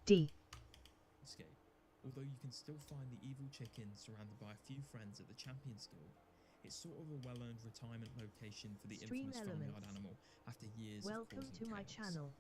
D. Escape. Although you can still find the evil chicken surrounded by a few friends at the Champions Guild, it's sort of a well-earned retirement location for the Stream infamous farmyard elements. animal after years Welcome of causing to my chaos. channel.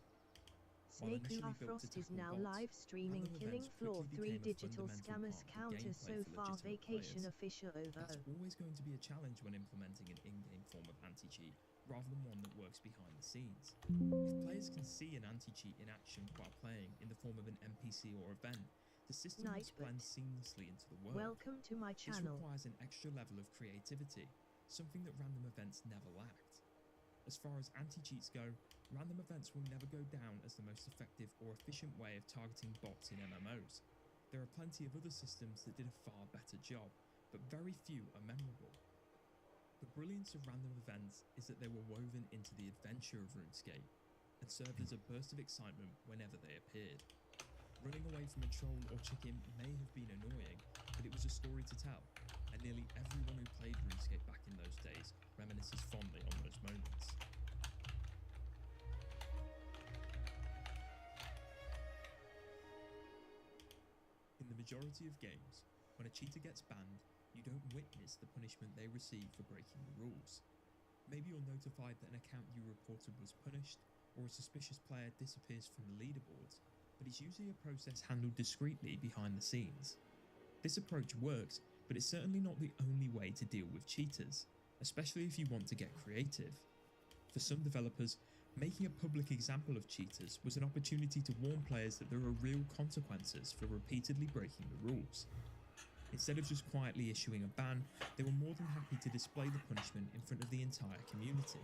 While initially built to S.W.Frost is tackle now bots, live streaming random Killing events Floor quickly 3 became a digital fundamental scammers part of the counter gameplay so for far legitimate vacation players. official That's over. always going to be a challenge when implementing an in-game form of anti-cheat, rather than one that works behind the scenes. If players can see an anti-cheat in action while playing in the form of an NPC or event, the system will blend Nightbot. seamlessly into the world. Welcome to my This channel. requires an extra level of creativity, something that random events never lacked. As far as anti-cheats go, random events will never go down as the most effective or efficient way of targeting bots in MMOs. There are plenty of other systems that did a far better job, but very few are memorable. The brilliance of random events is that they were woven into the adventure of RuneScape, and served as a burst of excitement whenever they appeared. Running away from a troll or chicken may have been annoying, but it was a story to tell, and nearly everyone who played RuneScape back in those days reminisces fondly on those moments. In the majority of games, when a cheater gets banned, you don't witness the punishment they receive for breaking the rules. Maybe you're notified that an account you reported was punished, or a suspicious player disappears from the leaderboards, but it's usually a process handled discreetly behind the scenes. This approach works, but it's certainly not the only way to deal with cheaters, especially if you want to get creative. For some developers, making a public example of cheaters was an opportunity to warn players that there are real consequences for repeatedly breaking the rules. Instead of just quietly issuing a ban, they were more than happy to display the punishment in front of the entire community.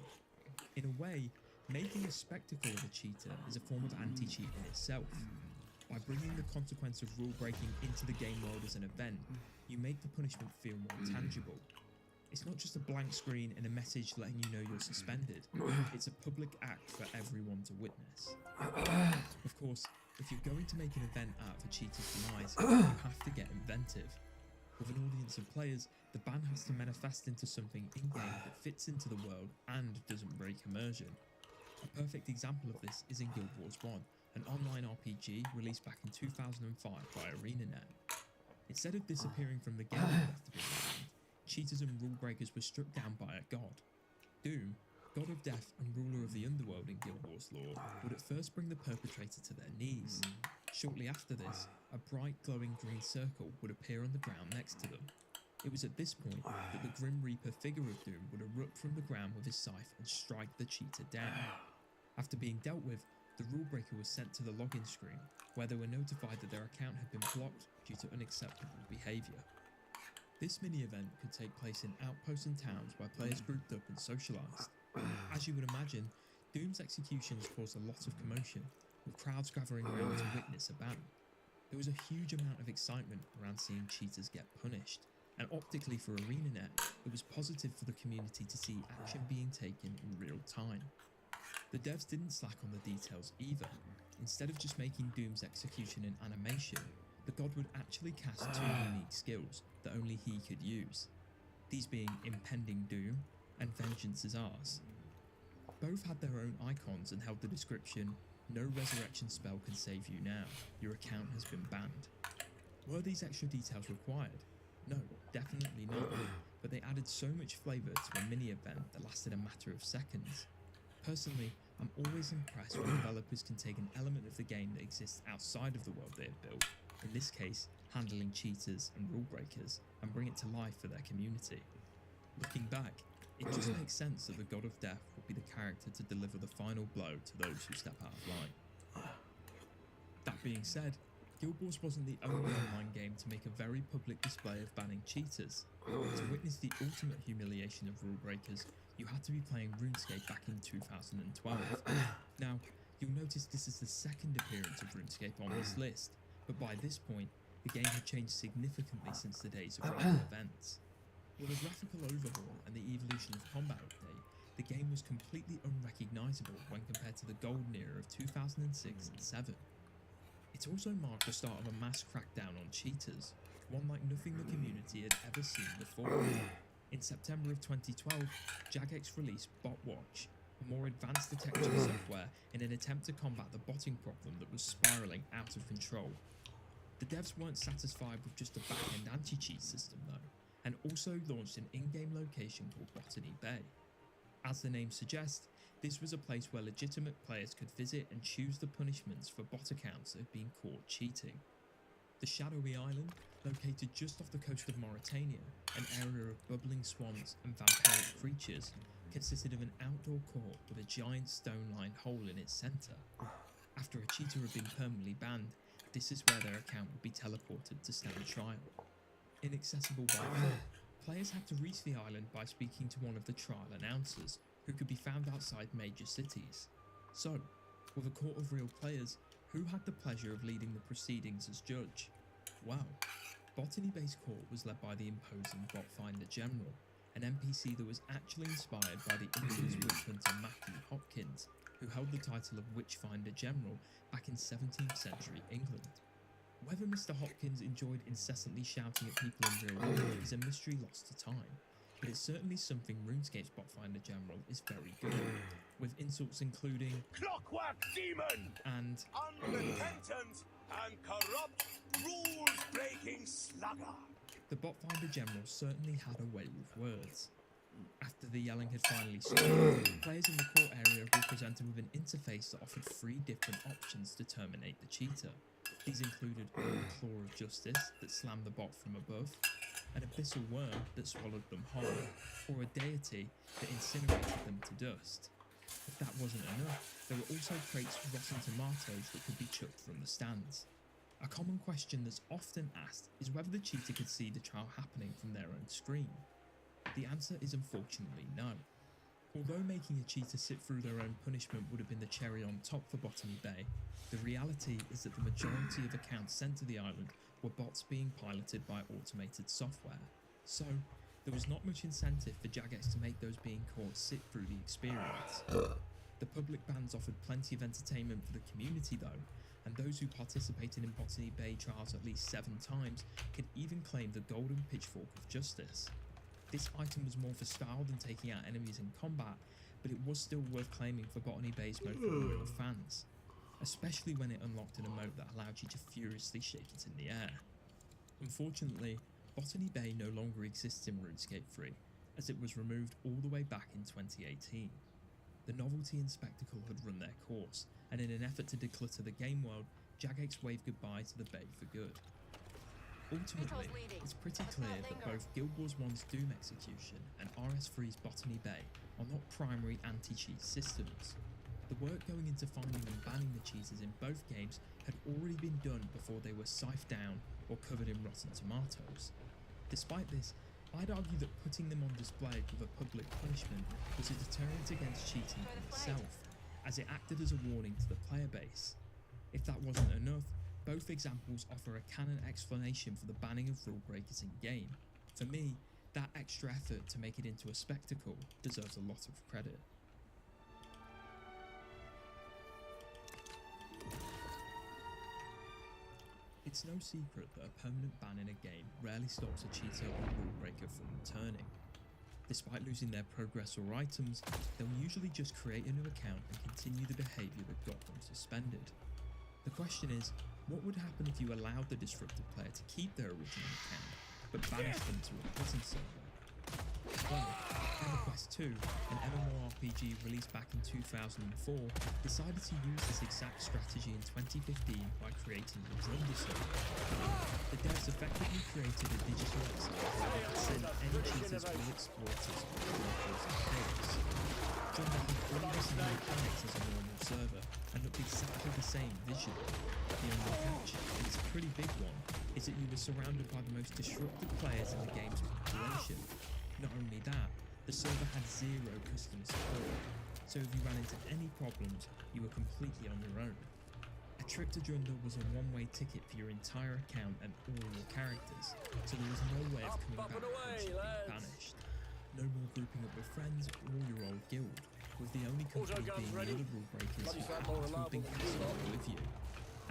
In a way, making a spectacle of a cheater is a form of anti-cheat in itself. By bringing the consequence of rule breaking into the game world as an event, you make the punishment feel more tangible. It's not just a blank screen and a message letting you know you're suspended. It's a public act for everyone to witness. Of course, if you're going to make an event out of a cheater's demise, you have to get inventive. With an audience of players, the ban has to manifest into something in-game that fits into the world and doesn't break immersion. A perfect example of this is in Guild Wars 1, an online RPG released back in 2005 by ArenaNet. Instead of disappearing from the game after being banned, cheaters and rule breakers were struck down by a god. Doom, god of death and ruler of the underworld in Guild Wars lore, would at first bring the perpetrator to their knees. Shortly after this, a bright glowing green circle would appear on the ground next to them. It was at this point that the Grim Reaper figure of Doom would erupt from the ground with his scythe and strike the cheater down. After being dealt with, the rule breaker was sent to the login screen, where they were notified that their account had been blocked due to unacceptable behaviour. This mini-event could take place in outposts and towns where players grouped up and socialised. As you would imagine, Doom's executions caused a lot of commotion, with crowds gathering around to witness a ban. There was a huge amount of excitement around seeing cheaters get punished, and optically for ArenaNet, it was positive for the community to see action being taken in real time. The devs didn't slack on the details either. Instead of just making Doom's execution an animation, the god would actually cast two unique skills that only he could use, these being Impending Doom and Vengeance is Ours. Both had their own icons and held the description, "No resurrection spell can save you now, your account has been banned." Were these extra details required? No, definitely not, but they added so much flavour to a mini-event that lasted a matter of seconds. Personally, I'm always impressed when developers can take an element of the game that exists outside of the world they have built, in this case, handling cheaters and rule breakers, and bring it to life for their community. Looking back, it just makes sense that the God of Death would be the character to deliver the final blow to those who step out of line. That being said, Guild Wars wasn't the only online game to make a very public display of banning cheaters. To witness the ultimate humiliation of rule breakers, you had to be playing RuneScape back in 2012. Now, you'll notice this is the second appearance of RuneScape on this list, but by this point, the game had changed significantly since the days of random events. With a graphical overhaul and the evolution of combat update, the game was completely unrecognisable when compared to the golden era of 2006 and 7. It also marked the start of a mass crackdown on cheaters, one like nothing the community had ever seen before. In September of 2012, Jagex released Botwatch, a more advanced detection software in an attempt to combat the botting problem that was spiraling out of control. The devs weren't satisfied with just a back-end anti-cheat system though, and also launched an in-game location called Botany Bay. As the name suggests, this was a place where legitimate players could visit and choose the punishments for bot accounts that had been caught cheating. The shadowy island, located just off the coast of Mauritania, an area of bubbling swamps and vampiric creatures, consisted of an outdoor court with a giant stone-lined hole in its centre. After a cheater had been permanently banned, this is where their account would be teleported to stand trial. Inaccessible by all, players had to reach the island by speaking to one of the trial announcers, who could be found outside major cities. So, with a court of real players, who had the pleasure of leading the proceedings as judge? Well, Botany Bay's court was led by the imposing Botfinder General, an NPC that was actually inspired by the infamous witch hunter Matthew Hopkins, who held the title of Witchfinder General back in 17th century England. Whether Mr. Hopkins enjoyed incessantly shouting at people in real life is a mystery lost to time, but it's certainly something RuneScape's Botfinder General is very good at, with insults including Clockwork Demon and unrepentant and corrupt rules-breaking sluggard. the Botfinder General certainly had a way with words. After the yelling had finally stopped, players in the court area were presented with an interface that offered 3 different options to terminate the cheater. These included a claw of justice that slammed the bot from above, an abyssal worm that swallowed them whole, or a deity that incinerated them to dust. If that wasn't enough, there were also crates of rotten tomatoes that could be chucked from the stands. A common question that's often asked is whether the cheater could see the trial happening from their own screen. The answer is unfortunately no. Although making a cheater sit through their own punishment would have been the cherry on top for Botany Bay, the reality is that the majority of accounts sent to the island were bots being piloted by automated software. So, there was not much incentive for Jagex to make those being caught sit through the experience. The public bans offered plenty of entertainment for the community though, and those who participated in Botany Bay trials at least 7 times could even claim the golden pitchfork of justice. This item was more for style than taking out enemies in combat, but it was still worth claiming for Botany Bay's mode for real fans, especially when it unlocked an emote that allowed you to furiously shake it in the air. Unfortunately, Botany Bay no longer exists in RuneScape 3, as it was removed all the way back in 2018. The novelty and spectacle had run their course, and in an effort to declutter the game world, Jagex waved goodbye to the Bay for good. Ultimately, it's pretty clear that both Guild Wars 1's Doom Execution and RS3's Botany Bay are not primary anti-cheat systems. The work going into finding and banning the cheaters in both games had already been done before they were scythed down or covered in rotten tomatoes. Despite this, I'd argue that putting them on display with a public punishment was a deterrent against cheating in itself, as it acted as a warning to the player base. If that wasn't enough, both examples offer a canon explanation for the banning of rule breakers in game. For me, that extra effort to make it into a spectacle deserves a lot of credit. It's no secret that a permanent ban in a game rarely stops a cheater or rule breaker from returning. Despite losing their progress or items, they'll usually just create a new account and continue the behaviour that got them suspended. The question is, what would happen if you allowed the disrupted player to keep their original account, but banished them to a prison server? Well, EverQuest 2, an MMORPG released back in 2004, decided to use this exact strategy in 2015 by creating the Drunder server. The devs effectively created a digital exile where they could send any cheaters or exploiters or locals and chaos. Drunder had all the same mechanics as a normal server, and looked exactly the same visually. The only catch, and it's a pretty big one, is that you were surrounded by the most disruptive players in the game's population. Not only that, the server had 0 customer support, so if you ran into any problems, you were completely on your own. A trip to Drunder was a one-way ticket for your entire account and all your characters, so there was no way of coming back once you'd been banished. No more grouping up with friends or your old guild, with the only company being the other rule breakers who happened to have been considered with you.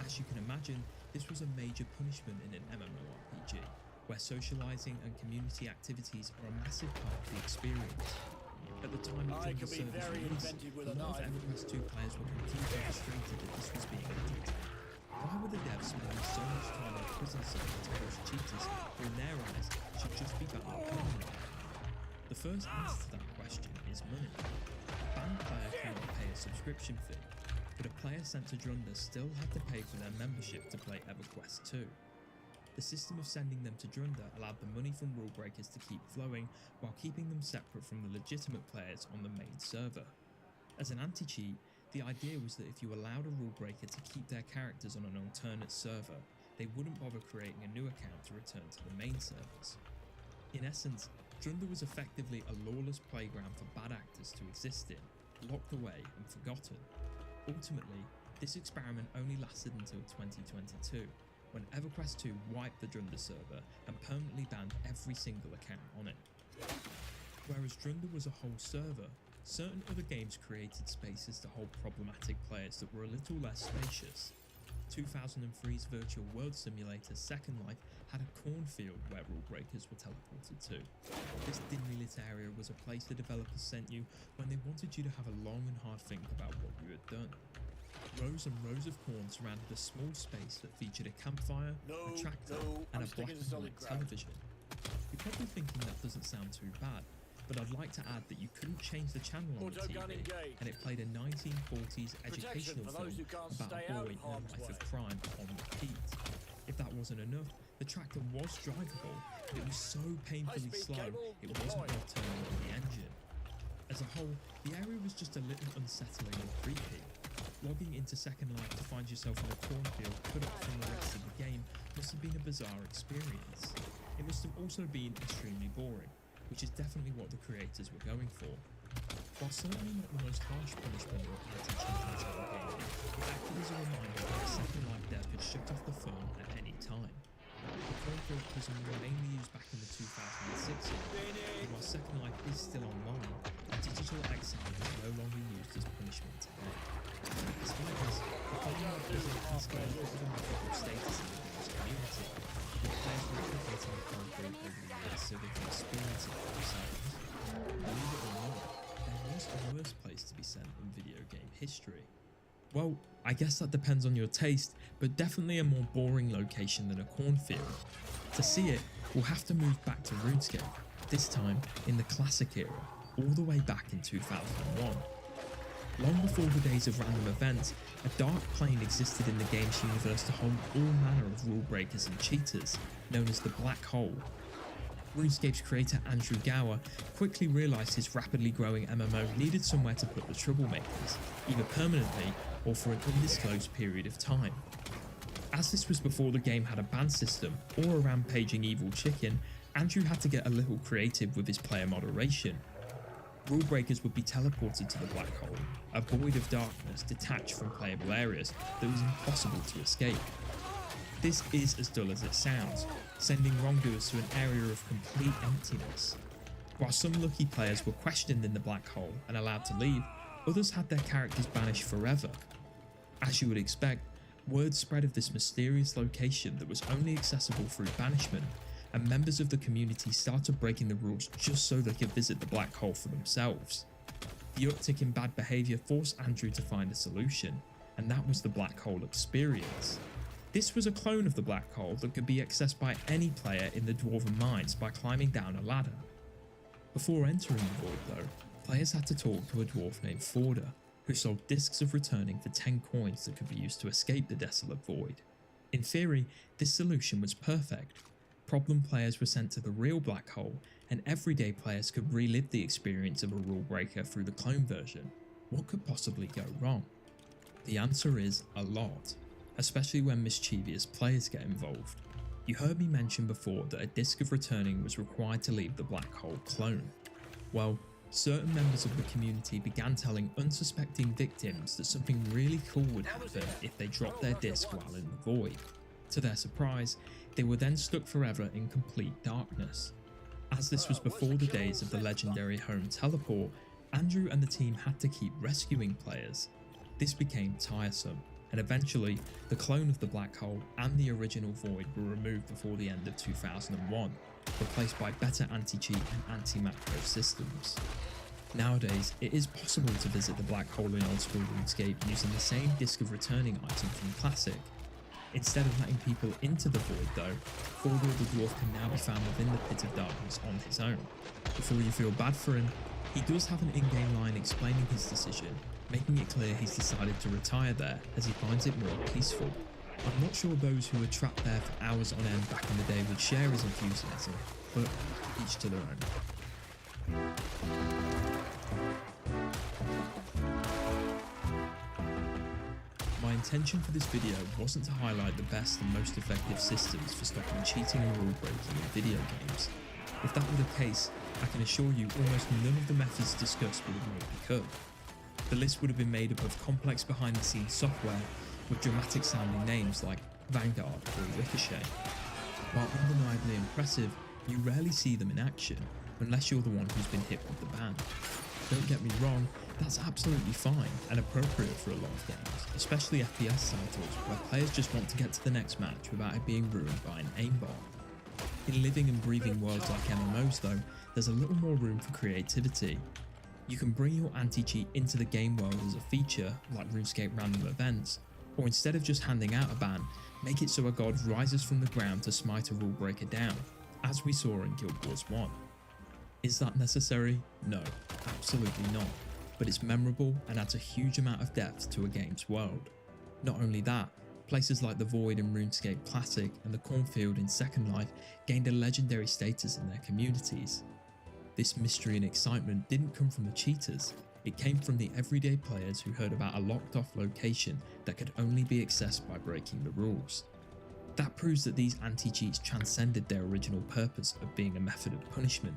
As you can imagine, this was a major punishment in an MMORPG, where socializing and community activities are a massive part of the experience. At the time of I Drunder can be Server's very release, inventive with a a lot of knife. EverQuest 2 players were completely frustrated that this was being added. Why were the devs spending so much time on a prison server to push cheaters who in their eyes should just be banned permanently? The first answer to that question is money. A banned player cannot pay a subscription fee, but a player sent to Drunder still had to pay for their membership to play EverQuest 2. The system of sending them to Drunder allowed the money from rule breakers to keep flowing while keeping them separate from the legitimate players on the main server. As an anti-cheat, the idea was that if you allowed a rule breaker to keep their characters on an alternate server, they wouldn't bother creating a new account to return to the main servers. In essence, Drunder was effectively a lawless playground for bad actors to exist in, locked away and forgotten. Ultimately, this experiment only lasted until 2022, when EverQuest 2 wiped the Drunder server and permanently banned every single account on it. Whereas Drunder was a whole server, certain other games created spaces to hold problematic players that were a little less spacious. 2003's Virtual World Simulator Second Life had a cornfield where rule breakers were teleported to. This dimly lit area was a place the developers sent you when they wanted you to have a long and hard think about what you had done. Rows and rows of corn surrounded a small space that featured a campfire, a tractor, and I'm a black sticking to and solid white ground. television. You're probably thinking that doesn't sound too bad, but I'd like to add that you couldn't change the channel on the Autogun TV, engaged. and it played a 1940s educational for those film who can't about stay a out boy of in a harm's life of way. crime on repeat. If that wasn't enough, the tractor was drivable, but it was so painfully High-speed slow, cable it wasn't deployed. worth turning on the engine. As a whole, the area was just a little unsettling and creepy. Logging into Second Life to find yourself in a cornfield cut up from the rest of the game must have been a bizarre experience. It must have also been extremely boring, which is definitely what the creators were going for. While certainly not the most harsh punishment or anti-cheat in total gaming, it acted as a reminder that a Second Life dev could shut off the phone at any time. The cornfield prison were mainly used back in the 2006 era, and while Second Life is still online, digital exile is no longer used as punishment today. Despite this, the Commonwealth prison has got a bit of a mythical status in the game's community, with players replicating the cornfield over the years so they can experience it for themselves. Believe it or not, there was a worse place to be sent in video game history. Well, I guess that depends on your taste, but definitely a more boring location than a cornfield. To see it, we'll have to move back to RuneScape, this time in the classic era, all the way back in 2001. Long before the days of random events, a dark plane existed in the game's universe to hold all manner of rule breakers and cheaters, known as the Black Hole. RuneScape's creator Andrew Gower quickly realised his rapidly growing MMO needed somewhere to put the troublemakers, either permanently or for an undisclosed period of time. As this was before the game had a ban system or a rampaging evil chicken, Andrew had to get a little creative with his player moderation. Rule breakers would be teleported to the Black Hole, a void of darkness detached from playable areas that was impossible to escape. This is as dull as it sounds, sending wrongdoers to an area of complete emptiness. While some lucky players were questioned in the Black Hole and allowed to leave, others had their characters banished forever. As you would expect, word spread of this mysterious location that was only accessible through banishment, and members of the community started breaking the rules just so they could visit the Black Hole for themselves. The uptick in bad behaviour forced Andrew to find a solution, and that was the Black Hole experience. This was a clone of the Black Hole that could be accessed by any player in the Dwarven Mines by climbing down a ladder. Before entering the void though, players had to talk to a dwarf named Forder, who sold discs of returning for 10 coins that could be used to escape the desolate void. In theory, this solution was perfect. Problem players were sent to the real Black Hole, and everyday players could relive the experience of a rule breaker through the clone version. What could possibly go wrong? The answer is a lot, especially when mischievous players get involved. You heard me mention before that a disc of returning was required to leave the Black Hole clone. Well, certain members of the community began telling unsuspecting victims that something really cool would happen if they dropped their disc while in the void. To their surprise, they were then stuck forever in complete darkness. As this was before the days of the legendary home teleport, Andrew and the team had to keep rescuing players. This became tiresome, and eventually, the clone of the Black Hole and the original void were removed before the end of 2001, replaced by better anti-cheat and anti-macro systems. Nowadays, it is possible to visit the black hole in old school RuneScape using the same Disc of Returning item from Classic. Instead of letting people into the void though, Fordor the dwarf can now be found within the Pit of Darkness on his own. Before you feel bad for him, he does have an in-game line explaining his decision, making it clear he's decided to retire there as he finds it more peaceful. I'm not sure those who were trapped there for hours on end back in the day would share his enthusiasm, but each to their own. My intention for this video wasn't to highlight the best and most effective systems for stopping cheating and rule breaking in video games. If that were the case, I can assure you almost none of the methods discussed would have made the cut. The list would have been made up of complex behind the scenes software with dramatic sounding names like Vanguard or Ricochet. While undeniably impressive, you rarely see them in action unless you're the one who's been hit with the ban. Don't get me wrong, that's absolutely fine and appropriate for a lot of games, especially FPS titles where players just want to get to the next match without it being ruined by an aimbot. In living and breathing worlds like MMOs though, there's a little more room for creativity. You can bring your anti-cheat into the game world as a feature, like RuneScape random events, or instead of just handing out a ban, make it so a god rises from the ground to smite a rule breaker down, as we saw in Guild Wars 1. Is that necessary? No, absolutely not, but it's memorable and adds a huge amount of depth to a game's world. Not only that, places like the Void in RuneScape Classic and the Cornfield in Second Life gained a legendary status in their communities. This mystery and excitement didn't come from the cheaters, it came from the everyday players who heard about a locked off location that could only be accessed by breaking the rules. That proves that these anti-cheats transcended their original purpose of being a method of punishment.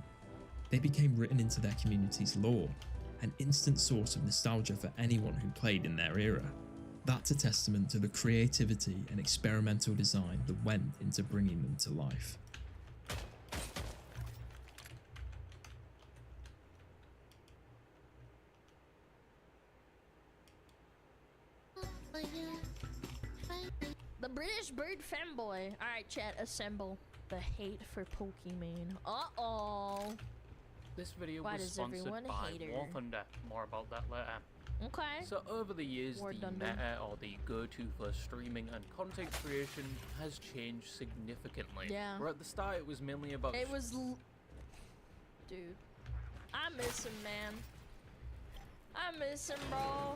They became written into their community's lore, an instant source of nostalgia for anyone who played in their era. That's a testament to the creativity and experimental design that went into bringing them to life. The British bird femboy. Alright, chat, assemble. The hate for Pokemon. Uh-oh. This video Why was does sponsored everyone by hate her? War Thunder. More about that later. Okay. So over the years, War the Thunder. meta or the go-to for streaming and content creation has changed significantly. Yeah. Where at the start it was mainly about It was... Dude. I miss him, man. I miss him, bro.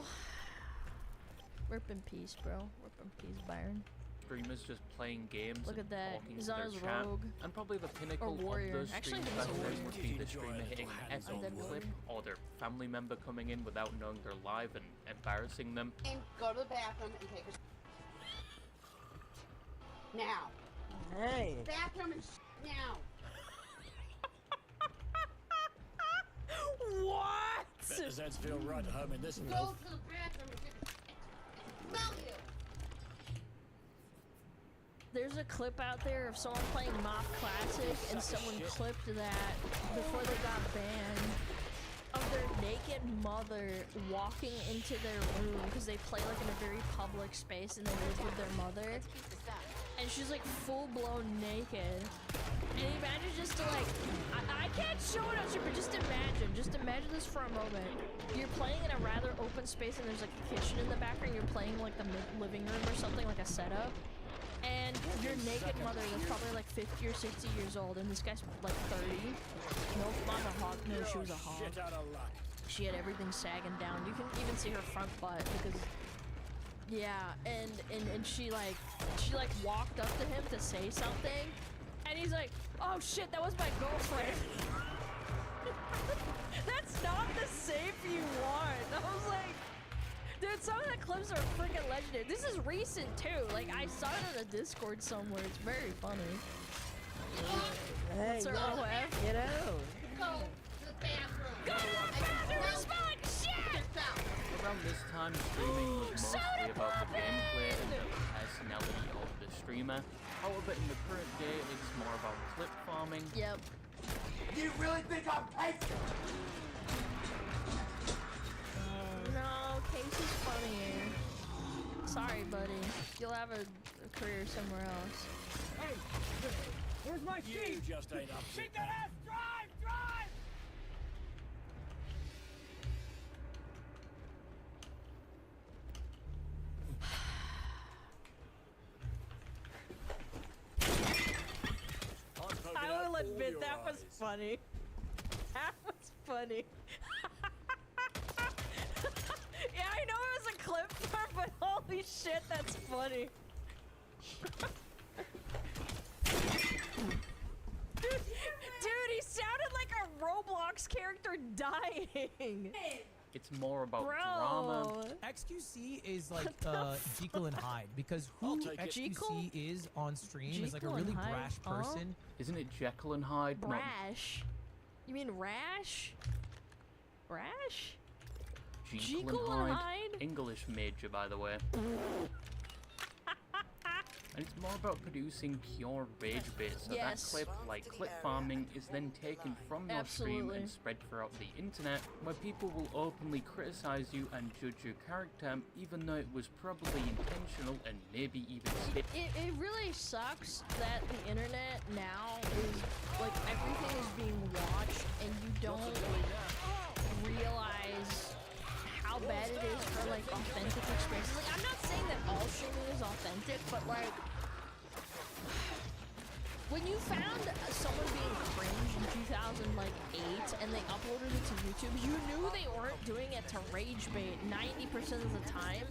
Rip in peace, bro. Rip in peace, Byron. streamers just playing games Look and at that. talking He's to on their his chat. rogue. And probably the pinnacle of warrior. those Actually, streams I back think it's a then would be the warrior. streamer hitting an epic Hands-on clip or their family member coming in without knowing they're live and embarrassing them. Go to the bathroom and take a now. Hey. Bathroom and now. What? Does that feel right at home in this Go filth? to the bathroom and take a smell you. There's a clip out there of someone playing Mock Classic and someone clipped that before they got banned of their naked mother walking into their room because they play like in a very public space and they live with their mother. And she's like full blown naked. And imagine just to like, I can't show it on you, but just imagine this for a moment. You're playing in a rather open space and there's like a kitchen in the background. You're playing like the living room or something, like a setup. And your naked mother was probably like 50 or 60 years old, and this guy's like 30. No, not a hog. No, she was a hog. Shit out of luck. She had everything sagging down. You can even see her front butt because, yeah. And she like walked up to him to say something, and he's like, "Oh shit, that was my girlfriend." That's not the safe you want. I was like. Dude, some of the clips are freaking legendary. This is recent too. Like I saw it on a Discord somewhere. It's very funny. Hey, What's our OF? get out. Go to the bathroom. Go to the bathroom and smell like shit! Around this time, streaming was mostly about the gameplay and the personality of the streamer. However, in the current day, it's more about clip farming. Yep. You really think I'm patient? No, Casey's funnier. Sorry, buddy. You'll have a career somewhere else. Hey, where's my sheep? You just ain't up to it. Drive! I'll admit that was funny. That was funny. Yeah, I know it was a clip for, but holy shit, that's funny. Dude, he sounded like a Roblox character dying. It's more about Bro. drama. XQC is like Jekyll and Hyde, because I'll who take it. XQC is on stream is like a Jekyll and really Hyde? brash Huh? person. Isn't it Jekyll and Hyde? Not Brash? You mean Rash? Rash? Jekyll and Hyde. English major, by the way. And it's more about producing pure rage bits, so Yes. that clip, like clip farming, is then taken from your stream Absolutely. and spread throughout the internet, where people will openly criticize you and judge your character, even though it was probably intentional and maybe even It really sucks that the internet now is, like, everything is being watched and you don't realize how bad it is for, like, authentic experiences. Like, I'm not saying that all streaming is authentic, but, like, when you found someone being cringe in 2008 and they uploaded it to YouTube, you knew they weren't doing it to rage bait 90% of the time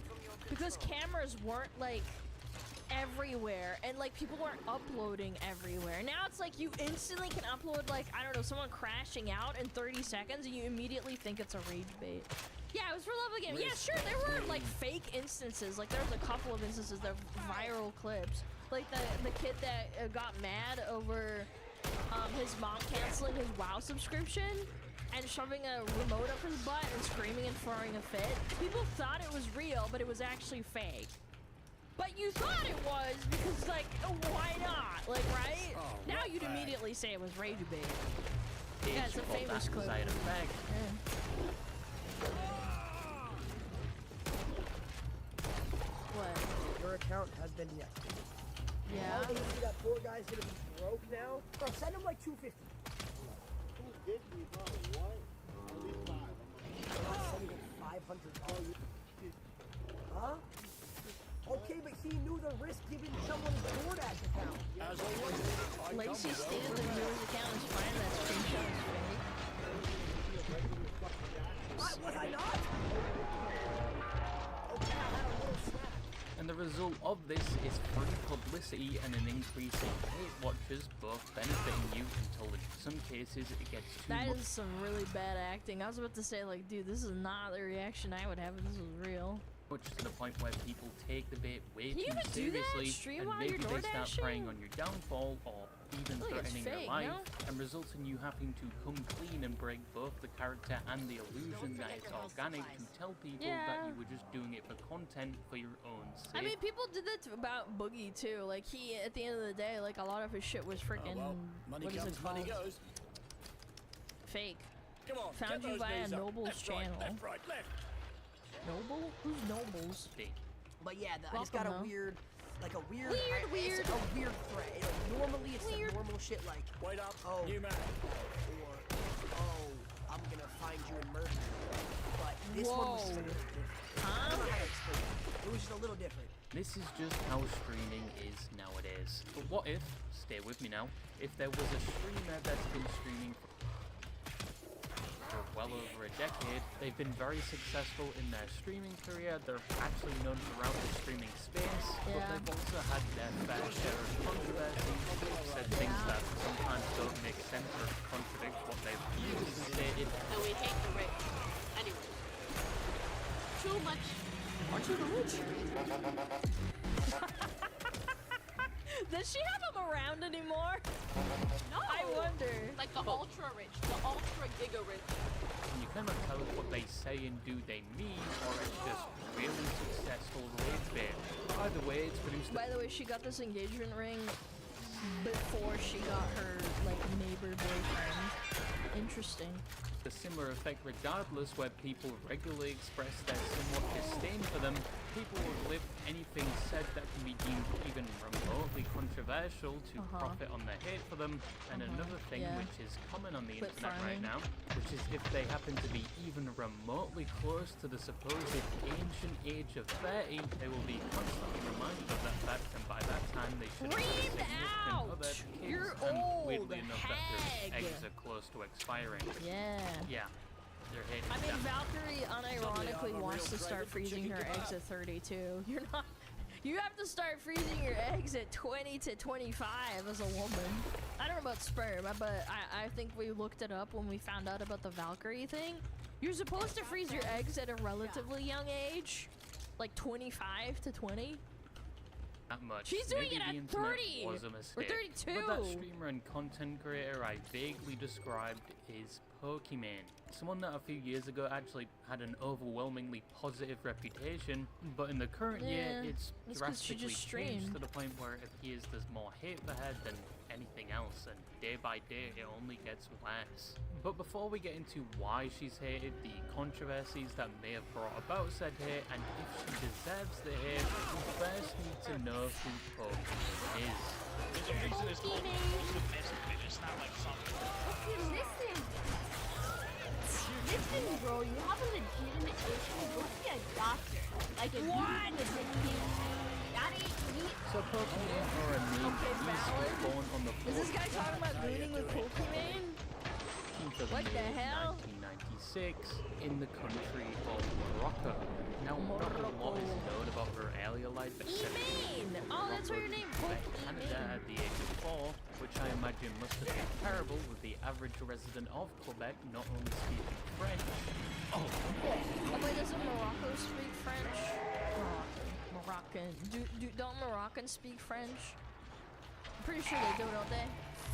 because cameras weren't, like, everywhere and, like, people weren't uploading everywhere. Now it's like you instantly can upload, like, I don't know, someone crashing out in 30 seconds and you immediately think it's a rage bait. Yeah, it was for love of the game. Yeah, sure, there were, like, fake instances. Like, there was a couple of instances that were viral clips. Like, the kid that got mad over his mom canceling his WoW subscription and shoving a remote up his butt and screaming and throwing a fit. People thought it was real, but it was actually fake. But you thought it was because, like, why not? Like, right? Oh, now what you'd the- immediately say it was rage bait. Yeah, it's a famous clip. Side effect. Yeah. What? Your account has been deactivated. Yeah. Oh, you see that poor guy's gonna be broke now? Bro, send him like 250. Send him 500. Huh? Okay, but he knew the risk giving someone his DoorDash account. As always, I come Lacey with stated open that hand. News account is fine. That screenshot is fake. Was I not? Okay, I had a little snack. And the result of this is free publicity and an increase in hate watchers, both benefiting you until in some cases it gets too That much. is some really bad acting. I was about to say, like, dude, this is not the reaction I would have if this was real. Much to the point where people take the bait way Can you too even do that? seriously, Stream and while maybe you're they start DoorDashing? preying on your downfall or even Look, it's threatening fake, your life, no? and results in you having to come clean and break both the character and the illusion that it's organic to tell people that Yeah. you were just doing it for content for your own sake. I mean, people did that about Boogie too. Like, he, at the end of the day, like, a lot of his shit was Oh, freaking, well, money what is it comes, money called? goes. Fake. Come on, Found get you those via knees up. Noble's Left, right, channel. left, right, left. Noble? Who's Nobles? Big. But yeah, I just got Welcome, a though. weird, like a weird, Weird. it's a weird threat. Normally it's the normal shit like, Wait up, oh, new man. or, oh, I'm gonna find you and murder you. But this one was just a little different. I don't know how to explain it. It was just a little different. This is just how streaming is nowadays. But what if, stay with me now, if there was a streamer that's been streaming for well over a decade, they've been very successful in their streaming career, they're actually known throughout the streaming space, but Yeah. they've also had their fair share of controversy, said things that sometimes don't make sense or contradict what they've previously stated. And we hate the rich. Anyway. Too much. Aren't you the rich? Does she have him around anymore? No. I wonder. Like the ultra rich, the ultra giga rich. And you cannot tell if what they say and do they mean, or it's just really successful rage bait. Either way, it's produced By the way, she got this engagement ring before she got her, like, neighbor boyfriend. Interesting. A similar effect regardless, where people regularly express their somewhat disdain for them. People will lift anything said that can be deemed even remotely controversial to profit on their hate for them. And another thing which is common on the internet right now, which is if they happen to be even remotely close to the supposed ancient age of 30, they will be constantly reminded of that fact, and by that time they should have a significant other, kids, You're and old, weirdly enough that hag. their eggs are close to expiring. Yeah. Yeah. I mean, Valkyrie unironically wants to start freezing her eggs at 32. You're not. You have to start freezing your eggs at 20 to 25 as a woman. I don't know about sperm, but I think we looked it up when we found out about the Valkyrie thing. You're supposed to freeze your eggs at a relatively young age, like 25 to 20. Not much. She's doing Maybe it the at internet 30 was a or mistake. 32. But that streamer and content creator I vaguely described is Pokimane. Someone that a few years ago actually had an overwhelmingly positive reputation, but in the current year it's drastically changed to the point where it appears there's more hate for her than anything else, and day by day it only gets worse. But before we get into why she's hated, the controversies that may have brought about said hate, and if she deserves the hate, we first need to know who Pokimane is. There's a reason it's called domestic, it's not like something. Okay, listen, bro, you have a legitimate issue, go see a doctor. Like a that ain't me. So Pokimane are a name that born on the 4th Is this guy talking about gooning with Pokimane? of What the May hell? 1996 in the country of Morocco. Now, not a lot is known about her earlier life, except Oh, that's what your name, Canada at the age of 4, which I imagine must have been terrible with the average resident of Quebec not only speaking French. Oh wait, doesn't Morocco speak French? Moroccan. Don't Moroccans speak French? I'm pretty sure they do, don't they?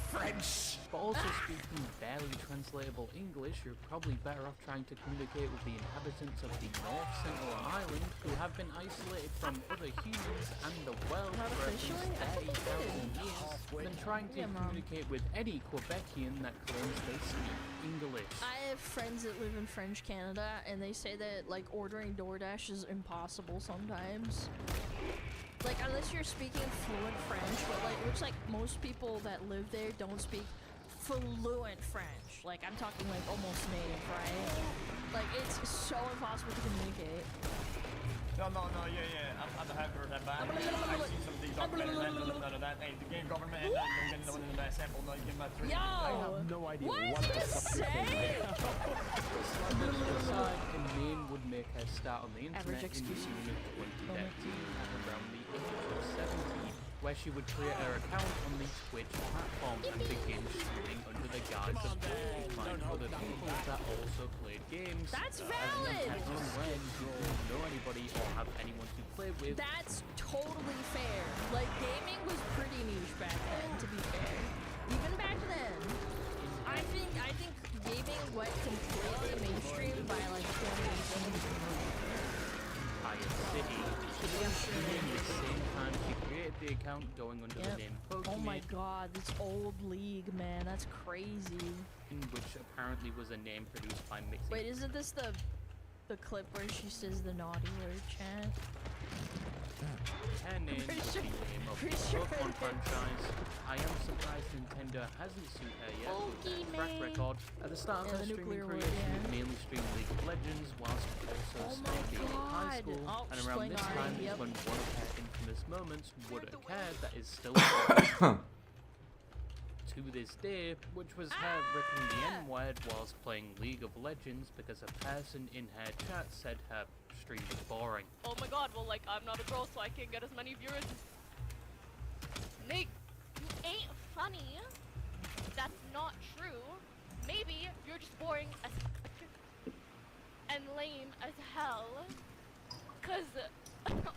French. But also speaking barely translatable English, you're probably better off trying to communicate with the inhabitants of the North Central Island who have been isolated from other humans and the world for at least 30,000 years than trying to communicate with any Quebecian that claims they speak English. I have friends that live in French Canada, and they say that like ordering DoorDash is impossible sometimes. Like, unless you're speaking fluent French, but like, looks like most people that live there don't speak fluent French. Like, I'm talking like almost native, right? Like, it's so impossible to communicate. No, yeah. I have heard that back. I see some things documented that. Hey, the game government and the one in the sample, no, you give my three. Yo! I have no idea what did you say? And Maine would make her start on the internet in June of 2013 at around the age of 17, where she would create her account on the Twitch platform and begin streaming under the guise of trying to find other people that also played games. That's valid! As and when you don't know anybody or have anyone to play with. That's totally fair. Like, gaming was pretty niche back then, to be fair. Even back then. I think gaming went completely mainstream by like 2018. City. She began streaming at the same time she created the account, going under the name Pokimane. Oh my god, this old league, man, that's crazy. Which apparently was a name produced by mixing. Wait, isn't this the clip where she says the naughty word, chat? Her name was the name of the Pokemon franchise. I am surprised Nintendo hasn't sued her yet with their track record. At the start of her streaming career, she would mainly stream League of Legends whilst also studying in high school. And around this time is when one of her infamous moments would occur that is still to this day, which was her ripping the N-word whilst playing League of Legends because a person in her chat said her stream was boring. Oh my god, well, like, I'm not a girl, so I can't get as many viewers. Nick, you ain't funny. That's not true. Maybe you're just boring as and lame as hell. Cause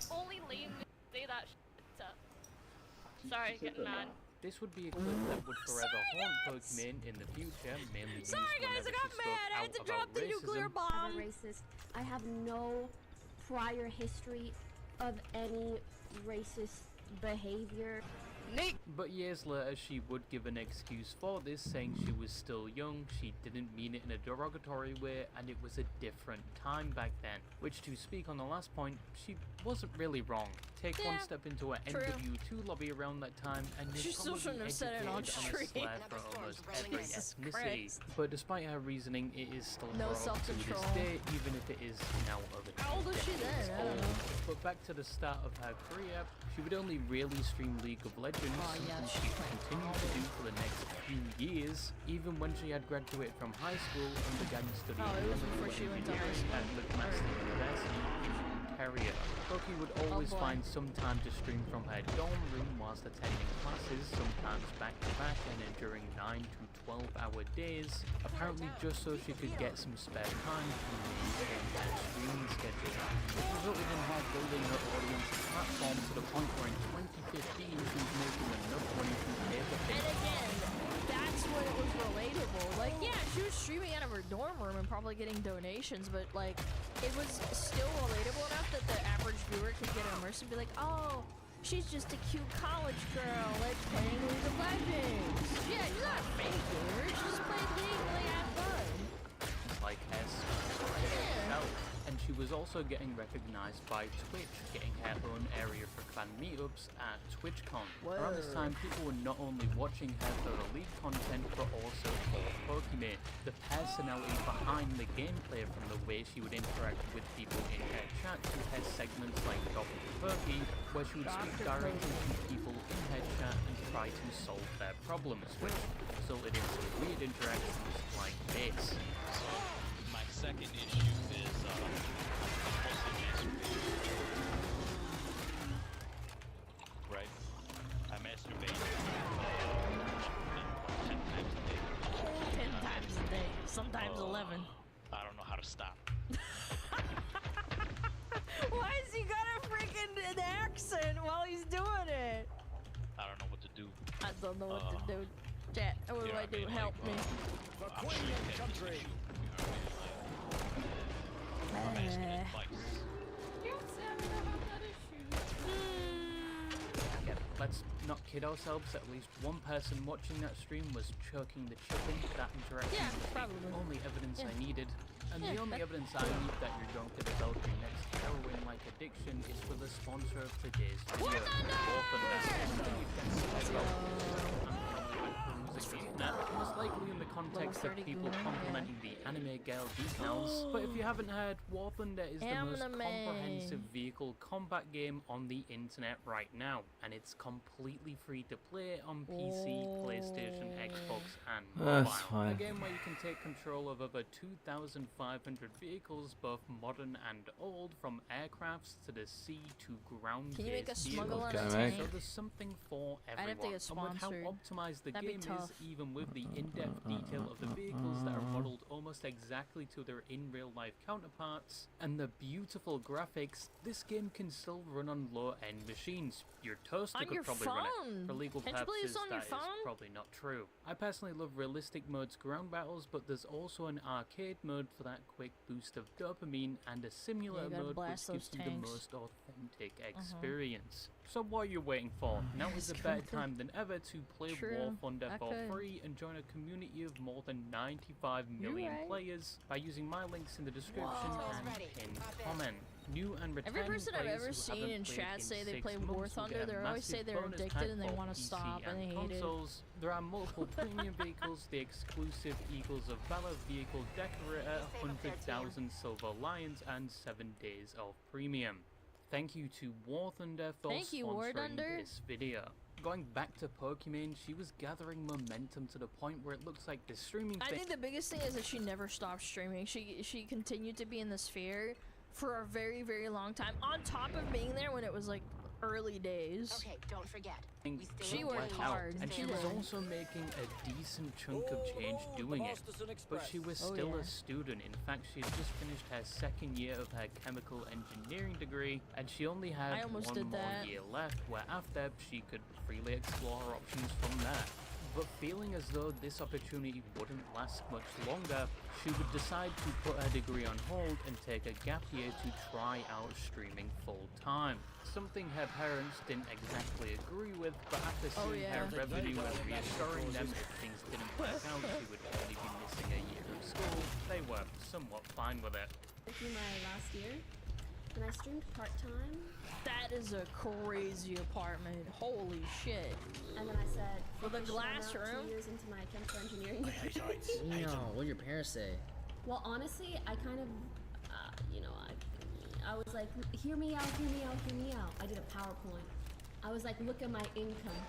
only lame say that shit. Sorry, getting mad. This would be a clip that would forever haunt Pokimane in the future, mainly used Sorry guys, I got mad. I had to drop the nuclear bomb. I'm a racist. I have no prior history of any racist behavior. Nick! But years later, she would give an excuse for this, saying she was still young, she didn't mean it in a derogatory way, and it was a different time back then. Which, to speak on the last point, she wasn't really wrong. Take one step into an true. NW2 lobby around that time, and She you're still probably shouldn't have said it on educated stream. a slur for almost every Jesus ethnicity. Christ. But despite her reasoning, it is still No brought up to this self-control. day, even if it is now over How old was she then? I don't know. But back to the start of her career, she would only really stream League of Legends, Oh, yeah, something she she played continued to do for the next few years, even when she had graduated from high school and began studying Oh, it was chemical before she went to high engineering school. at McMaster University in Ontario. Poki would always boy. find some time to stream from her dorm room whilst attending classes, sometimes back to back and enduring 9 to 12-hour days, apparently just so she could get some spare time to maintain her streaming schedule. This resulted in her building her audience platform to the point where in 2015 she was making enough money to pay for And things. again, that's when it was relatable. Like, yeah, she was streaming out of her dorm room and probably getting donations, but like, it was still relatable enough that the average viewer could get immersed and be like, oh, she's just a cute college girl, like playing League of Legends. Yeah, she's not a fake gamer. She just played League to like have fun. Like S. herself. And she was also getting recognized by Twitch, getting her own area for clan meetups at TwitchCon. Around this time, people were not only watching her for the League content, but also for Pokemon. The personality behind the gameplay, from the way she would interact with people in her chat to her segments like Dr. Perky, where she would speak directly to people in her chat and try to solve their problems, which resulted in some weird interactions like this. So, my second issue is, right? I masturbate 10 times a day. 10 times a day, sometimes 11. I don't know how to stop. Why has he got a freaking an accent while he's doing it? I don't know what to do. I don't know what to do. Chat, what do You know I what do? mean? Help Like, me. I'm sure you have this issue. You know what I mean? Like, I'm asking advice. Yeah, let's not kid ourselves, at least one person watching that stream was choking the chicken. That interaction Yeah, was the probably. only evidence Yeah. I needed. And Yeah, the only that- evidence I need that you're going to develop your next heroin-like addiction is for the sponsor of today's video, War most likely in the context of 30 people Guna, complimenting the anime girl decals. But if you haven't heard, War Thunder is the most Anime. comprehensive vehicle combat game on the internet right now, and it's completely free to play on PC, PlayStation, Xbox, and mobile. That's fine. A game where you can take control of over 2,500 vehicles, both modern and old, from aircrafts to the sea to ground-based Can you make a vehicles. smuggle on a Okay, tank? So there's something for I'd everyone. have to get And with how sponsored. optimized the That'd be game is, tough. even with the in-depth detail of the vehicles that are modeled almost exactly to their in real-life counterparts, and the beautiful graphics, this game can still run on low-end machines. Your toaster On could your probably run it. phone. For legal Can't you play this purposes, on your that is phone? probably not true. I personally love realistic modes ground battles, but there's also an arcade mode for that quick boost of dopamine, and a simulator gotta mode which blast gives those you the tanks. most authentic experience. So what are you waiting for? Now is a It's better going to- than ever to play True. War Thunder I for could. free and join a community of more than 95 million right. players by using my links in the description and pinned comment. New and Every returning person I've players ever who seen haven't in played chat in say they 6 play War months will Thunder, get a they always say massive they're bonus addicted pack and they for wanna PC stop and they hate it. consoles. There are multiple premium vehicles, the exclusive Eagles of Valor vehicle decorator, 100,000 silver lions, and 7 days of premium. Thank you to War Thunder for Thank you, War sponsoring Thunder. this video. Going back to Pokemon, she was gathering momentum to the point where it looks like the streaming I thing think the biggest thing is that she never stopped streaming. She continued to be in the sphere for a very, very long time, on top of being there when it was like early days. Okay, don't forget. She worked hard. and she She was did. also making a decent chunk of change doing it. But she was still yeah. a student. In fact, she had just finished her second year of her chemical engineering degree, and she only had I almost one did more that. year left, where after she could freely explore her options from there. But feeling as though this opportunity wouldn't last much longer, she would decide to put her degree on hold and take a gap year to try out streaming full time. Something her parents didn't exactly agree with, but after seeing her revenue and reassuring them if things didn't work out, she would only be missing a year of school, they were somewhat fine with it. Through my last year, and I streamed part-time. That is a crazy apartment. Holy shit. And then I said, with a official, glass I'm out room? 2 years into my chemical engineering degree. What did your parents say? Well, honestly, I kind of, you know, I was like, hear me out, hear me out, hear me out. I did a PowerPoint. I was like, look at my income.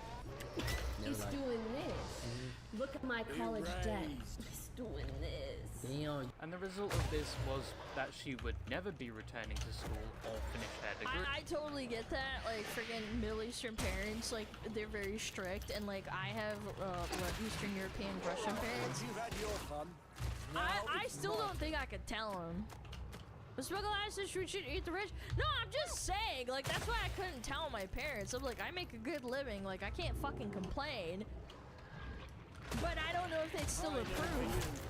It's doing this. Look at my college debt. It's doing this. Damn. And the result of this was that she would never be returning to school or finish her degree. I totally get that. Like, freaking Middle Eastern parents, like, they're very strict. And, like, I have, Eastern European Russian parents. You've had your fun. I still don't think I could tell them. The smuggle says we should eat the rich. No, I'm just saying. Like, that's why I couldn't tell my parents. I'm like, I make a good living. Like, I can't fucking complain. But I don't know if they'd still approve.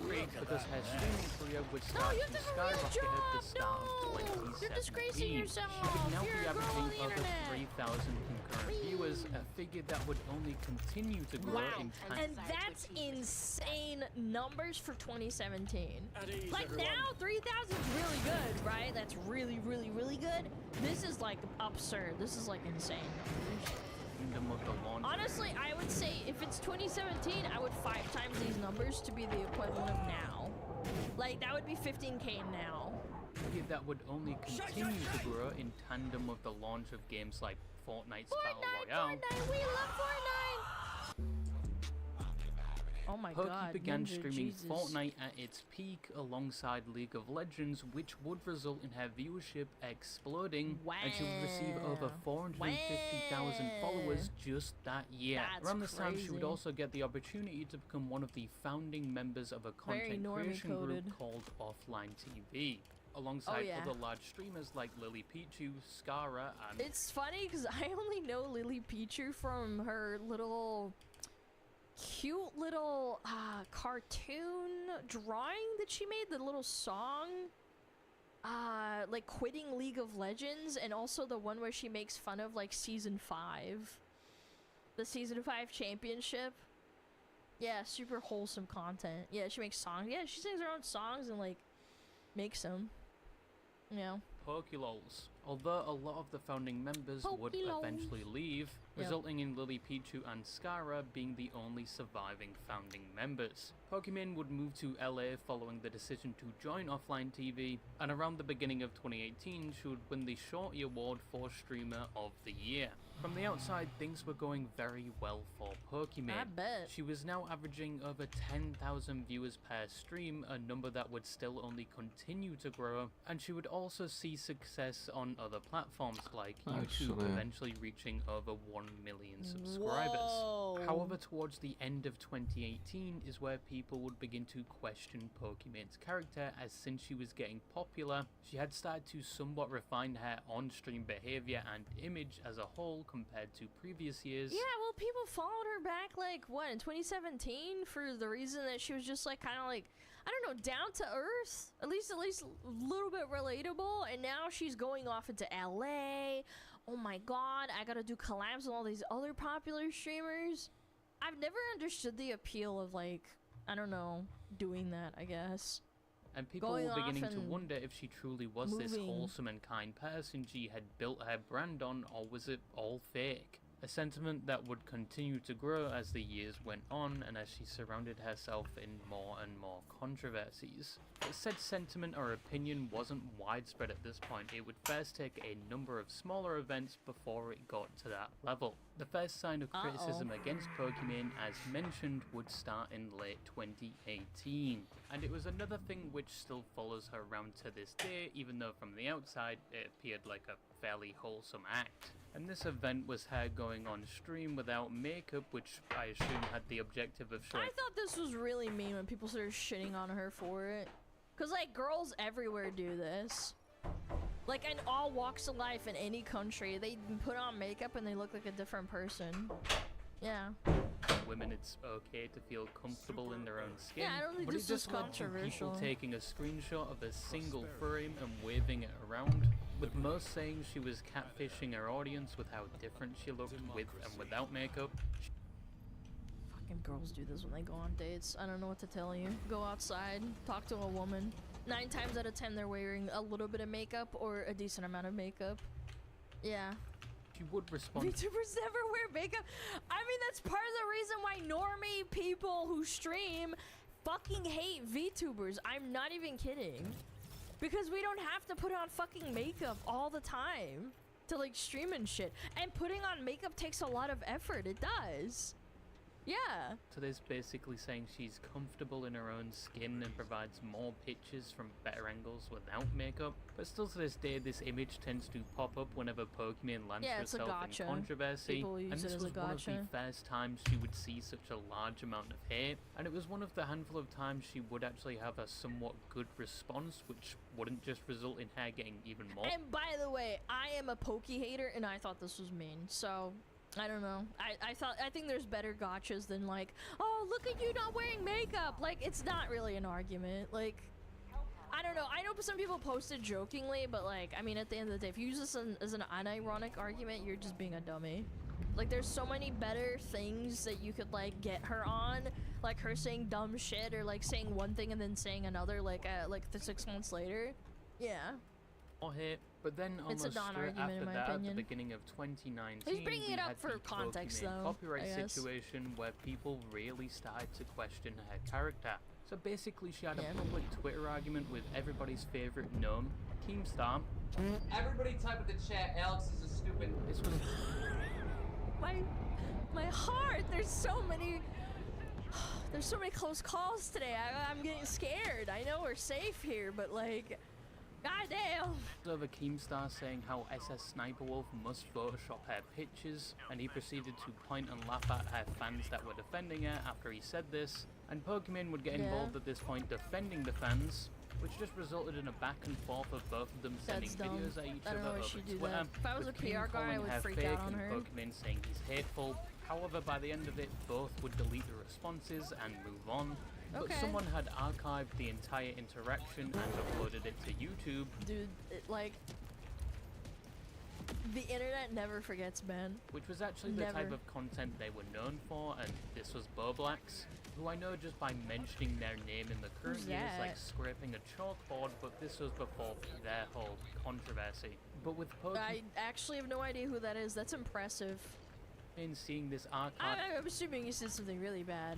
Great, because her streaming career would No, start you to have a real skyrocket at the job. start of No, 2017. you're disgracing yourself. She would now You're be a girl on averaging the over internet. 3,000 concurrent viewers, a figure that would only continue to grow Wow, in time. and that's insane numbers for 2017. Like everyone. now, 3,000 is really good, right? That's really, really, really good. This is like absurd. This is like insane. Kingdom of the launch. Honestly, I would say if it's 2017, I would 5 times these numbers to be the equivalent of now. Like that would be 15K now. Figure that would only continue to grow in tandem with the launch of games like Fortnite's Battle Royale. Fortnite, we love Fortnite! Oh my Pokey god, began Ninja, streaming Jesus. Fortnite at its peak alongside League of Legends, which would result in her viewership exploding, and she would receive over 450,000 followers just that year. That's Around this time, she would crazy. also get the opportunity to become one of the founding members of a Very content creation normie-coded. group called Offline TV, alongside yeah. other large streamers like Lily Pichu, Skara, and It's funny because I only know Lily Pichu from her little cute little cartoon drawing that she made, the little song like quitting League of Legends, and also the one where she makes fun of like season 5, the season 5 championship. Yeah, super wholesome content. Yeah, she makes songs. Yeah, she sings her own songs and like makes them, you know. Pokelols. Although a lot of the founding members would Pokelols. eventually leave, Yep. resulting in Lily Pichu and Skara being the only surviving founding members. Pokemon would move to LA following the decision to join Offline TV, and around the beginning of 2018 she would win the Shorty Award for Streamer of the Year. From the outside, things were going very well for Pokemon. I bet. She was now averaging over 10,000 viewers per stream, a number that would still only continue to grow, and she would also see success on other platforms like YouTube, Actually. eventually reaching over 1 million subscribers. Whoa. However, towards the end of 2018 is where people would begin to question Pokemon's character, as since she was getting popular, she had started to somewhat refine her on-stream behavior and image as a whole compared to previous years. Yeah, well, people followed her back, like, what, in 2017? For the reason that she was just, like, kind of, like, I don't know, down to earth? At least a little bit relatable. And now she's going off into LA. Oh my god, I gotta do collabs with all these other popular streamers. I've never understood the appeal of, like, I don't know, doing that, I guess. And people Going were beginning off to and wonder if she truly was this moving. wholesome and kind person she had built her brand on, or was it all fake? A sentiment that would continue to grow as the years went on and as she surrounded herself in more and more controversies. But said sentiment or opinion wasn't widespread at this point. It would first take a number of smaller events before it got to that level. The first sign of criticism against Pokemon, as mentioned, would start in late 2018. And it was another thing which still follows her around to this day, even though from the outside it appeared like a fairly wholesome act. And this event was her going on stream without makeup, which I assume had the objective of showing. I thought this was really mean when people started shitting on her for it. Cause like girls everywhere do this. Like in all walks of life in any country, they put on makeup and they look like a different person. Yeah. women it's okay to feel comfortable in their own skin. Yeah, I don't think but this it just is led to controversial. people taking a screenshot of a single frame and waving it around, with most saying she was catfishing her audience with how different she looked with and without makeup. Fucking girls do this when they go on dates. I don't know what to tell you. Go outside, talk to a woman. 9 times out of 10 they're wearing a little bit of makeup or a decent amount of makeup. Yeah. She would respond. VTubers never wear makeup. I mean, that's part of the reason why normie people who stream fucking hate VTubers. I'm not even kidding. Because we don't have to put on fucking makeup all the time to like stream and shit. And putting on makeup takes a lot of effort. It does. Yeah. So this basically saying she's comfortable in her own skin and provides more pictures from better angles without makeup. But still to this day, this image tends to pop up whenever Pokemon lands herself in controversy. People use And this it as was a one of the gotcha. first times she would see such a large amount of hate. And it was one of the handful of times she would actually have a somewhat good response, which wouldn't just result in her getting even more. And by the way, I am a Pokey hater and I thought this was mean. So I don't know. I think there's better gotchas than like, oh, look at you not wearing makeup. Like, it's not really an argument. Like, I don't know. I know some people posted jokingly, but like, I mean, at the end of the day, if you use this as an unironic argument, you're just being a dummy. Like, there's so many better things that you could like get her on, like her saying dumb shit or like saying one thing and then saying another like 6 months later. Yeah. Hit, but then It's a almost straight non-argument after in my that, at opinion. the beginning of 2019, He's bringing we it up had for the context, Pokemon though, copyright I guess. situation where people really started to question her character. So basically, she had a public Twitter argument with everybody's favorite gnome, Keemstar. Everybody type in the chat, Alex is a stupid. This was my heart. There's so many close calls today. I'm getting scared. I know we're safe here, but like, goddamn. over Keemstar saying how SS Sniper Wolf must Photoshop her pictures, and he proceeded to point and laugh at her fans that were defending her after he said this, and Pokemon would get involved at this point defending the fans, which just resulted in a back and forth of both of them sending videos at each I don't know other why over she'd do Twitter, that. If I was a with Keem PR guy, I calling would her freak fake out on and her. Pokemon saying he's hateful. However, by the end of it, both would delete the responses and move on. But Okay. someone had archived the entire interaction and uploaded it to YouTube. Dude, like, the internet never forgets, man. Which was actually the type of content they were known for, and this was Boblax, who I know just by mentioning their name in the current Who's year is that? like scraping a chalkboard, but this was before their whole controversy. But with Pokemon I actually have no idea who that is. That's impressive. seeing this archive, I'm assuming you said something really bad.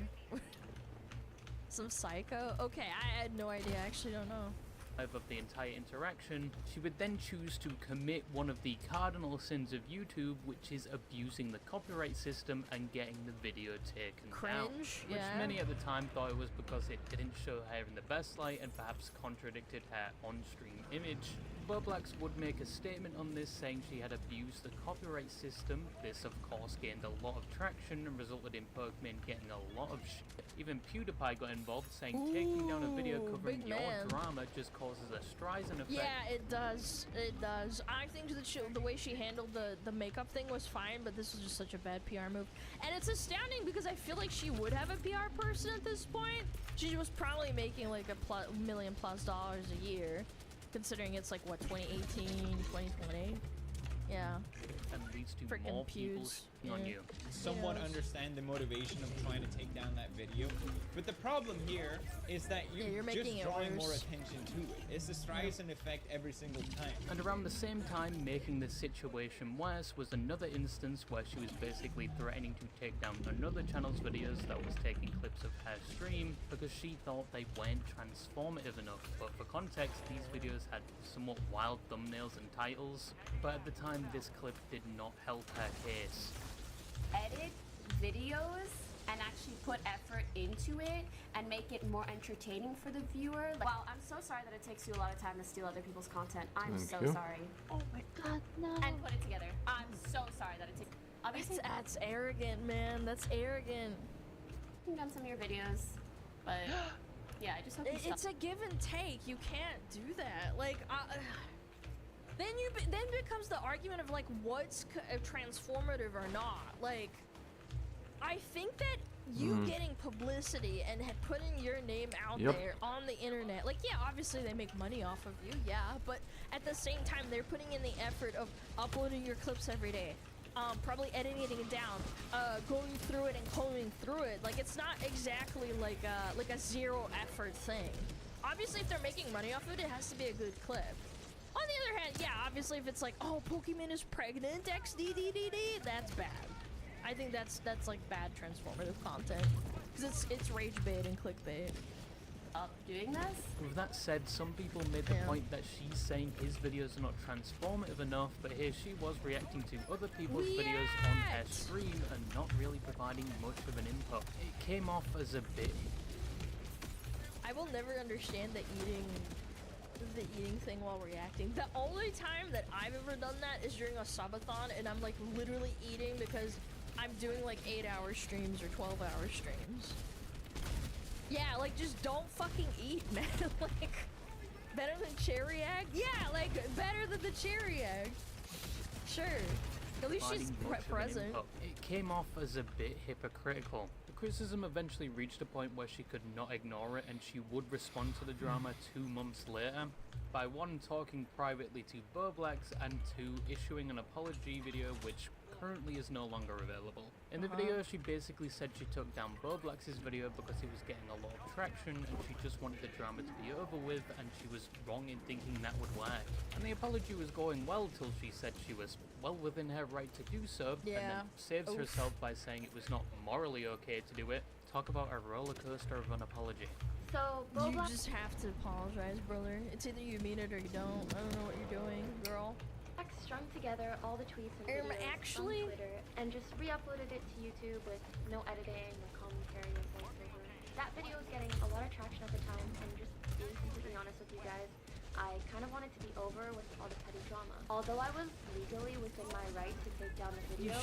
Some psycho? Okay, I had no idea. I actually don't know. of the entire interaction, she would then choose to commit one of the cardinal sins of YouTube, which is abusing the copyright system and getting the video taken down. Cringe, Which yeah. many at the time thought it was because it didn't show her in the best light and perhaps contradicted her on-stream image. Boblax would make a statement on this saying she had abused the copyright system. This of course gained a lot of traction and resulted in Pokemon getting a lot of shit. Even PewDiePie got involved saying taking down a video Ooh, covering big your man. drama just causes a Streisand effect. Yeah, it does. It does. I think that the way she handled the makeup thing was fine, but this was just such a bad PR move. And it's astounding because I feel like she would have a PR person at this point. She was probably making like $1 million+ a year, considering it's like, what, 2018, 2020? Yeah. And leads to Frickin' more people pews. shitting on Yeah. you. Somewhat understand the motivation of trying to take down that video, but the problem here is that you're making just it drawing more worse. attention to it. It's the Streisand effect every single time. And around the same time, making the situation worse was another instance where she was basically threatening to take down another channel's videos that was taking clips of her stream because she thought they weren't transformative enough. But for context, these videos had somewhat wild thumbnails and titles, but at the time this clip did not help her case. Edit videos and actually put effort into it and make it more entertaining for the viewer. Wow, I'm so sorry that it takes you a lot of time to steal other people's content. I'm so sorry. Oh my god, no. And put it together. I'm so sorry that it takes. Obviously, That's arrogant, man. That's arrogant. I've done some of your videos, but yeah, I just hope you stop. It's a give and take. You can't do that. Like, then becomes the argument of like what's transformative or not. Like, I think that you getting publicity and putting your name out there on the internet, like, yeah, obviously they make money off of you, yeah, but at the same time, they're putting in the effort of uploading your clips every day, probably editing it down, going through it and combing through it. Like, it's not exactly like a zero effort thing. Obviously, if they're making money off of it, it has to be a good clip. On the other hand, yeah, obviously if it's like, oh, Pokemon is pregnant, XDDDD, that's bad. I think that's like bad transformative content, because it's rage bait and clickbait. Doing this? With that said, some people made the point that she's saying his videos are not transformative enough, but here she was reacting to other people's videos on her stream and not really providing much of an input. It came off as a bit... I will never understand the eating thing while reacting. The only time that I've ever done that is during a subathon, and I'm like literally eating because I'm doing like 8-hour streams or 12-hour streams. Yeah, like, just don't fucking eat, man. Like, better than cherry egg? Yeah, like, better than the cherry egg. Sure. At least she's present. It came off as a bit hypocritical. The criticism eventually reached a point where she could not ignore it, and she would respond to the drama 2 months later by 1, talking privately to Boblax, and 2, issuing an apology video which currently is no longer available. In the video, she basically said she took down Boblax's video because he was getting a lot of traction and she just wanted the drama to be over with, and she was wrong in thinking that would work. And the apology was going well till she said she was well within her right to do so, and then saves herself by saying it was not morally okay to do it. Talk about a roller coaster of an apology. So, you just have to apologize, brother. It's either you mean it or you don't. I don't know what you're doing, girl. Strung together all the tweets and videos on Twitter and just re-uploaded it to YouTube with no editing or commentary or voiceover. That video was getting a lot of traction at the time, and just being completely honest with you guys, I kind of wanted to be over with all the petty drama. Although I was legally within my right to take down the video,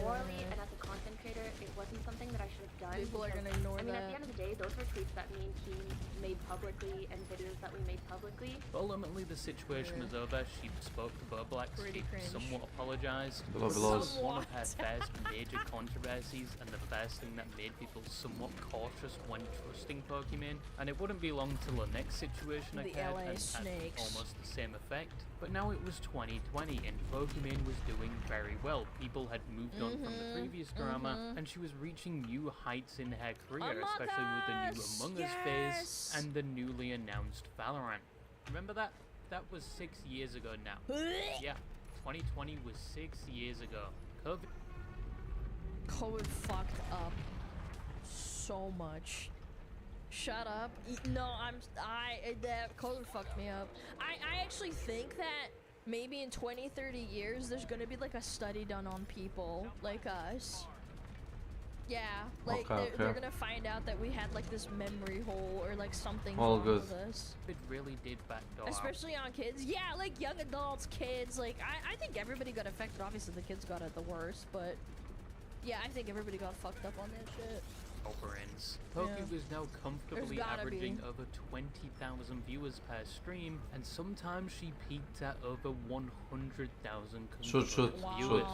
morally and as a content creator, it wasn't something that I should have done. People are gonna ignore that. I mean, at the end of the day, those were tweets that me and Team made publicly and videos that we made publicly. Ultimately, the situation was over. She spoke to Boblax, she somewhat apologized. This was one of her first major controversies, and the first thing that made people somewhat cautious when trusting Pokemon. And it wouldn't be long till the next situation occurred and had almost the same effect. But now it was 2020 and Pokemon was doing very well. People had moved on from the previous drama, and she was reaching new heights in her career, especially with the new Among Us phase and the newly announced Valorant. Remember that? That was 6 years ago now. Yeah, 2020 was 6 years ago. COVID fucked up so much. Shut up. No, that COVID fucked me up. I actually think that maybe in 20-30 years there's gonna be like a study done on people like us. Yeah, like they're gonna find out that we had like this memory hole or like something wrong with us. It really did backdoor. Especially on kids. Yeah, like young adults, kids. Like I think everybody got affected. Obviously the kids got it the worst, but yeah, I think everybody got fucked up on that shit. Poki was now comfortably averaging over 20,000 viewers per stream, and sometimes she peaked at over 100,000 viewers.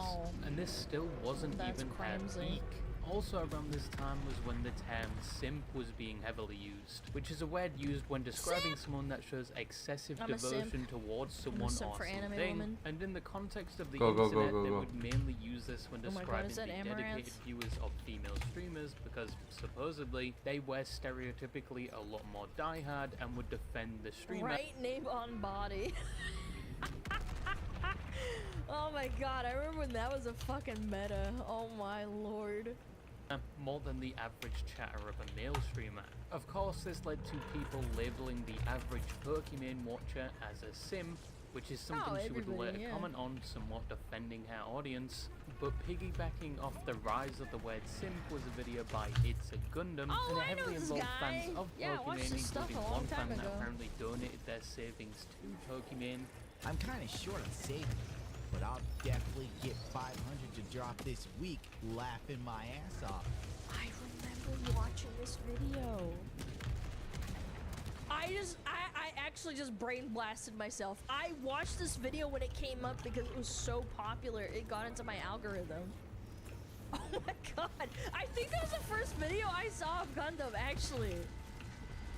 And this still wasn't even her peak. Also around this time was when the term simp was being heavily used, which is a word used when describing someone that shows excessive devotion towards someone or something. And in the context of the internet, they would mainly use this when describing the dedicated viewers of female streamers, because supposedly they were stereotypically a lot more diehard and would defend the streamer. Right name on body. Oh my god, I remember when that was a fucking meta. Oh my lord. More than the average chatter of a male streamer. Of course, this led to people labeling the average Pokemon watcher as a simp, which is something she would later comment on, somewhat defending her audience. But piggybacking off the rise of the word simp was a video by It's a Gundam, and a heavily involved fans of Pokemon, including one fan that apparently donated their savings to Pokemon. I'm kind of short on savings, but I'll definitely get 500 to drop this week, laughing my ass off. I remember watching this video. I actually just brain blasted myself. I watched this video when it came up because it was so popular. It got into my algorithm. Oh my god! I think that was the first video I saw of Gundam, actually.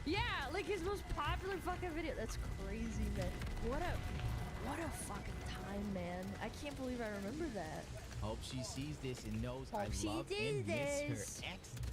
Yeah, like his most popular fucking video. That's crazy, man. What a fucking time, man. I can't believe I remember that. Hope she sees this and knows Hope I she love and miss her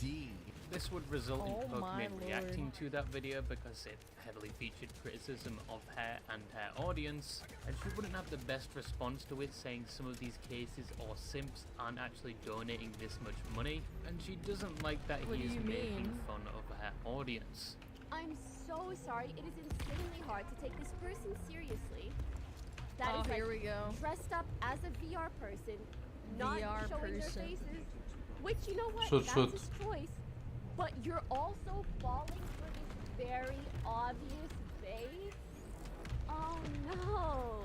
XD. This would result in Oh my Pokemon reacting lord. to that video because it heavily featured criticism of her and her audience, and she wouldn't have the best response to it, saying some of these cases or simps aren't actually donating this much money, and she doesn't like that What he do is you making mean? fun of her audience. I'm so sorry. It is insanely hard to take this person seriously. That Oh, is like here we go. dressed up as a VR person, not VR showing their person. faces. Which, you know what? Shoot, That's shoot. his choice. But you're also falling for this very obvious bait. Oh no!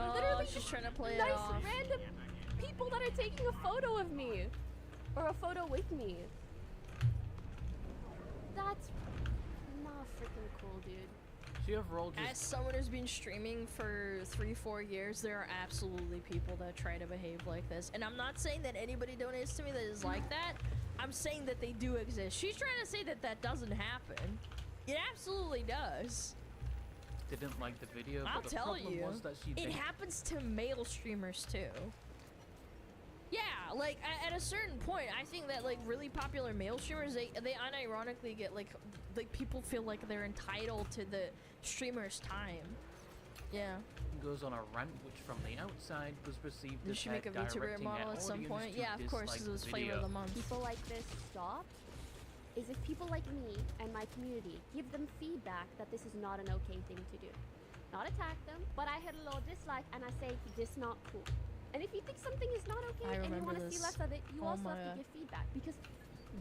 Oh, Literally she's just trying to play it nice off. random people that are taking a photo of me, or a photo with me. That's not freaking cool, dude. She overall As just someone who's been streaming for 3-4 years, there are absolutely people that try to behave like this. And I'm not saying that anybody donates to me that is like that. I'm saying that they do exist. She's trying to say that that doesn't happen. It absolutely does. didn't like the video, I'll but the tell problem you, was that she it happens to male streamers too. Yeah, like at a certain point, I think that like really popular male streamers, they unironically get like people feel like they're entitled to the streamer's time. Yeah. goes on a rant which from the outside was perceived Did as she her make a VTuber directing her model at some audience point? to Yeah, of course, dislike because it was the flavor video. of the month. People like this stop is if people like me and my community give them feedback that this is not an okay thing to do. Not attack them, but I hit a little dislike and I say this not cool. And if you think something is not okay and you want to see less of it, you Oh also my have to God. give feedback because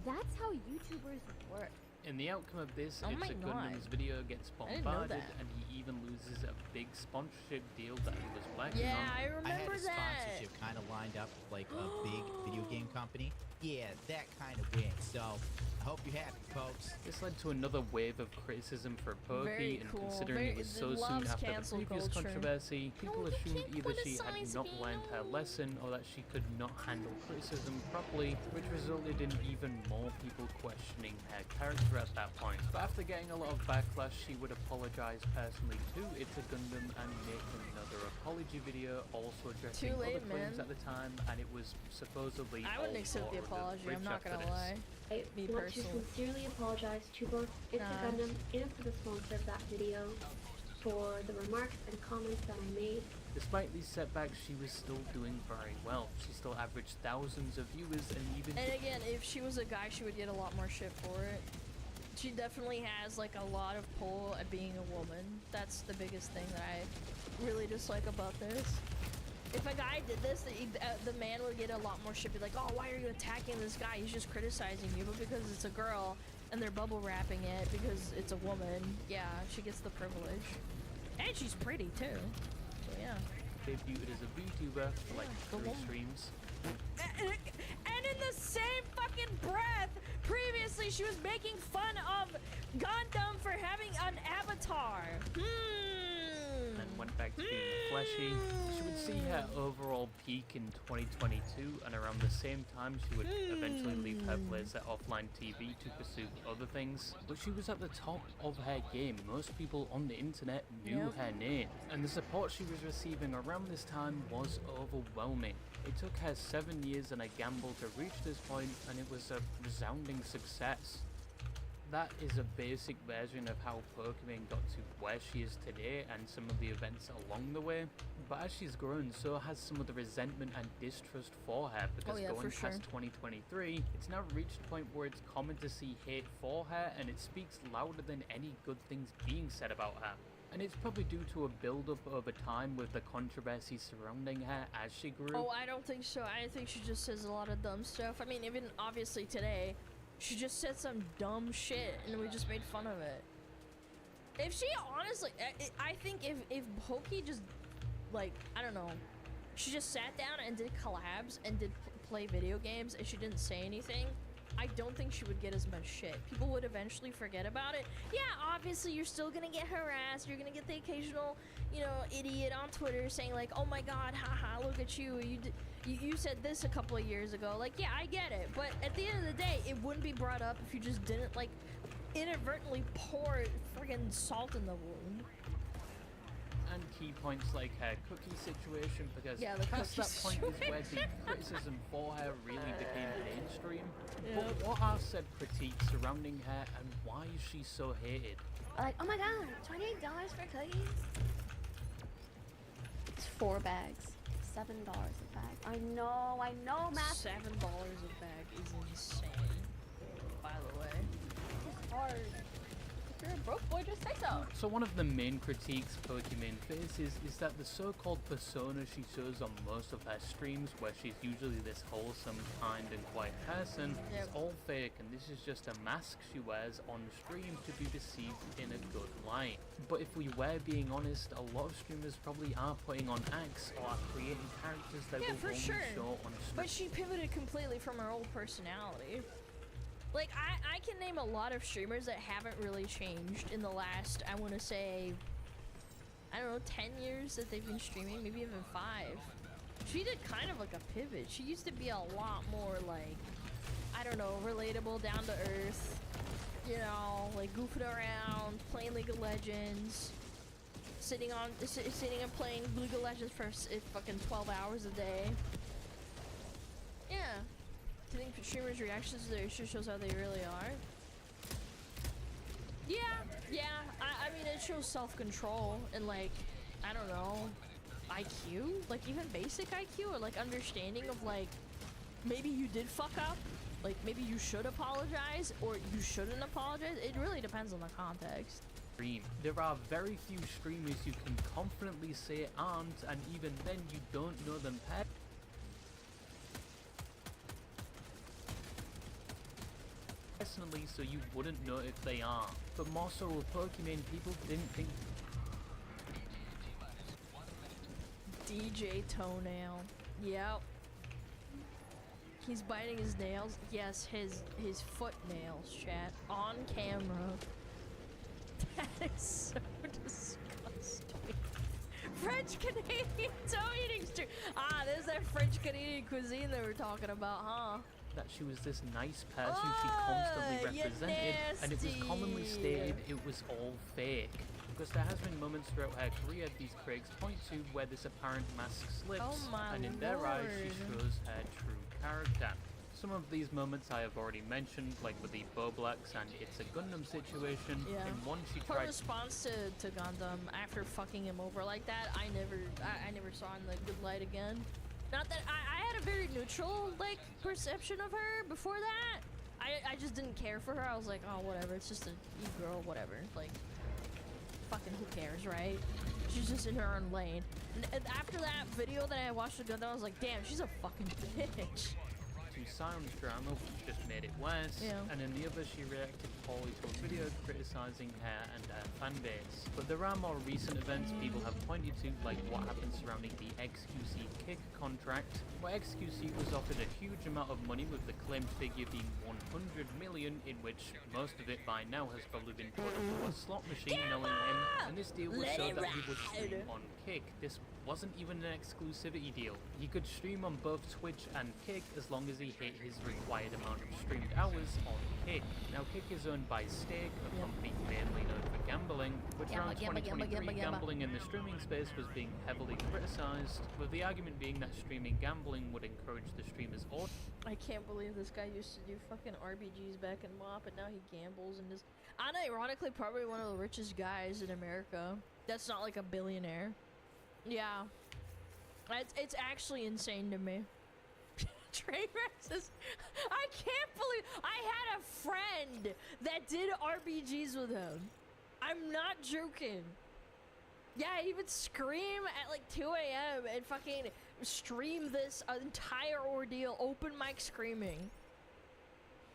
that's how YouTubers work. In the outcome of this, Oh it's my a God. Gundam's video gets I didn't know bombarded that. and he even loses a big sponsorship deal that he was working Yeah, on. I I had remember a that. sponsorship kind of lined up with like a big video game company. Yeah, that kind of went. So I hope you're happy, folks. This led to another wave of criticism for Very Pokey, and cool. considering it was so soon loves after the cancel previous culture. controversy, people No, you assumed can't either she had criticize not me, learned her lesson or that she could not handle criticism properly, which resulted in even more people questioning her character at that point. But after getting a lot of backlash, she would apologize personally to It's a Gundam and make another apology video, also addressing Too late, other claims man. at the time, and it was supposedly I wouldn't all accept the water under apology, I'm bridge not after gonna this. lie. I Me want personally. to sincerely apologize to both It's Nah. a Gundam and to the sponsor of that video for the remarks and comments that I made. Despite these setbacks, she was still doing very well. She still averaged thousands of viewers and even And again, if she was a guy, she would get a lot more shit for it. She definitely has like a lot of pull at being a woman. That's the biggest thing that I really dislike about this. If a guy did this, the man would get a lot more shit. Be like, oh, why are you attacking this guy? He's just criticizing you. But because it's a girl and they're bubble wrapping it because it's a woman, yeah, she gets the privilege. And she's pretty too. So yeah. debuted as a VTuber for like the 3 woman. streams. And in the same fucking breath, previously she was making fun of Gundam for having an avatar. And then went back to being fleshy. She would see her overall peak in 2022, and around the same time she would eventually leave her place at offline TV to pursue other things. But she was at the top of her game. Most people on the internet knew Yep. her name, and the support she was receiving around this time was overwhelming. It took her 7 years and a gamble to reach this point, and it was a resounding success. That is a basic version of how Pokemon got to where she is today and some of the events along the way. But as she's grown, so has some of the resentment and distrust for her, because yeah, going for past sure. 2023, it's now reached a point where it's common to see hate for her, and it speaks louder than any good things being said about her. And it's probably due to a build-up over time with the controversy surrounding her as she grew. Oh, I don't think so. I think she just says a lot of dumb stuff. I mean, even obviously today, she just said some dumb shit and we just made fun of it. If she honestly, I think if Pokey just, like, I don't know, she just sat down and did collabs and did play video games and she didn't say anything, I don't think she would get as much shit. People would eventually forget about it. Yeah, obviously you're still gonna get harassed. You're gonna get the occasional, you know, idiot on Twitter saying like, "Oh my God, haha, look at you. You said this a couple of years ago." Like, yeah, I get it. But at the end of the day, it wouldn't be brought up if you just didn't like inadvertently pour friggin' salt in the wound. And key points like her cookie situation, because Yeah, the past cookie that point is where the criticism for her really became mainstream. Yep. But what are said critiques surrounding her, and why is she so hated? Like, oh my god, $28 for cookies? It's 4 bags. $7 a bag. I know, math. $7 a bag is insane, by the way. It's hard. If you're a broke boy, just say so. So one of the main critiques Pokimane faces is that the so-called persona she shows on most of her streams, where she's usually this wholesome, kind and quiet person, is all fake, and this is just a mask she wears on stream to be perceived in a good light. But if we were being honest, a lot of streamers probably are putting on acts or are creating characters that will only show on stream. But she pivoted completely from her old personality. Like, I can name a lot of streamers that haven't really changed in the last, I want to say, I don't know, 10 years that they've been streaming, maybe even 5. She did kind of like a pivot. She used to be a lot more like, I don't know, relatable, down to earth, you know, like goofing around, playing League of Legends, sitting and playing League of Legends for fucking 12 hours a day. Yeah. Getting streamers' reactions to their issue shows how they really are. Yeah, I mean, it shows self-control and, like, I don't know, IQ? Like, even basic IQ or, like, understanding of, like, maybe you did fuck up, like, maybe you should apologize or you shouldn't apologize. It really depends on the context. There are very few streamers you can confidently say aren't, and even then you don't know them personally, so you wouldn't know if they are. But more so with Pokimane, people didn't think. DJ Toenail. Yep. He's biting his nails. Yes, his foot nails, chat. On camera. That is so disgusting. French Canadian toe eating stream. Ah, there's that French Canadian cuisine they were talking about, huh? That she was this nice person she constantly represented, and it was commonly stated it was all fake. Because there has been moments throughout her career these critics point to where this apparent mask slips, and in their eyes she shows her true character. Some of these moments I have already mentioned, like with the Boblax and It's a Gundam situation. Yeah. In one she Her tried response to Gundam after fucking him over like that, I never saw in the good light again. Not that I had a very neutral like perception of her before that. I just didn't care for her. I was like, oh whatever, it's just a girl, whatever. Like, fucking who cares, right? She's just in her own lane. And after that video that I watched with Gundam, I was like, damn, she's a fucking bitch. to Siren's drama, which just made it worse, and in the other she reacted poorly to a video criticizing her and her fanbase. But there are more recent events people have pointed to, like what happened surrounding the XQC Kick contract, where XQC was offered a huge amount of money with the claimed figure being 100 million, in which most of it by now has probably been put into a slot machine knowing him, and this deal was so that he would stream on Kick. This wasn't even an exclusivity deal. He could stream on both Twitch and Kick as long as he hit his required amount of streamed hours on Kick. Now Kick is owned by Stake, a company mainly known for gambling, which around 2023 gambling in the streaming space was being heavily criticized, with the argument being that streaming gambling would encourage the streamer's audience. I can't believe this guy used to do fucking RBGs back in MOP, and now he gambles and is unironically probably one of the richest guys in America. That's not like a billionaire. Yeah. It's actually insane to me. Trey Rex I can't believe I had a friend that did RBGs with him. I'm not joking. Yeah, he would scream at like 2 a.m. and fucking stream this entire ordeal, open mic screaming.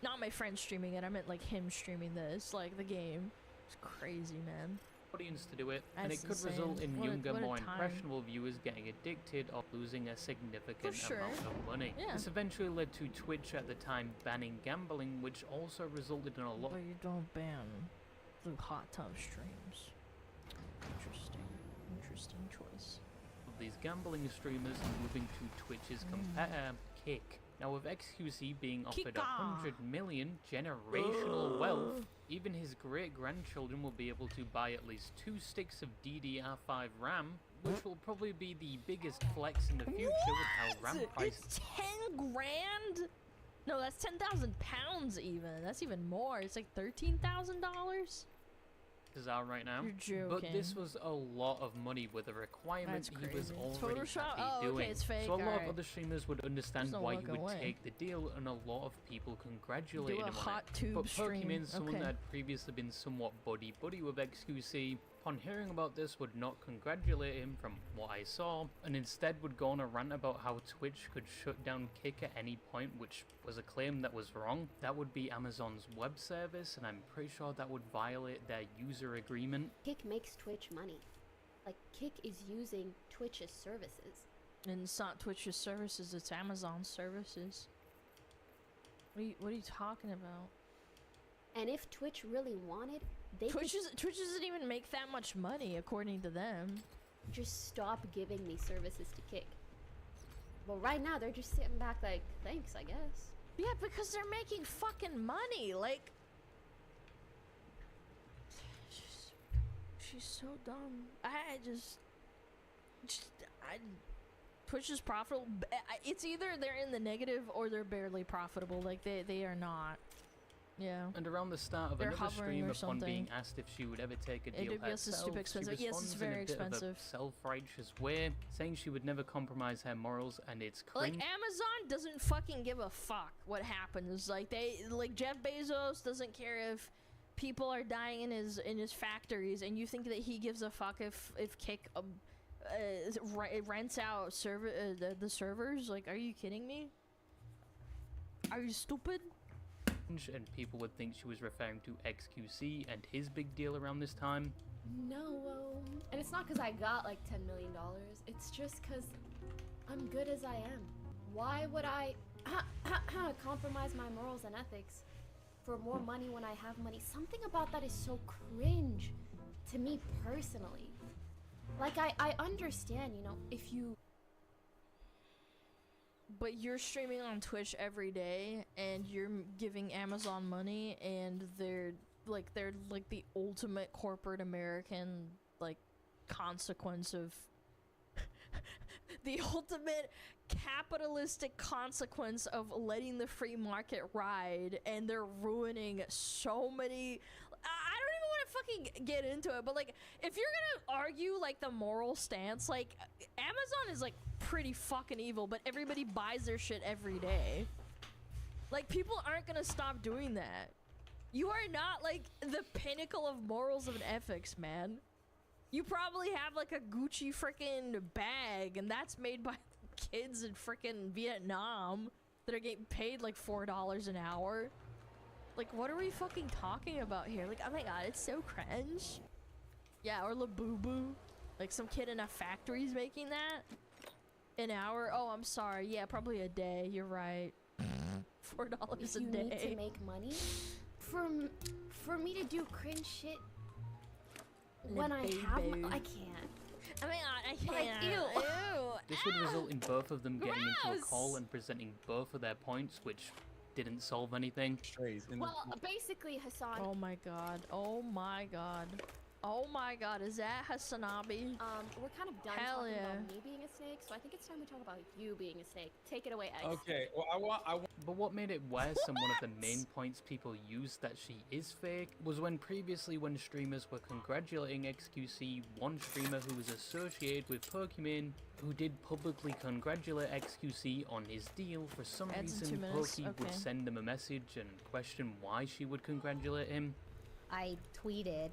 Not my friend streaming it, I meant like him streaming this, like the game. It's crazy, man. audience to do it, and That's it could result insane. in What a- younger, what a more time. impressionable viewers getting addicted or losing a significant sure. amount of money. Yeah. This eventually led to Twitch at the time banning gambling, which also resulted in a lot But you don't ban the hot tub streams. Interesting choice. of these gambling streamers moving to Twitch's competitor, Kick. Now, with XQC being offered Kika. 100 million generational wealth, even his great-grandchildren will be able to buy at least 2 sticks of DDR5 RAM, which will probably be the biggest flex in the future with how RAM prices. It's 10 grand? No, that's 10,000 pounds even. That's even more. It's like $13,000? Are right now. You're But this joking. was a lot of money with a requirement That's he was crazy. already Photoshop? happy Oh, okay, doing. it's fake, So a lot alright. of other streamers would understand There's no why look he would away. take the deal, and a lot of people congratulated Do a him on hot it. tube But stream, Pokemon, someone okay. that had previously been somewhat buddy-buddy with XQC, upon hearing about this would not congratulate him from what I saw, and instead would go on a rant about how Twitch could shut down Kick at any point, which was a claim that was wrong. That would be Amazon's web service, and I'm pretty sure that would violate their user agreement. Kick makes Twitch money. Like, Kick is using Twitch's services. And it's not Twitch's services, it's Amazon's services. What are you talking about? And if Twitch really wanted, they Twitch could doesn't even make that much money, according to them. just stop giving these services to Kick. But right now, they're just sitting back like, thanks, I guess. Yeah, because they're making fucking money. Like, she's so dumb. Twitch is profitable. It's either they're in the negative or they're barely profitable. Like they are not. Yeah. And around the start of They're another hovering stream, or upon being something. asked if she would ever take a deal AWS is herself, stupid expensive. she Yes, it's responds very in a bit of expensive. a self-righteous way, saying she would never compromise her morals, and it's Like cringe. Amazon doesn't fucking give a fuck what happens. Like Jeff Bezos doesn't care if people are dying in his factories, and you think that he gives a fuck if Kick rents out the servers? Like, are you kidding me? Are you stupid? And people would think she was referring to XQC and his big deal around this time. No, and it's not because I got like $10 million. It's just because I'm good as I am. Why would I compromise my morals and ethics for more money when I have money? Something about that is so cringe to me personally. Like, I understand, you know, if you... But you're streaming on Twitch every day, and you're giving Amazon money, and they're like the ultimate corporate American like consequence of the ultimate capitalistic consequence of letting the free market ride, and they're ruining so many. I don't even want to fucking get into it, but like, if you're gonna argue like the moral stance, like Amazon is like pretty fucking evil, but everybody buys their shit every day. Like, people aren't gonna stop doing that. You are not like the pinnacle of morals and ethics, man. You probably have like a Gucci freaking bag, and that's made by kids in freaking Vietnam that are getting paid like $4 an hour. Like, what are we fucking talking about here? Like, oh my god, it's so cringe. Yeah, or Labubu. Like, some kid in a factory's making that? An hour? Oh, I'm sorry. Yeah, probably a day. You're right. $4 If a you day. need to make money, for me to do cringe shit when I have I can't. Oh my god, I Like, can't. ew. Ew. This would result in both of them getting into a Gross. call and presenting both of their points, which didn't solve anything. Well, basically, Hassan. Oh my god. Oh my god. Oh my god, is that Hasanabi? We're kind of done Hell talking yeah. about me being a snake, so I think it's time we talk about you being a snake. Take it away, Eggs. Okay, well, I want. But what made it worse, and one of the main points people used that she is fake, was when previously when streamers were congratulating XQC, one streamer who was associated with Pokemon, who did publicly congratulate XQC on his deal, for some Adds in 2 reason minutes, Pokey would okay. send him a message and question why she would congratulate him. I tweeted,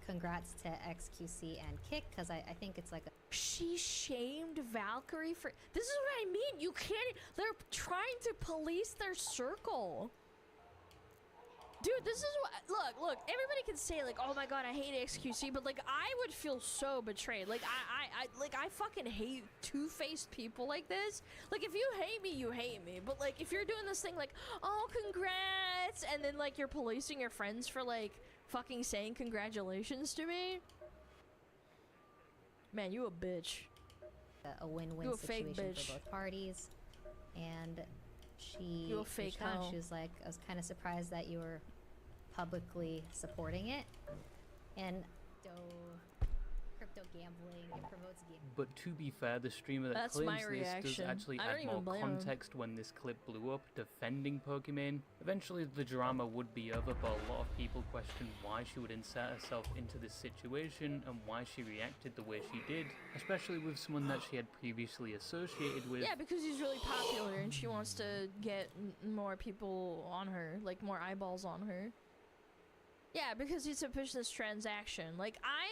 congrats to XQC and Kick, because I think it's like a... She shamed Valkyrie for... This is what I mean. You can't... They're trying to police their circle. Dude, this is what, look, everybody can say like, oh my god, I hate XQC, but like, I would feel so betrayed. Like, I fucking hate two-faced people like this. Like, if you hate me, you hate me. But like, if you're doing this thing like, oh, congrats, and then like, you're policing your friends for like, fucking saying congratulations to me. Man, you a bitch. A win-win situation for both parties. And she reached out and she was like, I was kind of surprised that you were publicly supporting it. And crypto gambling, it promotes gambling. But to be fair, the streamer that claims this does actually add more context when this clip blew up, defending Pokimane. Eventually the drama would be over, but a lot of people questioned why she would insert herself into this situation and why she reacted the way she did, especially with someone that she had previously associated with. Yeah, because he's really popular and she wants to get more people on her, like more eyeballs on her. Yeah, because he's a business transaction. Like, I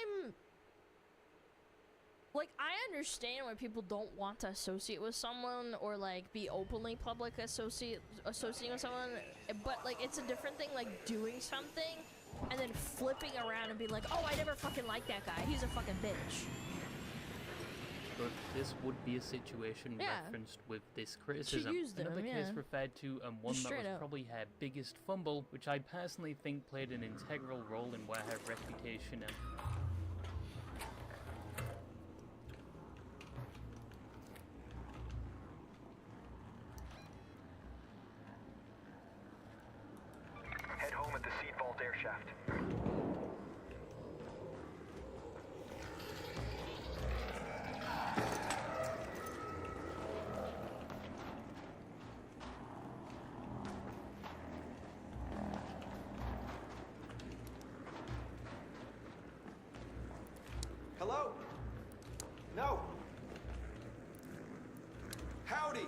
understand why people don't want to associate with someone or like be openly public associating with someone, but like it's a different thing like doing something and then flipping around and be like, oh, I never fucking liked that guy, he's a fucking bitch. But this would be a situation referenced with this criticism. She used Another them, case referred to, and one that was probably her biggest fumble, which I personally think played an integral role in where her reputation and Head home at the seed vault air shaft. Hello? No. Howdy.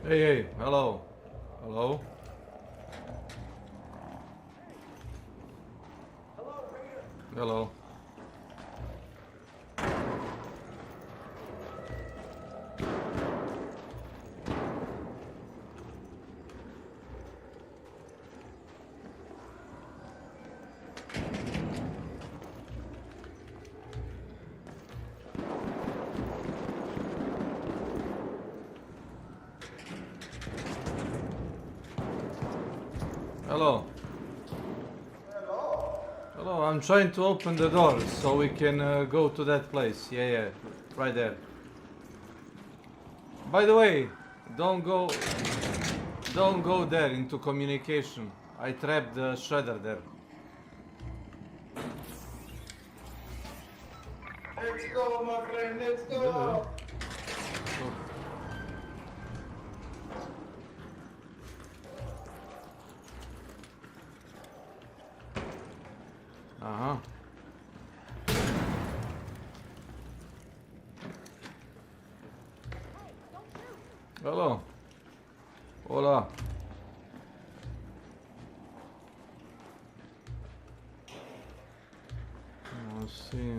Hey, hey, hello. Hello? Hello. Hello. Hello, I'm trying to open the door so we can go to that place. Yeah, yeah, right there. By the way, don't go there into communication. I trapped the shredder there. Let's go, my friend, let's go! Uh-huh. Hello. Hola. Let's see.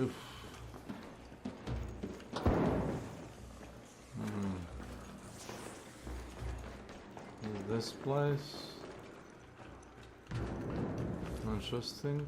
Oof. This place. Interesting.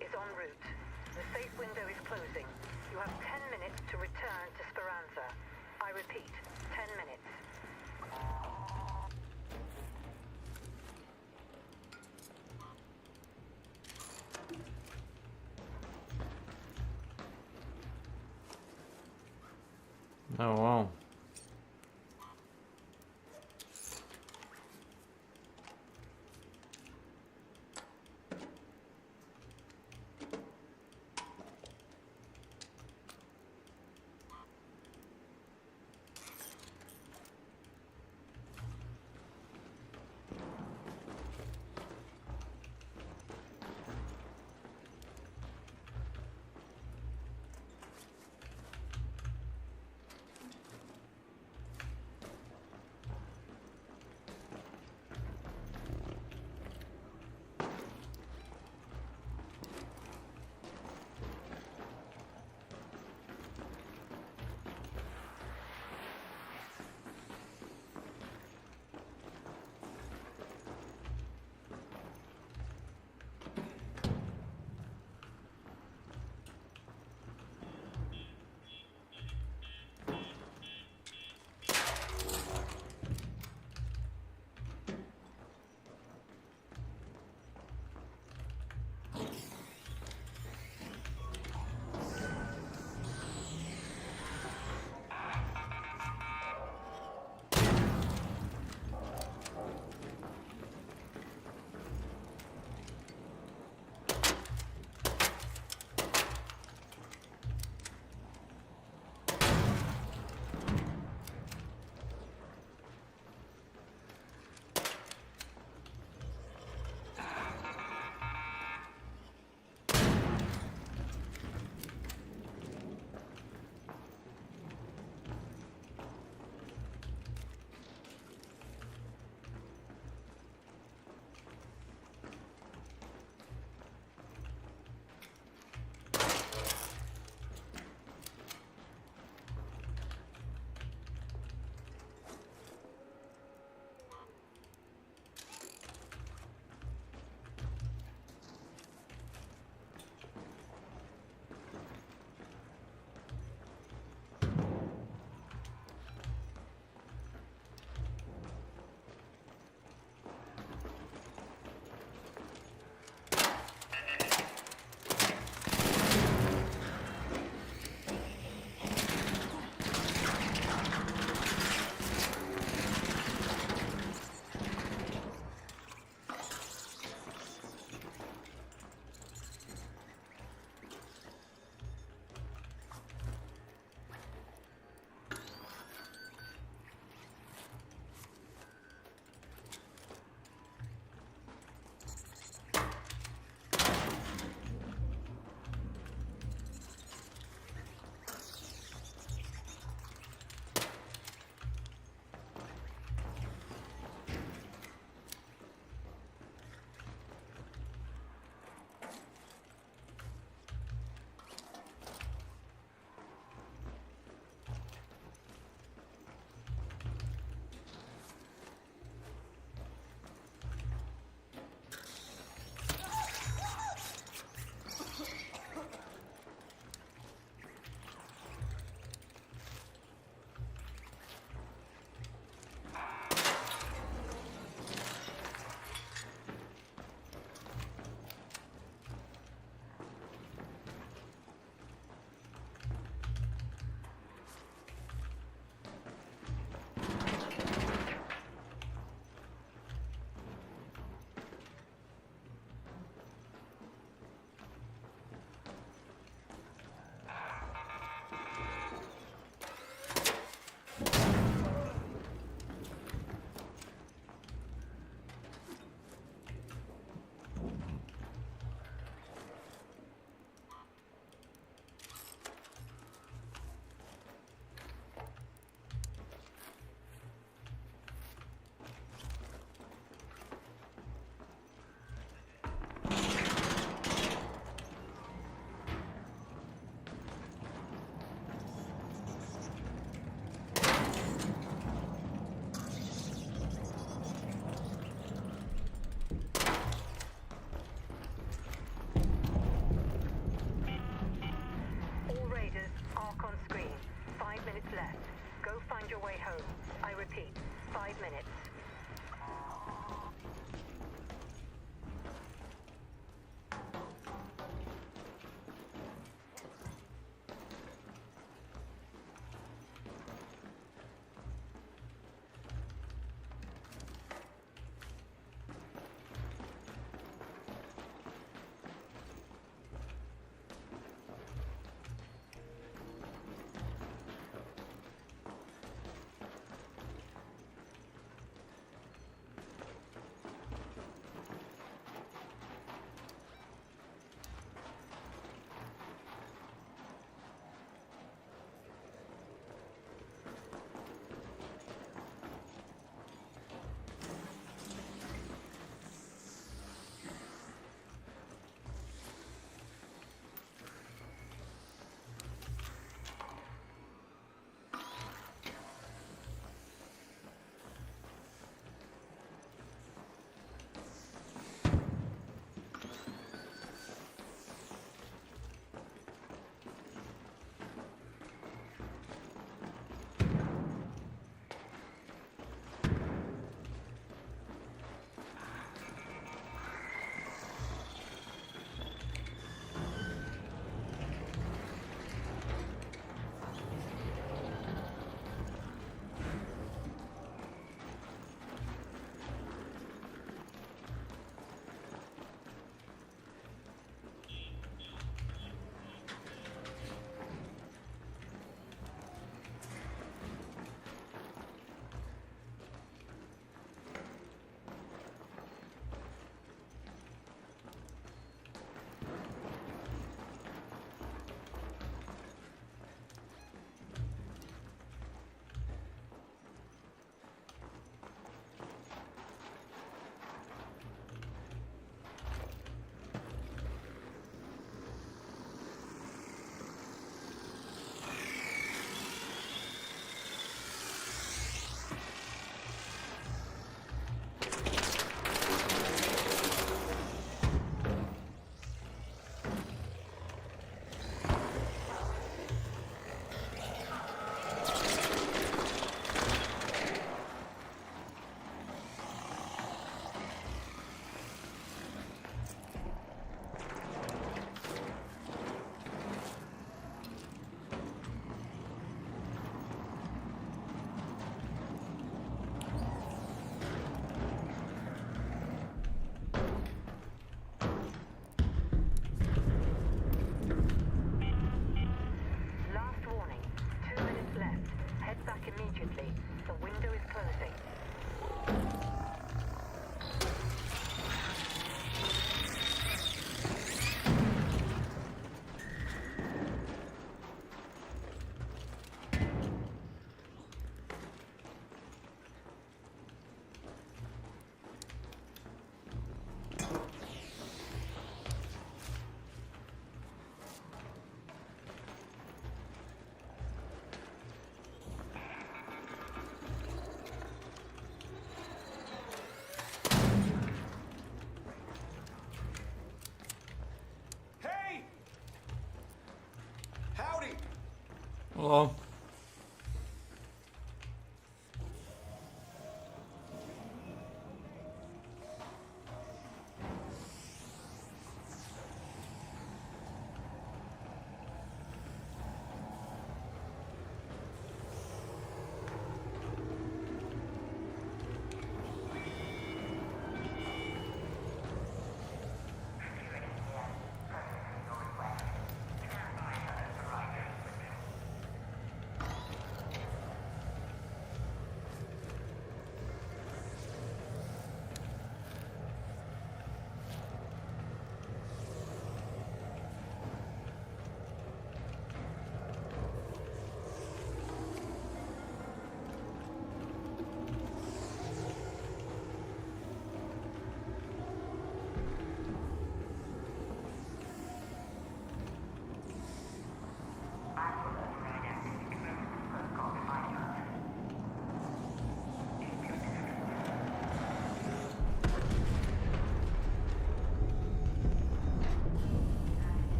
Is en route. The safe window is closing. You have 10 minutes to return to Speranza. I repeat, 10 minutes. Oh wow. Hello.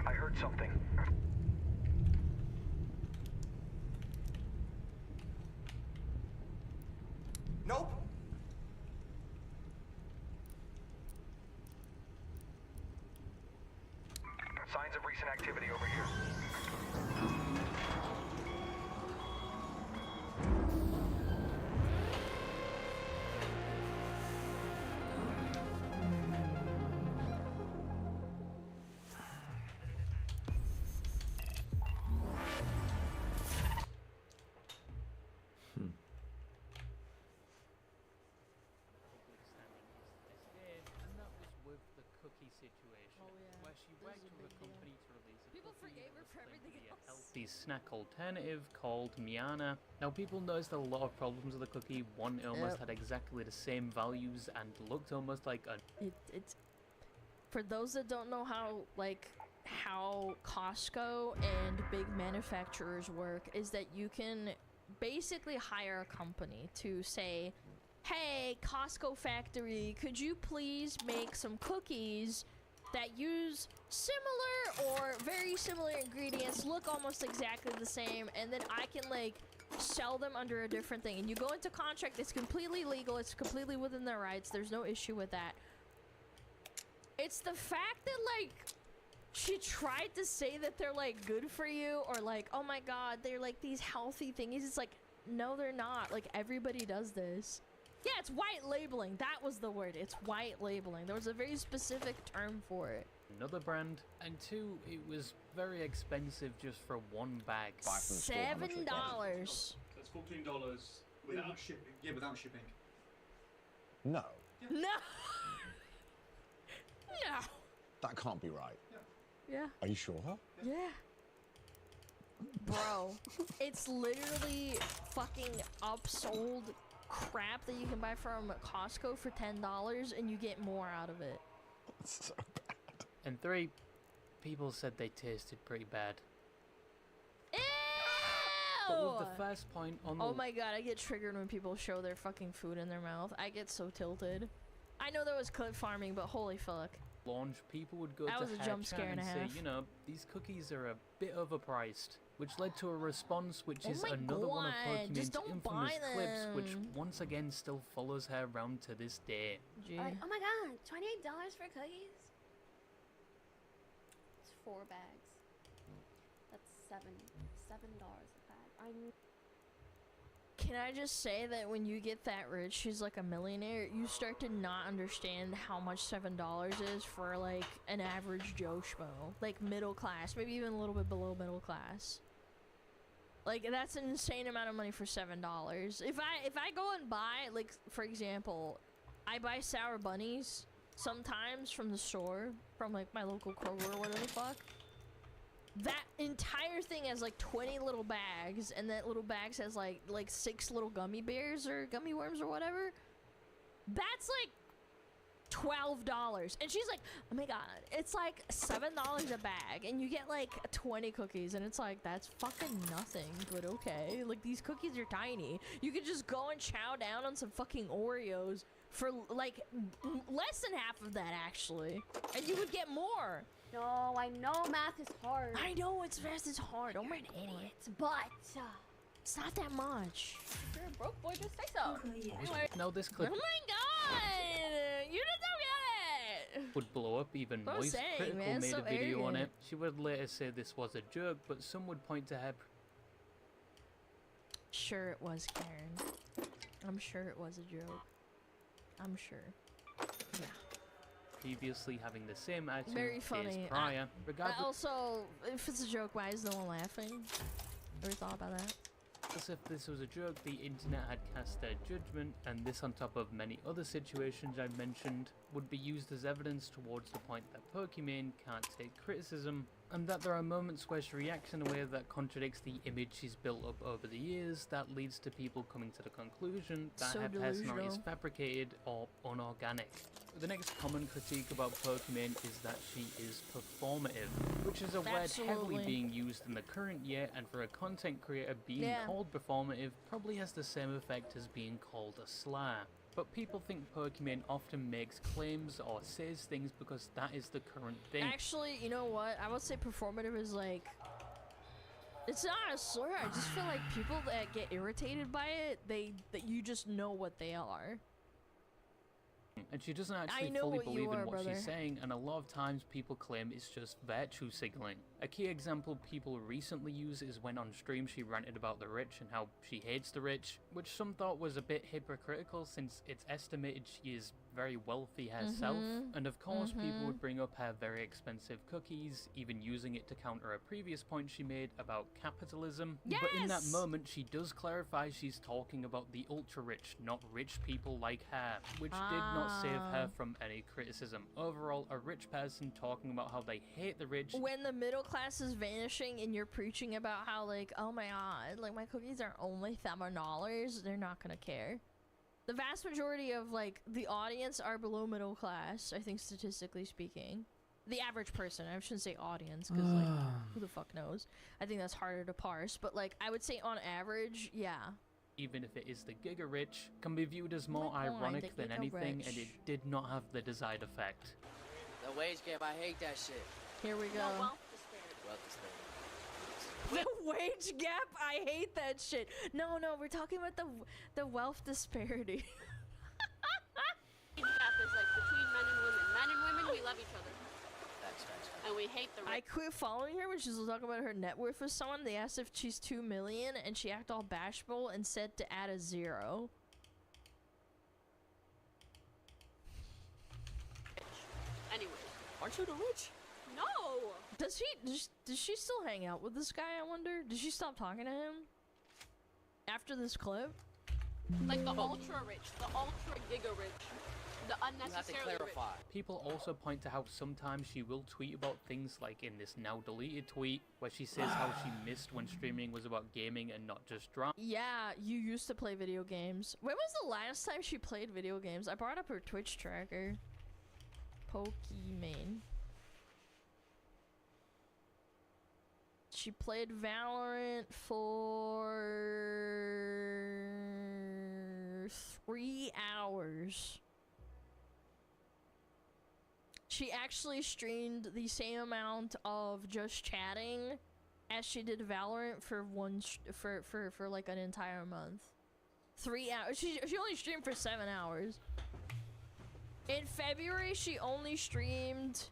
I heard something. Nope. Signs of recent activity over here. And that was with the cookie situation, where she worked with a company to release a People cookie forgave her that was for claimed to everything be a else. healthy snack alternative called Miana. Now, people noticed a lot of problems with the cookie. One, it almost had exactly the same values and looked almost like a... It's for those that don't know how Costco and big manufacturers work, is that you can basically hire a company to say, hey, Costco factory, could you please make some cookies that use similar or very similar ingredients, look almost exactly the same, and then I can like sell them under a different thing. And you go into contract, it's completely legal, it's completely within their rights, there's no issue with that. It's the fact that like she tried to say that they're like good for you, or like, oh my god, they're like these healthy things. It's like, no, they're not. Like, everybody does this. Yeah, it's white labeling. That was the word. It's white labeling. There was a very specific term for it. Another brand, and two, it was very expensive just for one bag. $7. That's $14 without shipping. Yeah, without shipping. No, No. No. that can't be right. Yeah. Are you sure? Yeah. Bro, it's literally fucking upsold crap that you can buy from Costco for $10 and you get more out of it. That's so bad. And three, people said they tasted pretty bad. Ew! But with the first point on the... Oh my god, I get triggered when people show their fucking food in their mouth. I get so tilted. I know that was clip farming, but holy fuck. Launch, people would go That to was a her jump chat scare and a say, half. you know, these cookies are a bit overpriced, which led to a response which Oh is my another one of God, just Pokemon's don't infamous buy clips, which them. once again still follows her around to this day. Like, oh my god, $28 for cookies? It's 4 bags. That's $7 a bag. Can I just say that when you get that rich, she's like a millionaire, you start to not understand how much $7 is for like an average Joe Schmo. Like middle class, maybe even a little bit below middle class. Like, that's an insane amount of money for $7. If I go and buy, like, for example, I buy Sour Bunnies sometimes from the store, from like my local Kroger or whatever the fuck. That entire thing has like 20 little bags, and that little bags has like 6 little gummy bears or gummy worms or whatever. That's like $12. And she's like, oh my god, it's like $7 a bag, and you get like 20 cookies, and it's like, that's fucking nothing, but okay. Like, these cookies are tiny. You could just go and chow down on some fucking Oreos for like less than half of that, actually, and you would get more. No, I know math is hard. I know math is hard. I'm an idiot, but it's not that much. If you're a broke boy, just say so. Anyway. Now this clip Oh my god! You just don't get it! would blow up. Even What I'm Moist saying, Critical man, made so a video on it. arrogant. She would later say this was a joke, but some would point to her Sure it was, Karen. I'm sure it was a joke. I'm sure. Yeah. previously having the same attitude Very days funny. prior. Regardless Also, if it's a joke, why is no one laughing? Ever thought about that? if this was a joke, the internet had cast their judgment, and this on top of many other situations I've mentioned would be used as evidence towards the point that Pokimane can't take criticism, and that there are moments where she reacts in a way that contradicts the image she's built up over the years, that leads to people coming to the conclusion that So her personality is delusional. fabricated or unorganic. The next common critique about Pokimane is that she is performative, which is a word heavily Absolutely. being used in the current year, and for a content creator, being Yeah. called performative probably has the same effect as being called a slur. But people think Pokimane often makes claims or says things because that is the current thing. Actually, you know what? I would say performative is like... It's not a slur. I just feel like people that get irritated by it, that you just know what they are. And she doesn't actually know fully what you believe in are, what brother. she's saying, and a lot of times people claim it's just virtue signaling. A key example people recently use is when on stream she ranted about the rich and how she hates the rich, which some thought was a bit hypocritical since it's estimated she is very wealthy herself. And of course people would bring up her very expensive cookies, even using it to counter a previous point she made about capitalism. But in that Yes! moment she does clarify she's talking about the ultra rich, not rich people like her, which did not save her from any criticism. Overall, a rich person talking about how they hate the rich. When the middle class is vanishing and you're preaching about how, like, oh my god, like, my cookies are only $7, they're not gonna care. The vast majority of, like, the audience are below middle class, I think, statistically speaking. The average person, I shouldn't say audience, because, like, who the fuck knows? I think that's harder to parse, but, like, I would say on average, yeah. Even if it is the giga rich, can be viewed as more my God, ironic the than giga anything, and rich. it did not have the desired effect. The wage gap, I hate that shit. Here we go. Wealth disparity. The wage gap, I hate that shit. No, we're talking about the wealth disparity. The gap is like between men and women. Men and women, we love each other. Facts. And we hate the rich. I quit following her when she was talking about her net worth with someone. They asked if she's 2 million, and she acted all bashful and said to add a 0. Anyway. Aren't you the rich? No! Does she still hang out with this guy, I wonder? Did she stop talking to him? After this clip? Like the ultra rich, the ultra giga rich, the unnecessarily rich. People also point to how sometimes she will tweet about things like in this now deleted tweet, where she says how she missed when streaming was about gaming and not just drama. Yeah, you used to play video games. When was the last time she played video games? I brought up her Twitch tracker. Pokimane. She played Valorant for 3 hours. She actually streamed the same amount of just chatting as she did Valorant for for like an entire month. 3 hours. She only streamed for 7 hours. In February, she only streamed.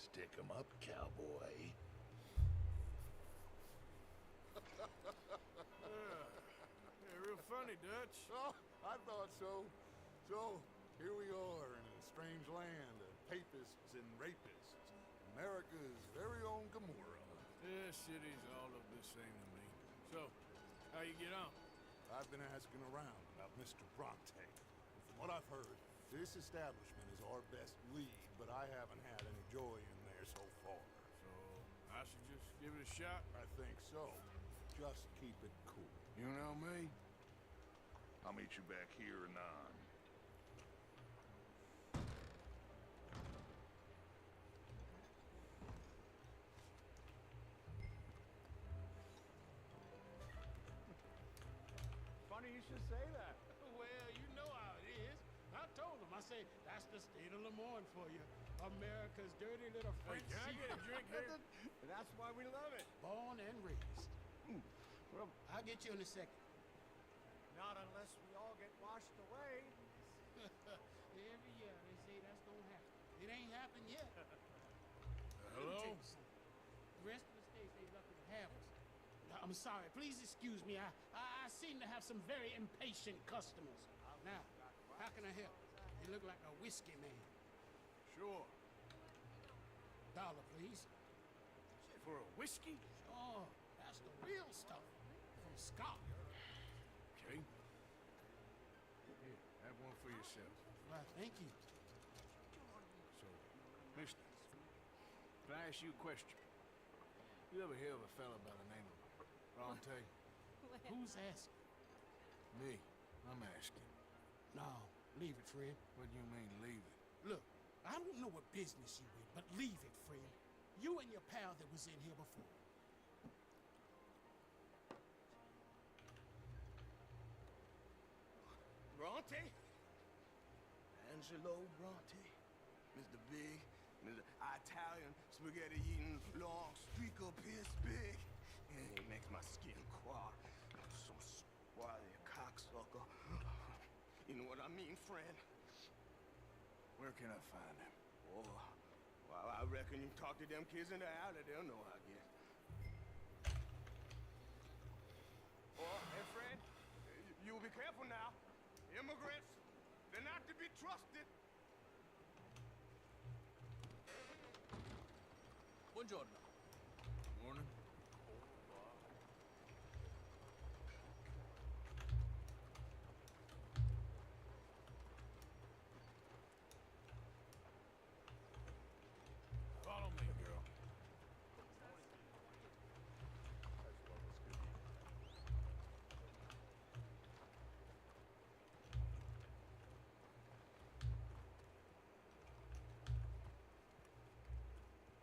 Stick 'em up, cowboy. Yeah, real funny, Dutch. Oh, I thought so. So, here we are in a strange land of papists and rapists. America's very own Gomorrah. Yeah, cities all look the same to me. So, how you get on? I've been asking around about Mr. Bronte. And from what I've heard, this establishment is our best lead, but I haven't had any joy in there so far. So, I should just give it a shot? I think so. Just keep it cool. You know me? I'll meet you back here anon. Funny you should say that. Well, you know how it is. I told him. I said, that's the state of Lemoyne for you. America's dirty little French. Hey, can I get a drink here? That's why we love it. Born and raised. Well, I'll get you in a second. Not unless we all get washed away. Every year they say that's gonna happen. It ain't happened yet. Hello? The rest of the states ain't lucky to have us. I'm sorry. Please excuse me. I seem to have some very impatient customers. Now, how can I help? You look like a whiskey man. Sure. $1, please. For a whiskey? Sure. That's the real stuff. From Scotland. Okay. Here, have one for yourself. Well, thank you. So, mister, can I ask you a question? You ever hear of a fella by the name of Bronte? Who's asking? Me. I'm asking. No, leave it, Fred. What do you mean, leave it? Look, I don't know what business you in, but leave it, Fred. You and your pal that was in here before. Bronte? Angelo Bronte. Mr. Big, Mr. Italian, spaghetti-eating, long, streaker-pierced big. Yeah, it makes my skin crawl. So squally, a cocksucker. You know what I mean, friend? Where can I find him? Oh, well, I reckon you talk to them kids in the alley, they'll know, I guess. Oh, hey, friend, you be careful now. Immigrants, they're not to be trusted. Buongiorno. Morning. Follow me, girl.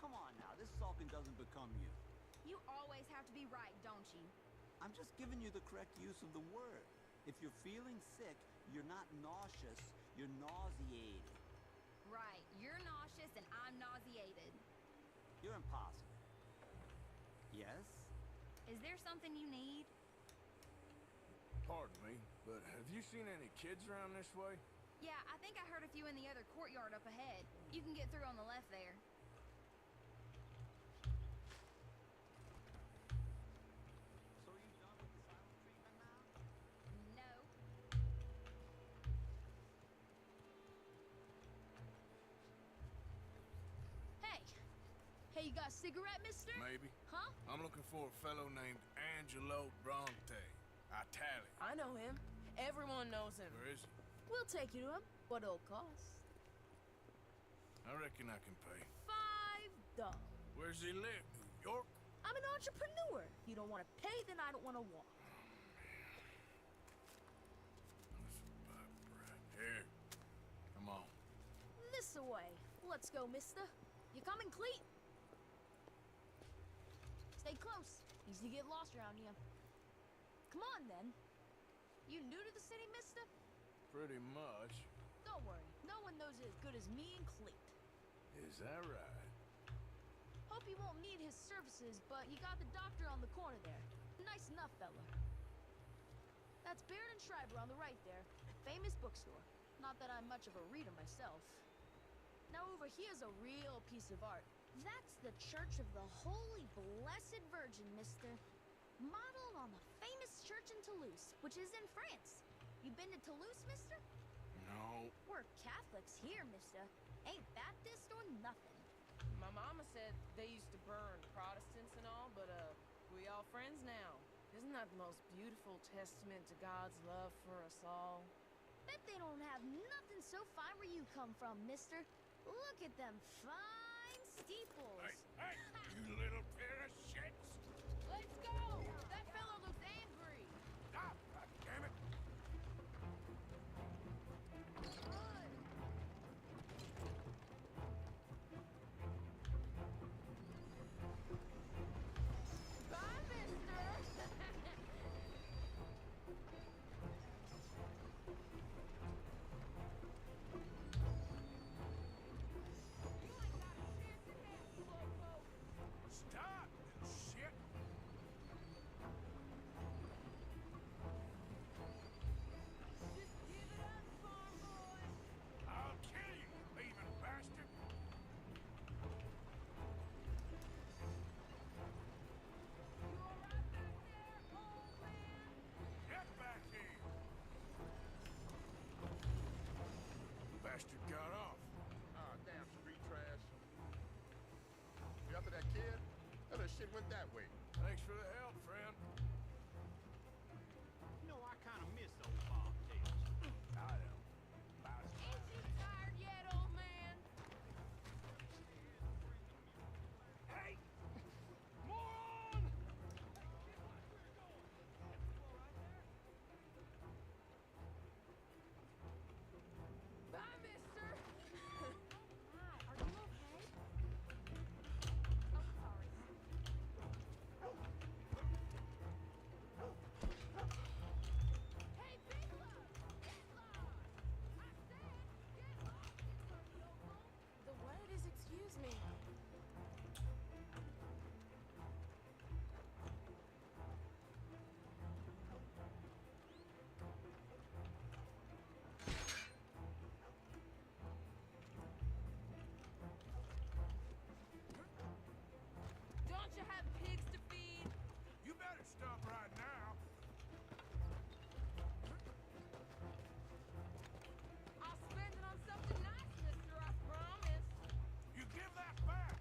Come on now, this sulking doesn't become you. You always have to be right, don't you? I'm just giving you the correct use of the word. If you're feeling sick, you're not nauseous, you're nauseated. Right, you're nauseous and I'm nauseated. You're impossible. Yes? Is there something you need? Pardon me, but have you seen any kids around this way? Yeah, I think I heard a few in the other courtyard up ahead. You can get through on the left there. So are you done with the silent treatment now? No. Hey! Hey, you got a cigarette, mister? Maybe. Huh? I'm looking for a fellow named Angelo Bronte. Italian. I know him. Everyone knows him. Where is he? We'll take you to him. What it'll cost? I reckon I can pay. $5. Where's he live? New York? I'm an entrepreneur. You don't want to pay, then I don't want to walk. Here. Come on. This away. Let's go, mister. You coming, Cleet? Stay close. Easy to get lost around you. Come on, then. You new to the city, mister? Pretty much. Don't worry. No one knows it as good as me and Cleet. Is that right? Hope you won't need his services, but you got the doctor on the corner there. Nice enough, fella. That's Baird and Schreiber on the right there. Famous bookstore. Not that I'm much of a reader myself. Now over here's a real piece of art. That's the Church of the Holy Blessed Virgin, mister. Modeled on the famous church in Toulouse, which is in France. You been to Toulouse, mister? No. We're Catholics here, mister. Ain't Baptist or nothing. My mama said they used to burn Protestants and all, but we all friends now. Isn't that the most beautiful testament to God's love for us all? Bet they don't have nothing so fine where you come from, mister. Look at them fine steeples. Hey, you little pair of shits! Let's go! That fellow looks angry. Stop! God damn it! Bye, mister! Stop, little shit! Just give it up, farm boy! I'll kill you, thieving bastard! You alright back there, old man? Get back here! Bastard got off. Ah, damn street trash. You after that kid? That little shit went that way. Thanks for the help, friend. You know, I kind of miss old bobtails. I am. Ain't you tired yet, old man? Hey! Moron! Bye, mister! Hi, are you okay? Oh, sorry. Hey, Big Love! Get lost! I said, get lost, you dirty old bone! The word is excuse me. Don't you have pigs to feed? You better stop right now. I'll spend it on something nice, mister, I promise. You give that back.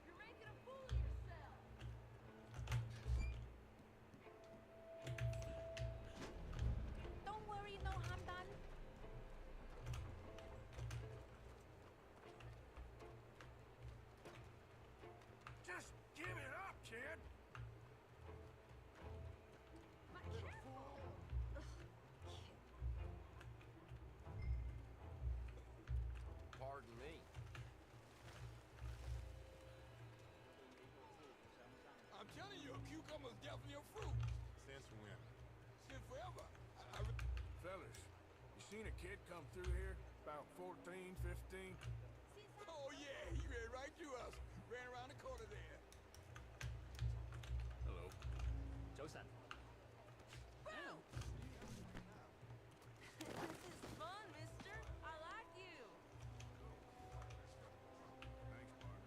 You're making a fool of yourself. Don't worry, no harm done. Just give it up, kid. Pardon me. I'm telling you, a cucumber's definitely a fruit. Since when? Since forever. Fellas, you seen a kid come through here? About 14, 15? Oh, yeah, he ran right through us. Ran around the corner there. Hello. 早晨。 This is fun, mister. I like you. Thanks, Mark.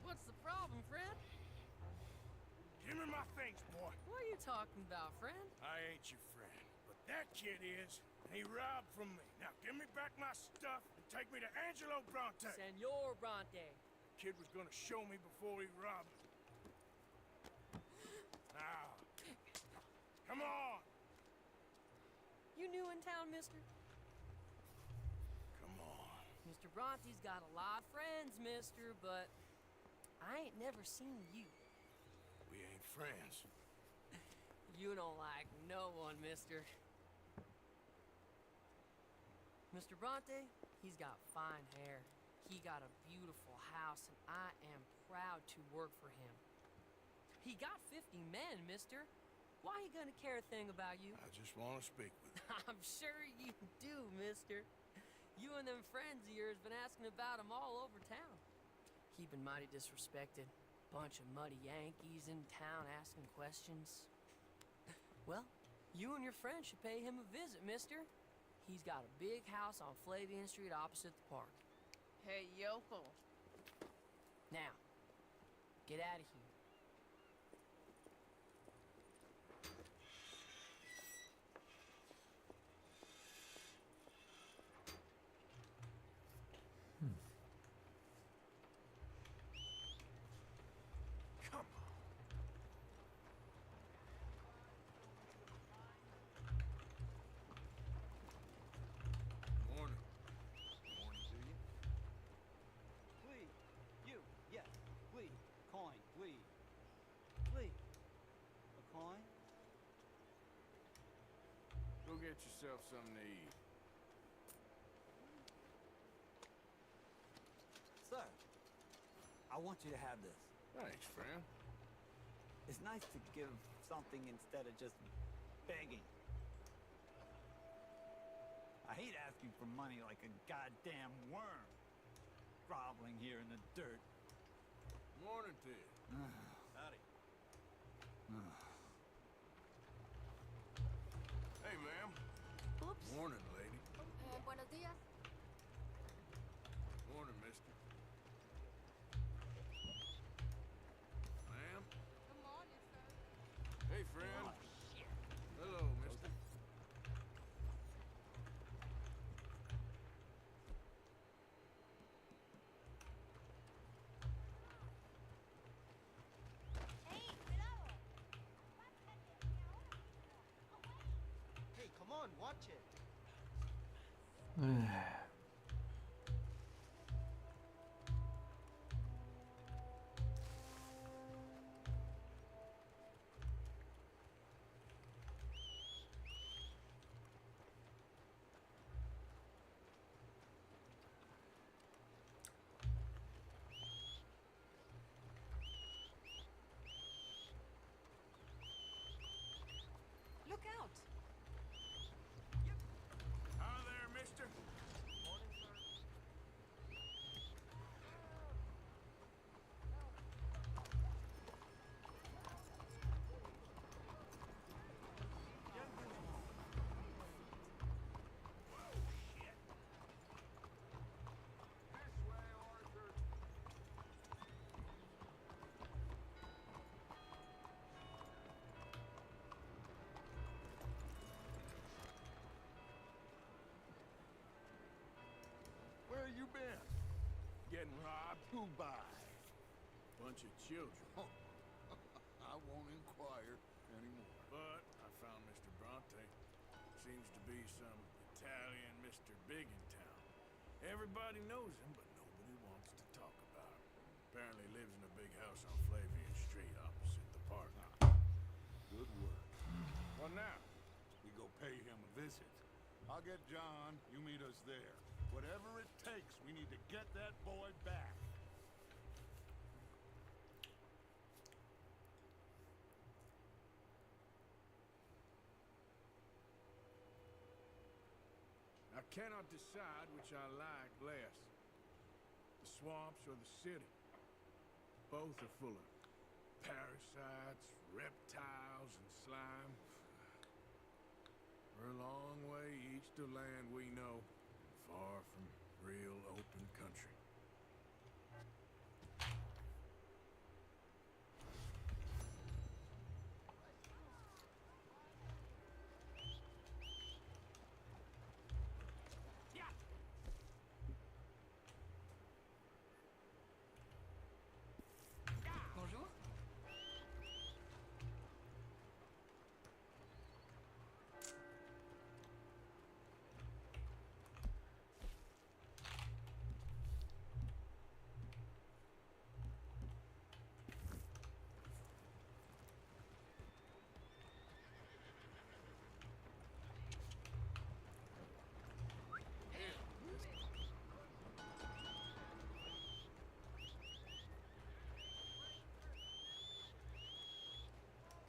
What's the problem, friend? Give me my things, boy. What are you talking about, friend? I ain't your friend, but that kid is. And he robbed from me. Now give me back my stuff and take me to Angelo Bronte. Senor Bronte. Kid was gonna show me before he robbed me. Now, come on. You new in town, mister? Come on. Mr. Bronte's got a lot of friends, mister, but I ain't never seen you. We ain't friends. You don't like no one, mister. Mr. Bronte, he's got fine hair. He got a beautiful house, and I am proud to work for him. He got 50 men, mister. Why he gonna care a thing about you? I just want to speak with him. I'm sure you do, mister. You and them friends of yours been asking about him all over town. He been mighty disrespected. Bunch of muddy Yankees in town asking questions. Well, you and your friend should pay him a visit, mister. He's got a big house on Flavian Street opposite the park. Hey, yokel. Now, get out of here. Morning. Morning to you. Please. You. Yes. Please. Coin. Please. Please. A coin? Go get yourself something to eat. Sir, I want you to have this. Thanks, friend. It's nice to give something instead of just begging. I hate asking for money like a goddamn worm. Groveling here in the dirt. Morning to you. Howdy. Hey, ma'am. Oops. Morning, lady. Buenos días. Morning, mister. Ma'am? Good morning, sir. Hey, friend. Oh, shit. Hello, mister. Hey, come on, watch it. Look out! Hi there, mister. Morning, sir. This way, Arthur. Where you been? Getting robbed? Who by? Bunch of children. I won't inquire anymore. But I found Mr. Bronte. Seems to be some Italian Mr. Big in town. Everybody knows him, but nobody wants to talk about him. Apparently lives in a big house on Flavian Street opposite the park. Good work. Well, now, we go pay him a visit. I'll get John. You meet us there. Whatever it takes, we need to get that boy back. I cannot decide which I like less. The swamps or the city. Both are full of parasites, reptiles, and slime. We're a long way east of land we know, far from real open country. Bonjour.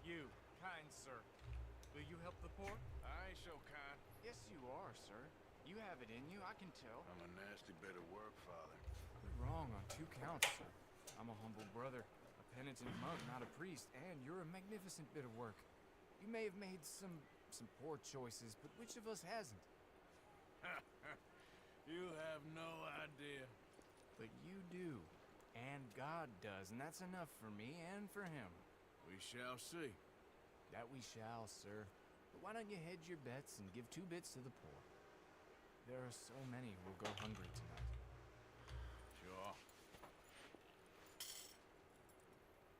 You, kind sir, will you help the poor? I ain't so kind. Yes, you are, sir. You have it in you, I can tell. I'm a nasty bit of work, Father. You're wrong on 2 counts, sir. I'm a humble brother, a penitent monk, not a priest, and you're a magnificent bit of work. You may have made some poor choices, but which of us hasn't? You have no idea. But you do. And God does, and that's enough for me and for him. We shall see. That we shall, sir. But why don't you hedge your bets and give 2 bits to the poor? There are so many who will go hungry tonight. Sure.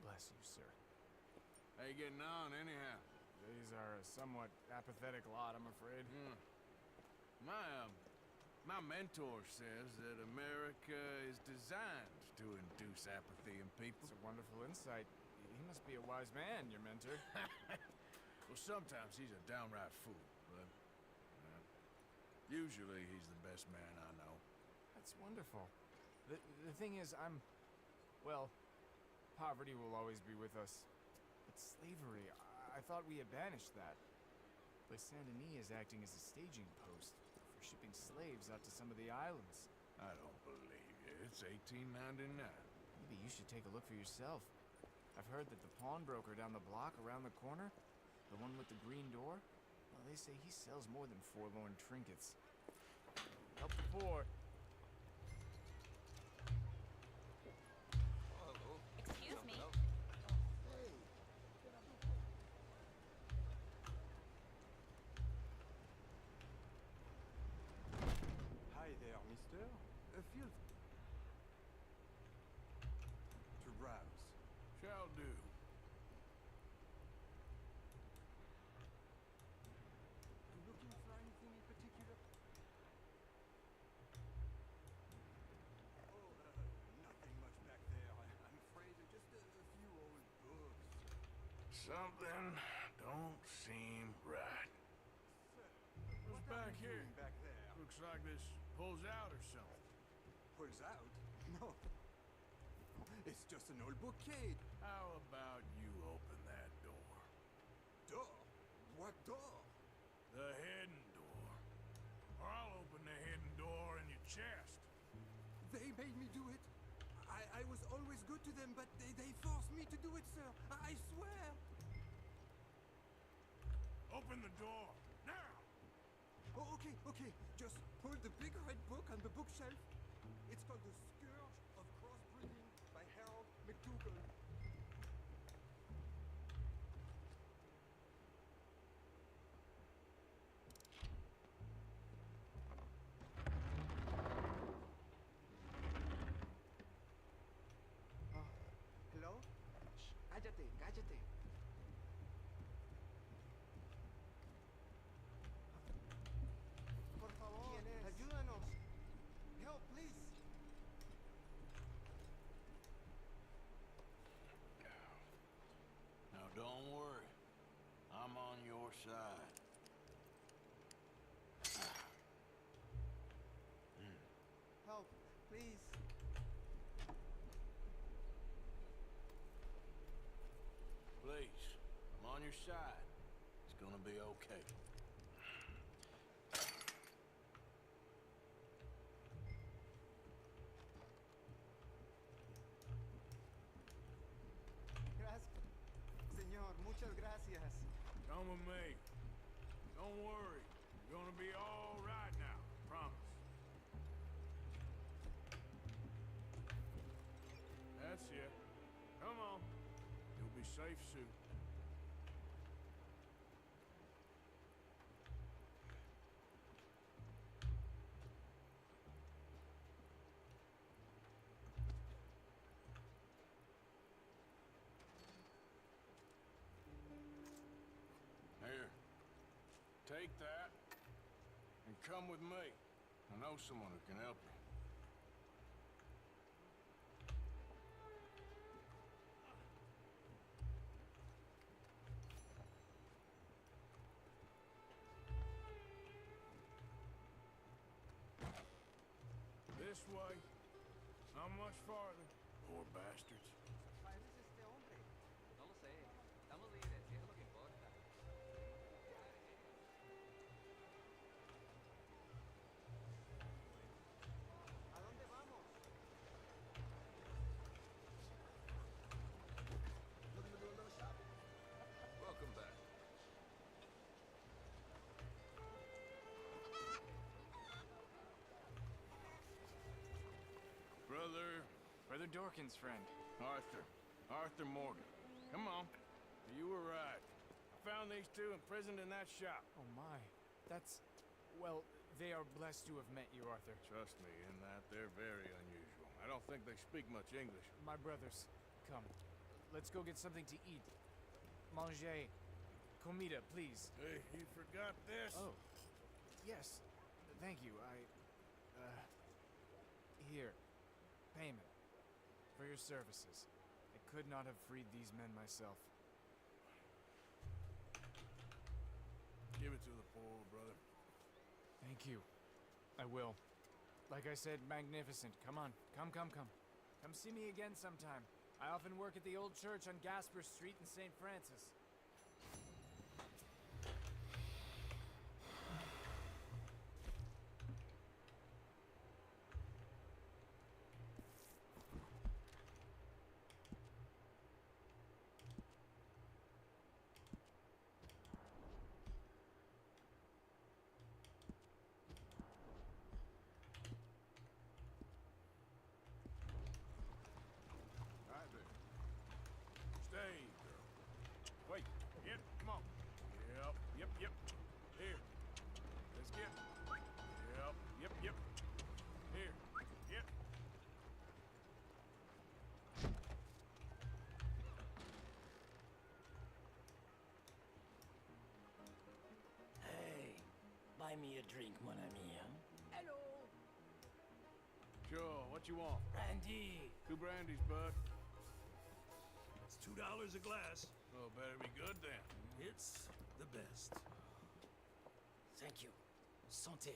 Bless you, sir. How you getting on, anyhow? These are a somewhat apathetic lot, I'm afraid. My mentor says that America is designed to induce apathy in people. It's a wonderful insight. He must be a wise man, your mentor. Well, sometimes he's a downright fool, but usually he's the best man I know. That's wonderful. The thing is, well, poverty will always be with us. But slavery, I thought we had banished that. But Saint Denis is acting as a staging post for shipping slaves out to some of the islands. I don't believe you. It's 1899. Maybe you should take a look for yourself. I've heard that the pawnbroker down the block around the corner, the one with the green door, well, they say he sells more than forlorn trinkets. Help the poor. Excuse me. Hi there, mister. Feel to rouse. Shall do. Looking for anything in particular? Oh, nothing much back there. I'm afraid just a few old books. Something don't seem right. What's back here? Back there. Looks like this pulls out or something. Pulls out? No. It's just an old bookcase. How about you open that door? Door? What door? The hidden door. Or I'll open the hidden door in your chest. They made me do it. I was always good to them, but they forced me to do it, sir. I swear. Open the door, now! Oh, okay. Just pull the big red book on the bookshelf. It's called The Scourge of Crossbreeding by Harold McDougall. Hello? Shh, cállate. Por favor, ayúdanos. Help, please. Now don't worry. I'm on your side. Help, please. Please, I'm on your side. It's gonna be okay. Gracias. Señor, muchas gracias. Come with me. Don't worry. You're gonna be all right now. Promise. That's it. Come on. You'll be safe soon. Here. Take that and come with me. I know someone who can help you. This way. Not much farther. Poor bastards. ¿Pareces este hombre? No lo sé. Estamos libres, y eso es lo que importa. ¿A dónde vamos? Brother Dorkin's friend. Arthur Morgan. Come on. You were right. I found these two imprisoned in that shop. Oh my. That's... Well, they are blessed to have met you, Arthur. Trust me, in that they're very unusual. I don't think they speak much English. My brothers, come. Let's go get something to eat. Manger. Comida, please. Hey, you forgot this? Oh. Yes. Thank you. Here. Payment. For your services. I could not have freed these men myself. Give it to the poor brother. Thank you. I will. Like I said, magnificent. Come on. Come. Come see me again sometime. I often work at the old church on Gasper Street in St. Francis. Right there. Stay, girl. Wait. Yep, come on. Yep. Here. Let's get. Yep. Here. Yep. Hey, buy me a drink, mon ami. Hello. Sure, what you want? Brandy. 2 brandies, bud. It's $2 a glass. Well, better be good then. It's the best. Thank you. Santé.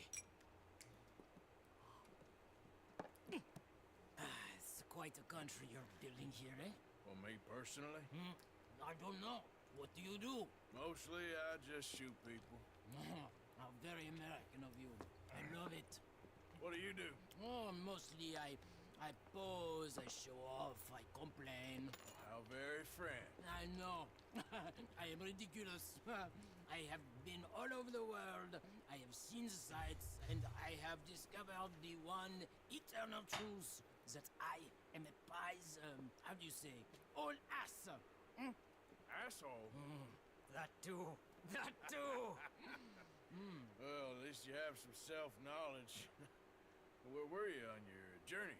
It's quite a country you're building here, eh? For me personally? I don't know. What do you do? Mostly, I just shoot people. How very American of you. I love it. What do you do? Oh, mostly I pose, I show off, I complain. How very frank. I know. I am ridiculous. I have been all over the world. I have seen the sights, and I have discovered the one eternal truth that I am a pies, how do you say, all ass. Asshole? That too. That too. Well, at least you have some self-knowledge. Where were you on your journey?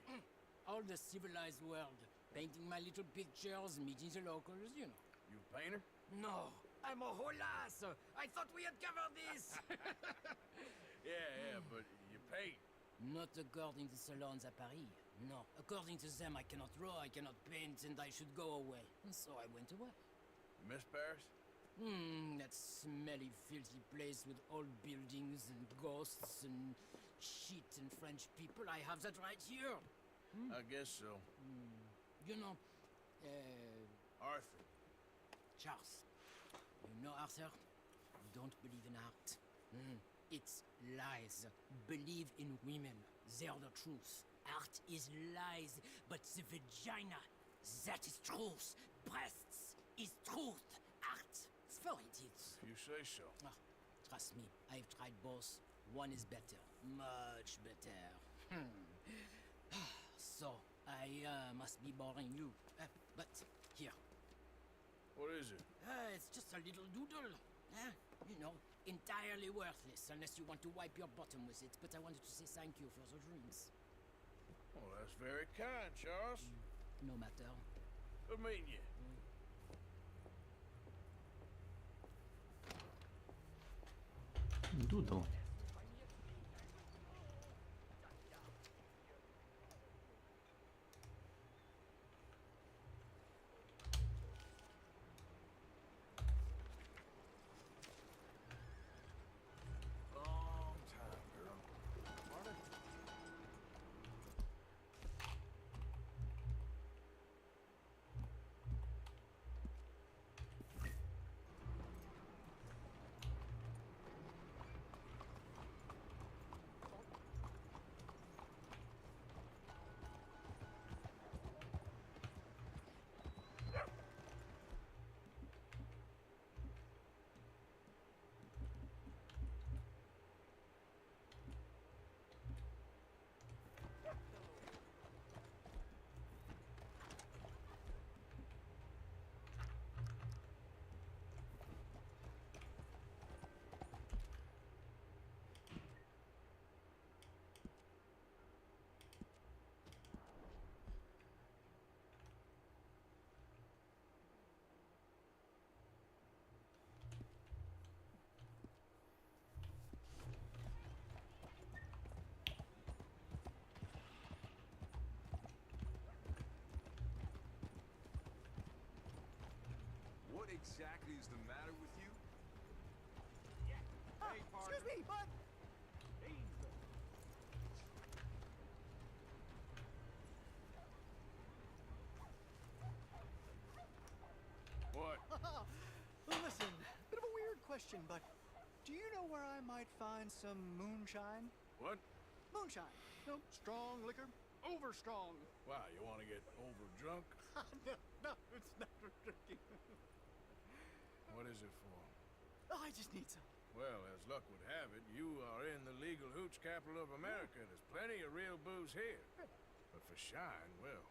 All the civilized world. Painting my little pictures, meeting the locals, you know. You a painter? No, I'm a whole ass. I thought we had covered this. Yeah, but you paint. Not according to salons at Paris. No, according to them, I cannot draw, I cannot paint, and I should go away. And so I went away. You miss Paris? That smelly, filthy place with old buildings and ghosts and shit and French people. I have that right here. I guess so. You know, Arthur. Charles. You know, Arthur? Don't believe in art. It's lies. Believe in women. They're the truth. Art is lies, but the vagina, that is truth. Breasts is truth. Art is for idiots. You say so. Trust me, I've tried both. One is better. Much better. So, I must be boring you. But, here. What is it? It's just a little doodle. You know, entirely worthless unless you want to wipe your bottom with it. But I wanted to say thank you for the drinks. Well, that's very kind, Charles. No matter. Good meeting you. Doodle. Long time, girl. Martin? exactly is the matter with you? Hey, partner. Excuse me, bud. What? Listen, bit of a weird question, but do you know where I might find some moonshine? What? Moonshine. No, strong liquor. Over strong. Wow, you want to get over drunk? no, it's not for drinking. What is it for? Oh, I just need some. Well, as luck would have it, you are in the legal hooch capital of America. There's plenty of real booze here. But for shine, well,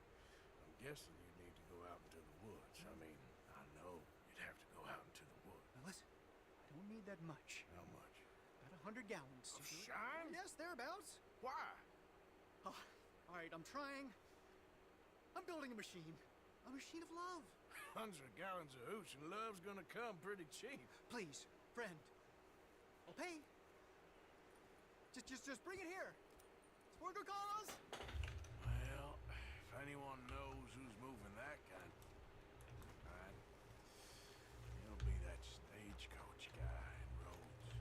I'm guessing you need to go out into the woods. I mean, I know you'd have to go out into the woods. Now listen, I don't need that much. How much? About 100 gallons. Of shine? Yes, thereabouts. Why? Oh, all right, I'm trying. I'm building a machine. A machine of love. 100 gallons of hooch and love's gonna come pretty cheap. Please, friend. I'll pay. Just bring it here. It's for a good cause. Well, if anyone knows who's moving that kind, right, he'll be that stagecoach guy in Rhodes.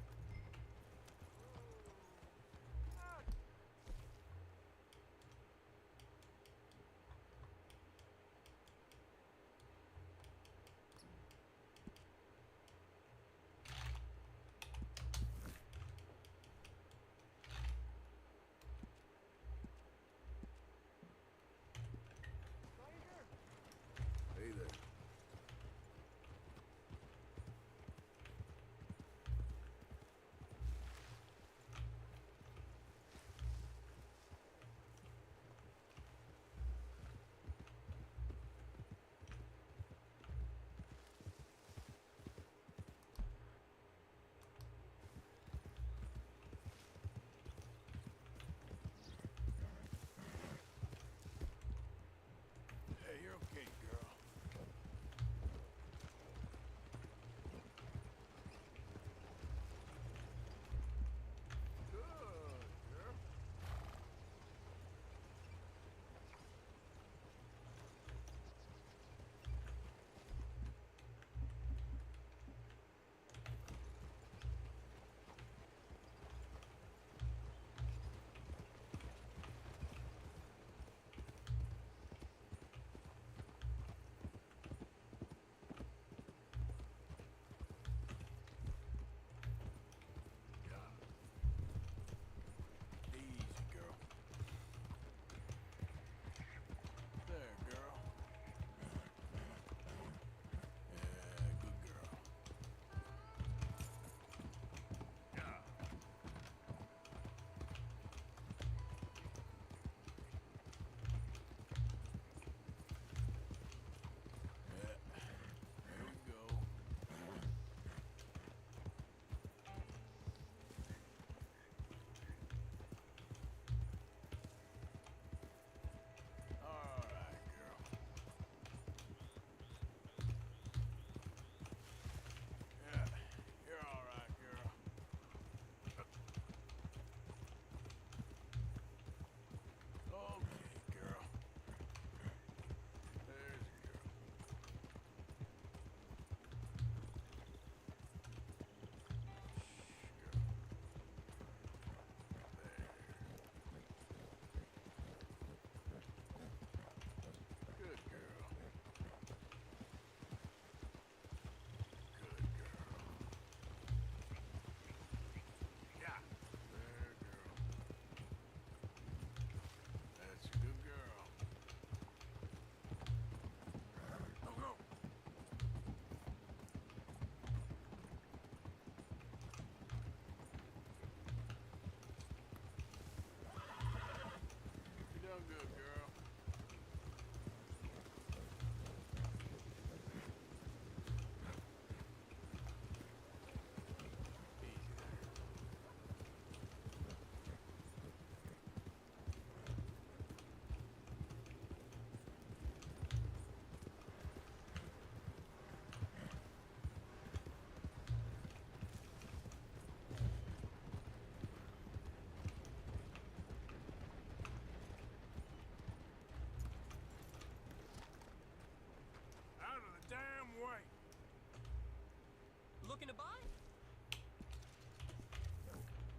Looking to buy?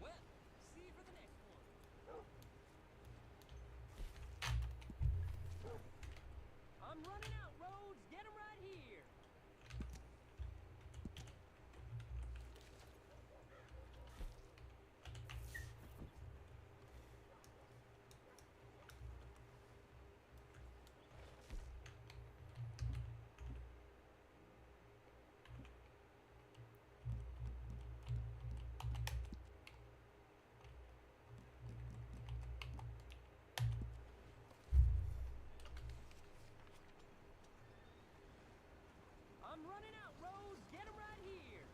Well, see you for the next one. I'm running out, Rhodes. Get 'em right here. I'm running out, Rose. Get 'em right here.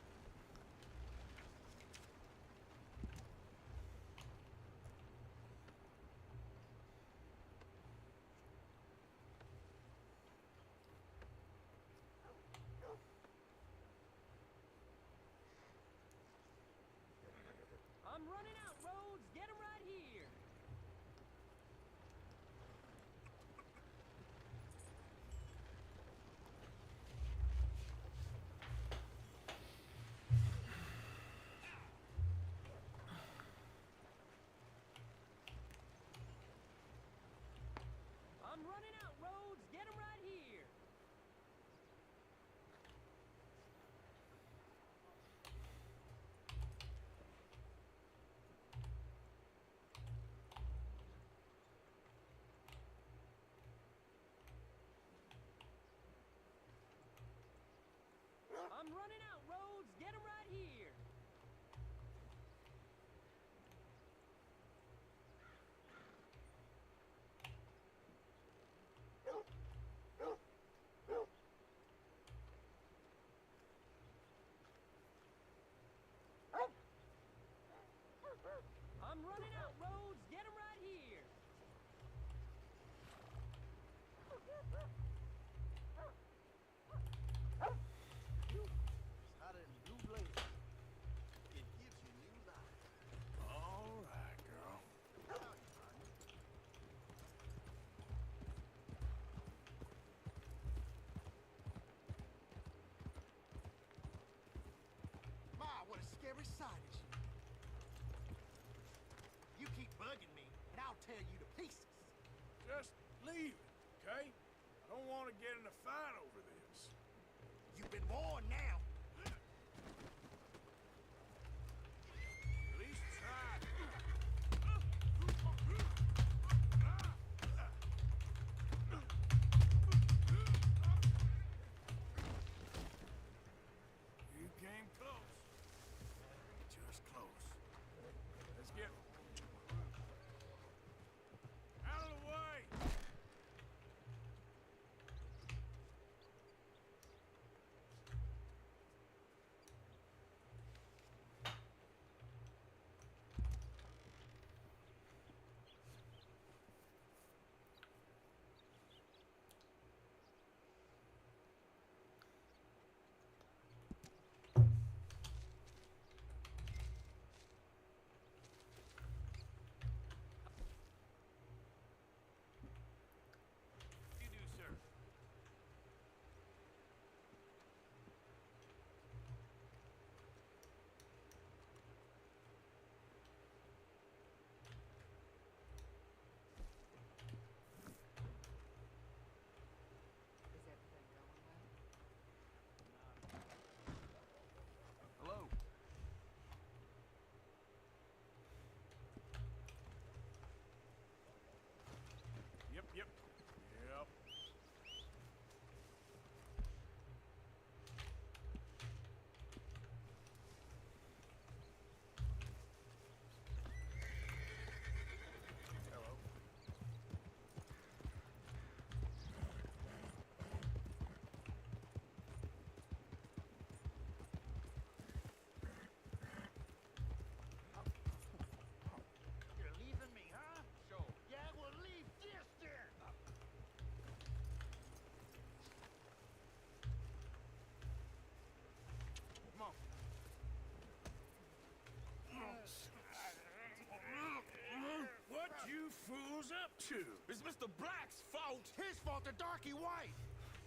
I'm running out, Rhodes. Get 'em right here. I'm running out, Rhodes. Get 'em right here. I'm running out, Rhodes. Get 'em right here. I'm running out, Rhodes. Get 'em right here. Hotter than blue blazes. It gives you new life. All right, girl. My, what a scary sight is you. You keep bugging me, and I'll tear you to pieces. Just leave it, okay? I don't want to get in a fight over this. You've been warned now. At least try. You came close. Just close. Let's get out of the way. You do, sir. Is everything going well? Hello. Yep, yep. Yep. Hello. You're leaving me, huh? Sure. Yeah, well, leave this then. Come on. What you fools up to? It's Mr. Black's fault. His fault the darky white.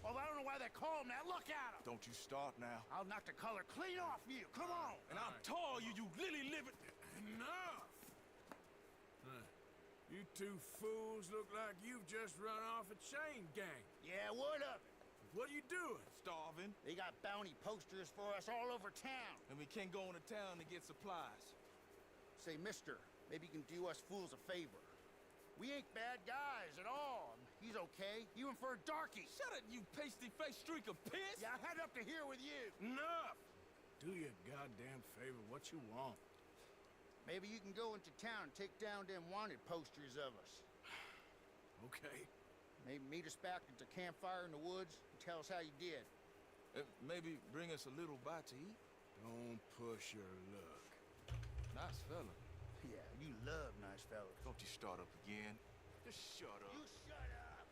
Well, I don't know why they call him that. Look at him. Don't you start now. I'll knock the color clean off you. Come on. And I'll tell you, you lily livered. Enough! You two fools look like you've just run off a chain gang. Yeah, what of it? What are you doing? Starving. They got bounty posters for us all over town. And we can't go into town to get supplies. Say, mister, maybe you can do us fools a favor. We ain't bad guys at all. He's okay, even for a darky. Shut it, you pasty-faced streak of piss! Yeah, I had up to here with you. Enough! Do your goddamn favor what you want. Maybe you can go into town and take down them wanted posters of us. Okay. Maybe meet us back at the campfire in the woods and tell us how you did. Maybe bring us a little bite to eat. Don't push your luck. Nice fella. Yeah, you love nice fellas. Don't you start up again. Just shut up. You shut up!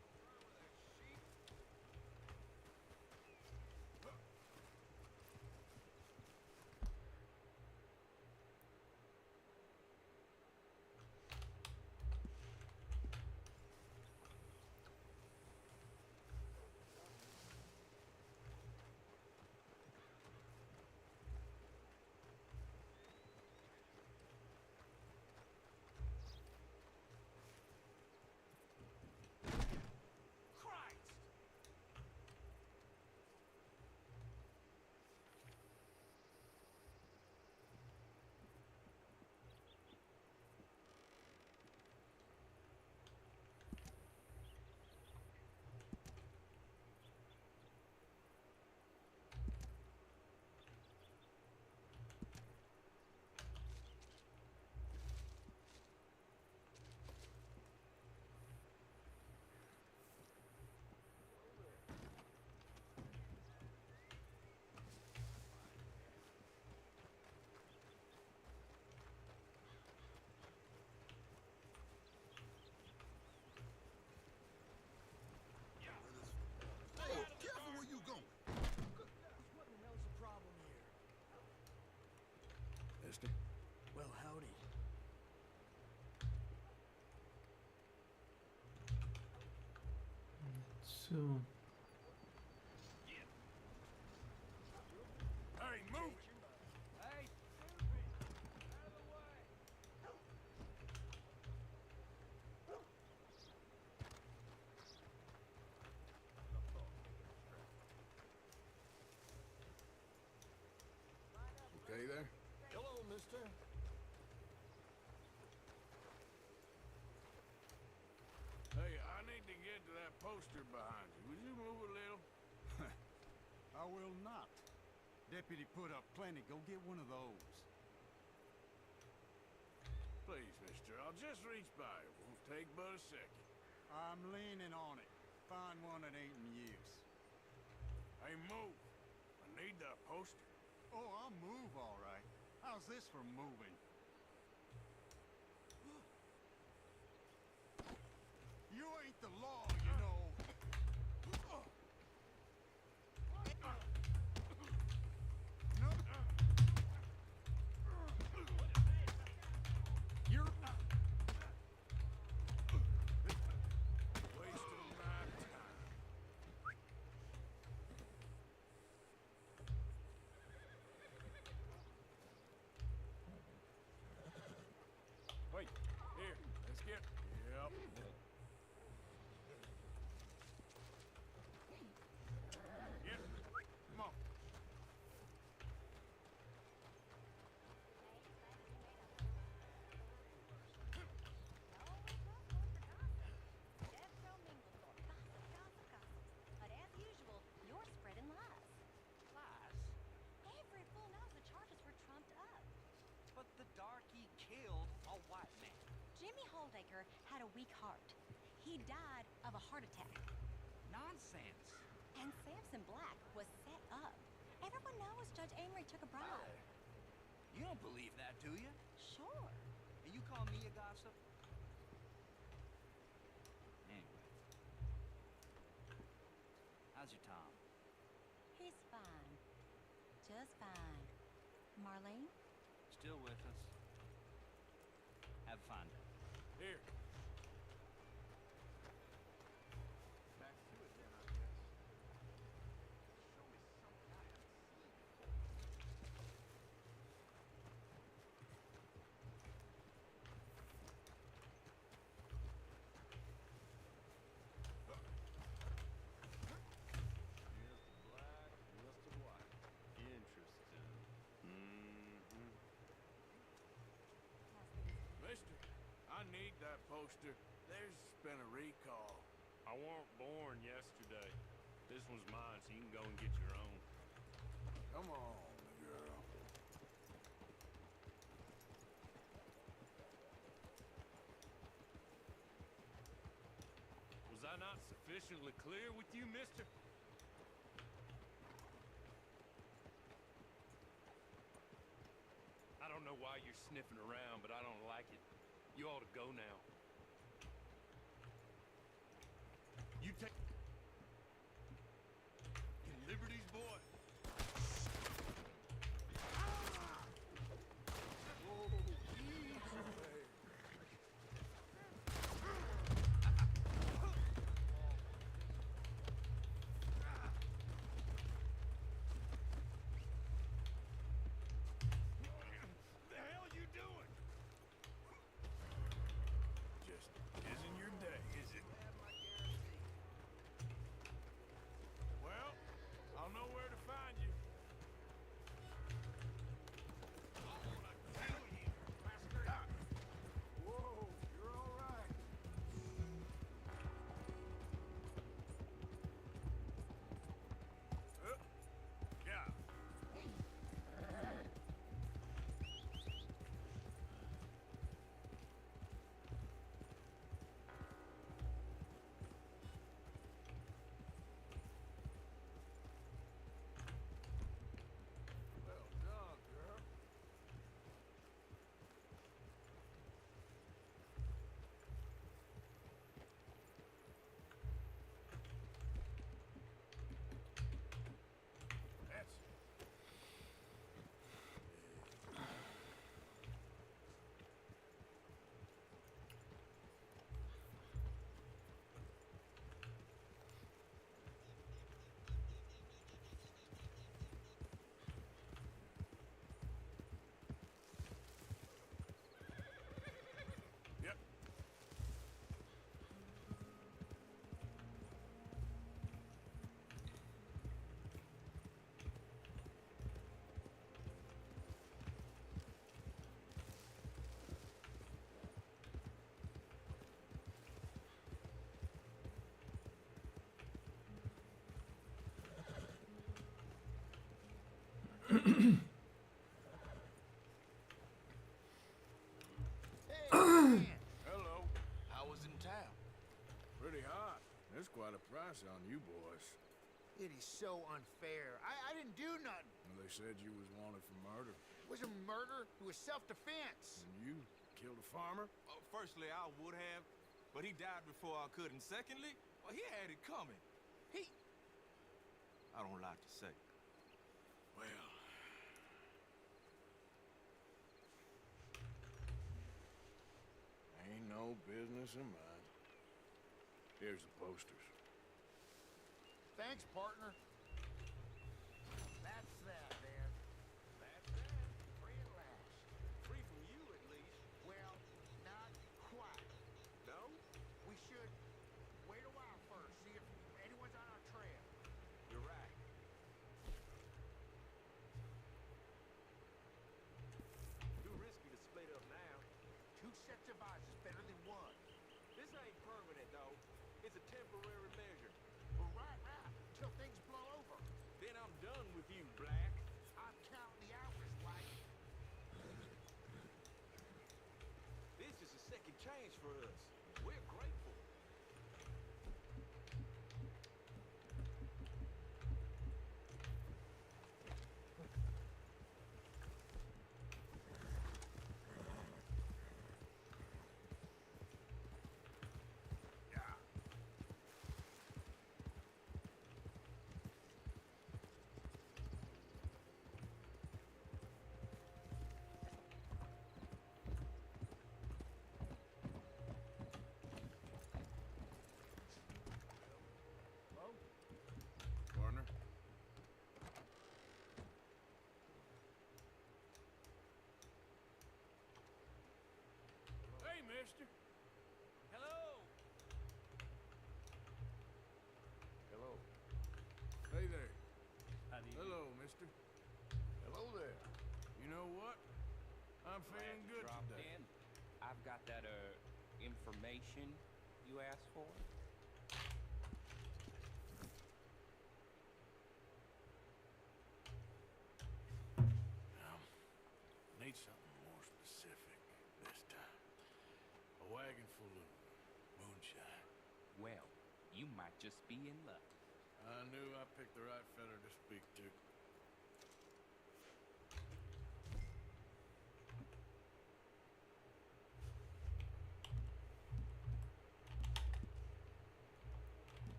Well, howdy. So, Hey, move it! Hey, out of the way. Okay there? Hello, mister. Hey, I need to get to that poster behind you. Would you move a little? I will not. Deputy put up plenty. Go get one of those. Please, mister, I'll just reach by. It won't take but a second. I'm leaning on it. Find one that ain't in use. Hey, move. I need that poster. Oh, I'll move all right. How's this for moving? You ain't the law, you know. No. You're... Wasting my time. Wait, here, let's get... Yep. Yep, come on. But as usual, you're spreading lies. Lies? Every fool knows the charges were trumped up. But the darky killed a white man. Jimmy Holdaker had a weak heart. He died of a heart attack. Nonsense. And Samson Black was set up. Everyone knows Judge Amory took a bribe. You don't believe that, do you? Sure. And you call me a gossip? Anyway. How's your Tom? He's fine. Just fine. Marlene? Still with us. Have a fine day. Here. Back to it then, I guess. Poster, there's been a recall. I weren't born yesterday. This one's mine, so you can go and get your own. Come on, girl. Was I not sufficiently clear with you, mister? I don't know why you're sniffing around, but I don't like it. You ought to go now. You take liberties, boy. The hell you doing? Just isn't your day, is it? Well, I'll know where to find you. Whoa, you're all right. Yeah. Well done, girl. That's Yep. Hello. How was in town? Pretty hot. There's quite a price on you boys. It is so unfair. I didn't do nothing. Well, they said you was wanted for murder. It wasn't murder. It was self-defense. And you killed a farmer? Firstly, I would have, but he died before I could. And secondly, well, he had it coming. I don't like to say. Well, ain't no business of mine. Here's the posters. Thanks, partner. That's that, man. That's that. Free at last. Free from you, at least. Well, not quite. No? We should wait a while first, see if anyone's on our trail. You're right. Too risky to split up now. Two sets of eyes is better than one. This ain't permanent, though. It's a temporary measure. Well, right, till things blow over. Then I'm done with you, Black. I'm counting the hours, White. This is a second chance for us. We're grateful. Partner? Hey, mister. Hello. Hello. Hey there. How do you Hello, mister. Hello there. You know what? I'm feeling good Dropped today. in. I've got that, information you asked for? Need something more specific this time. A wagon full of moonshine. Well, you might just be in luck. I knew I picked the right feller to speak to.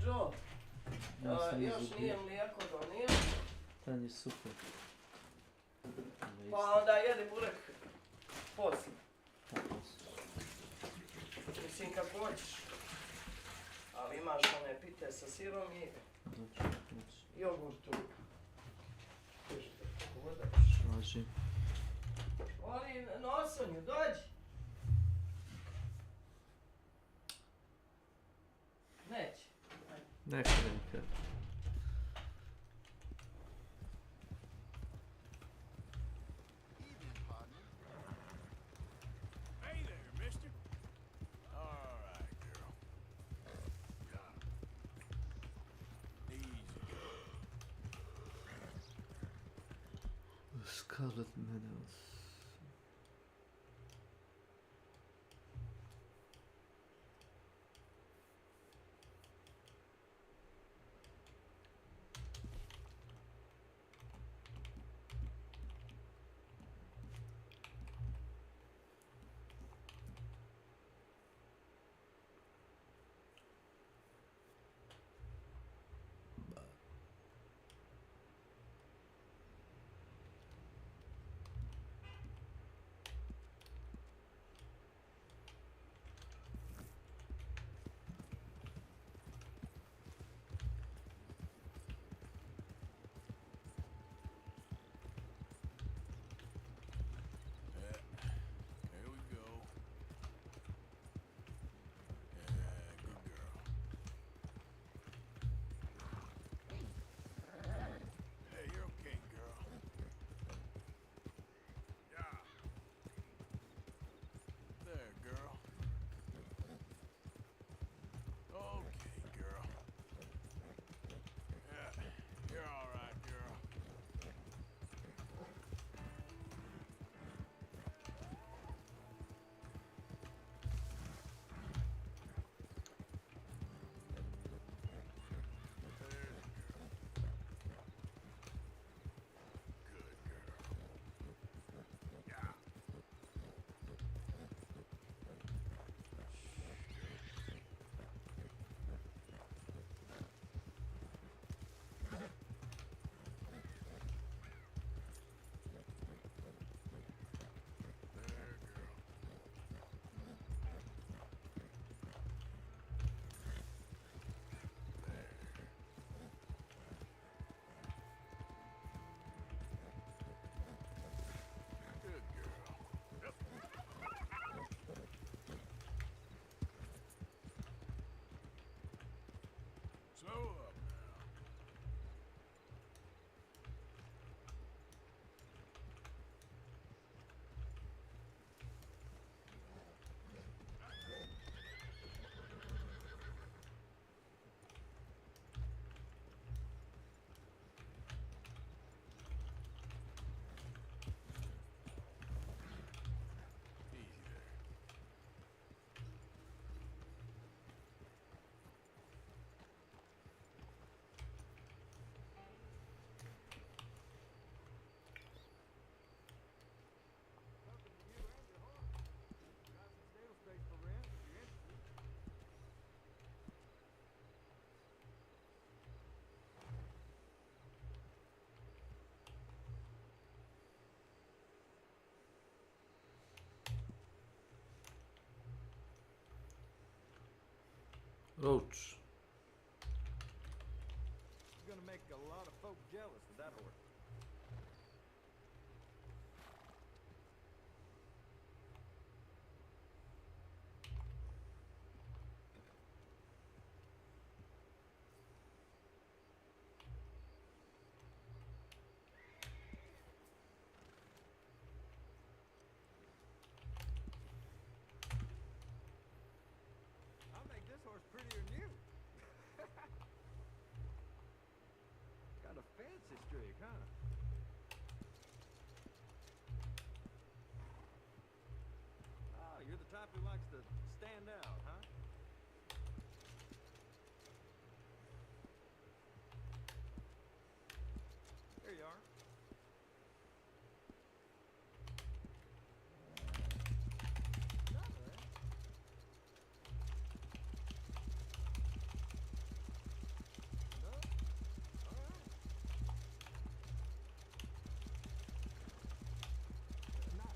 Joe, sam još izgubio. nije mlijeko donio, Tan je super. pa onda jedi burek poslije. Mislim kako hoćeš. Ali imaš one pite sa sirom i jogurtu. Kako hodaš. Važi. Oli, Nosonju, dođi. Neće. Neka. Hey there, mister. All right, girl. Got it. Easy. Scarlet Meadows. Roach. You're gonna make a lot of folk jealous with that horse. I'll make this horse prettier than you. Got a fancy streak, huh? Oh, you're the type who likes to stand out, huh? There you are. Not bad. No? All right. Not.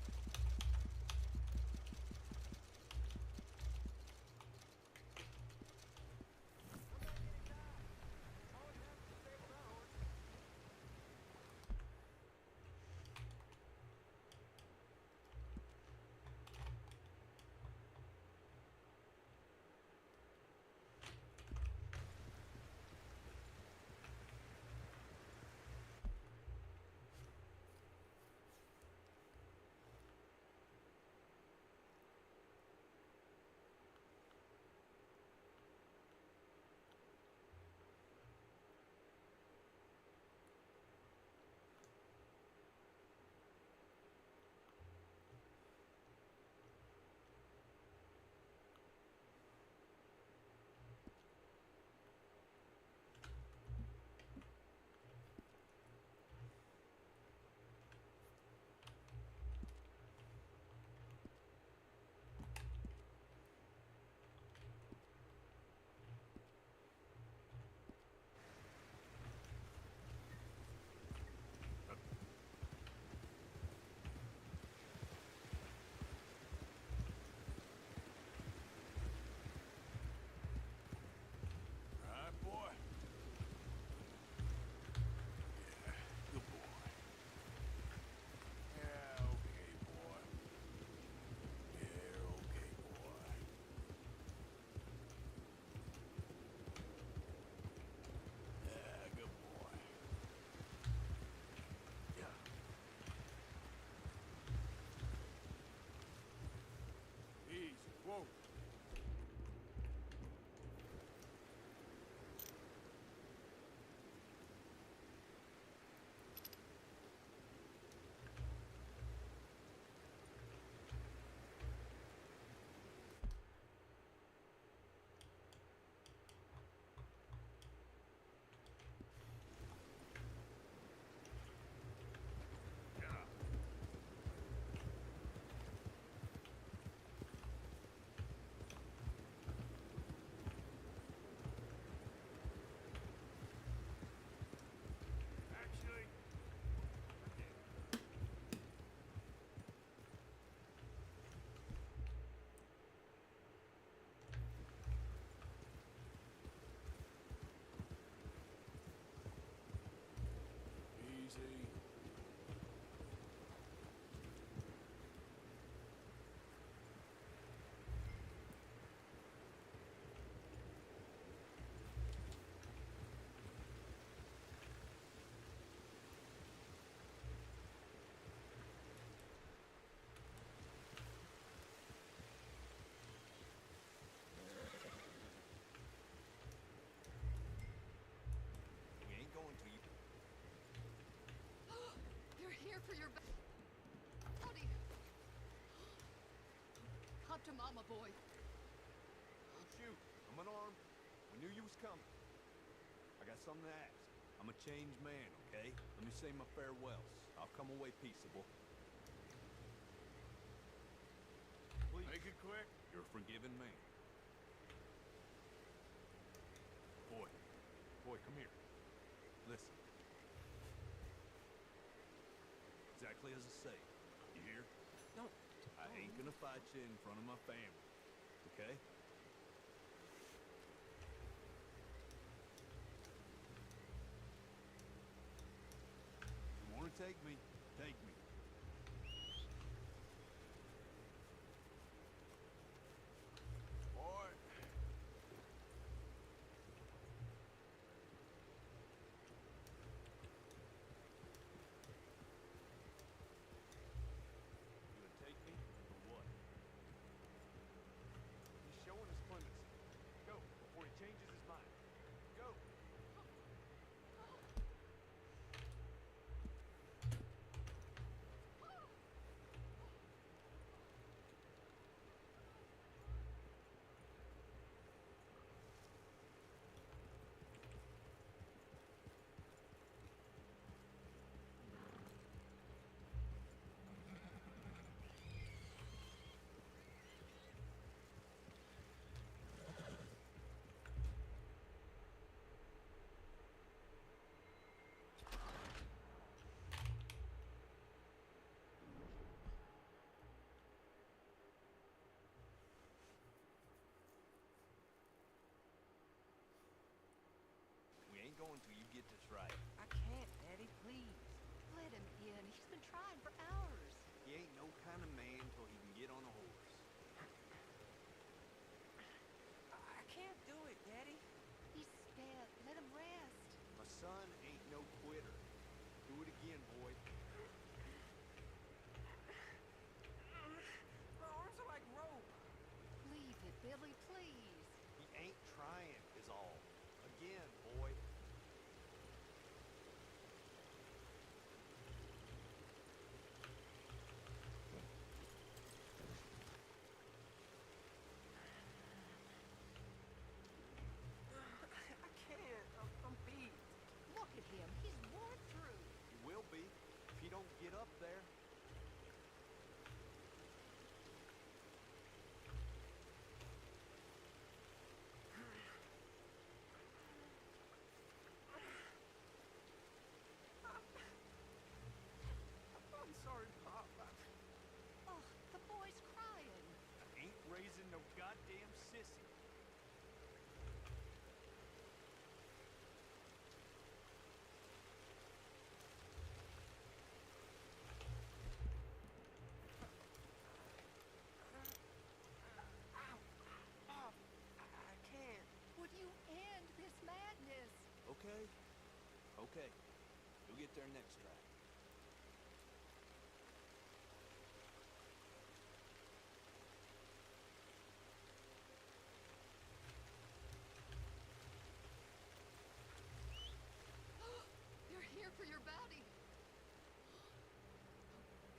Whoa. You're here for your buddy. Come to mama, boy. Don't shoot. I'm unarmed. We knew you was coming. I got something to ask. I'm a changed man, okay? Let me say my farewells. I'll come away peaceable. Please. Make it quick. You're a forgiving man. Boy, come here. Listen. Exactly as I say. You hear? No. I ain't gonna fight you in front of my family. Okay? want to take me, take me. Boy. You gonna take me or what? He's showing us clemency. Go before he changes his mind. Go. We ain't going till you get this right. I can't, Daddy, please. Let him in. He's been trying for hours. He ain't no kind of man till he can get on a horse. I can't do it, Daddy. He's spent. Let him rest. My son ain't no quitter. Do it again, boy. My arms are like rope. Leave it, Billy, please. He ain't trying, is all. Again, boy. I can't. I'm beat. Look at him. He's worn through. He will be if he don't get up there. I'm sorry, Pop. Oh, the boy's crying. I ain't raising no goddamn sissy. Pop, I can't. Would you end this madness? Okay. Okay. You'll get there next try. You're here for your bounty.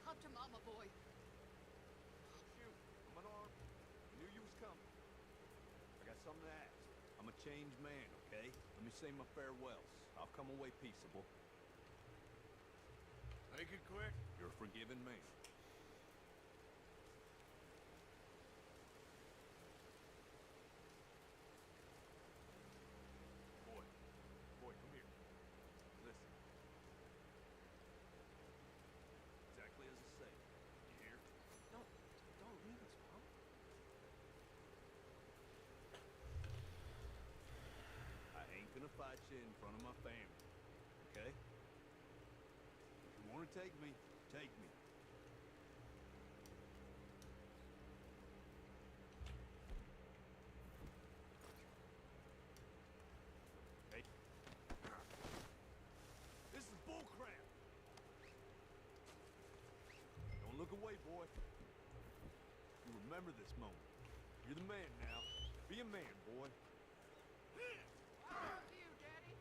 Come to Mama, boy. Shoot, I'm unarmed. I knew you was coming. I got something to ask. I'm a changed man, okay? Let me say my farewells. I'll come away peaceable. Make it quick. You're a forgiven man. Boy, come here. Listen. Exactly as I say. You hear? Don't leave us, Mom. I ain't gonna fight you in front of my family, okay? If you wanna take me, take me. Hey. This is bullcrap! Don't look away, boy. You remember this moment. You're the man now. Be a man, boy. You, Daddy.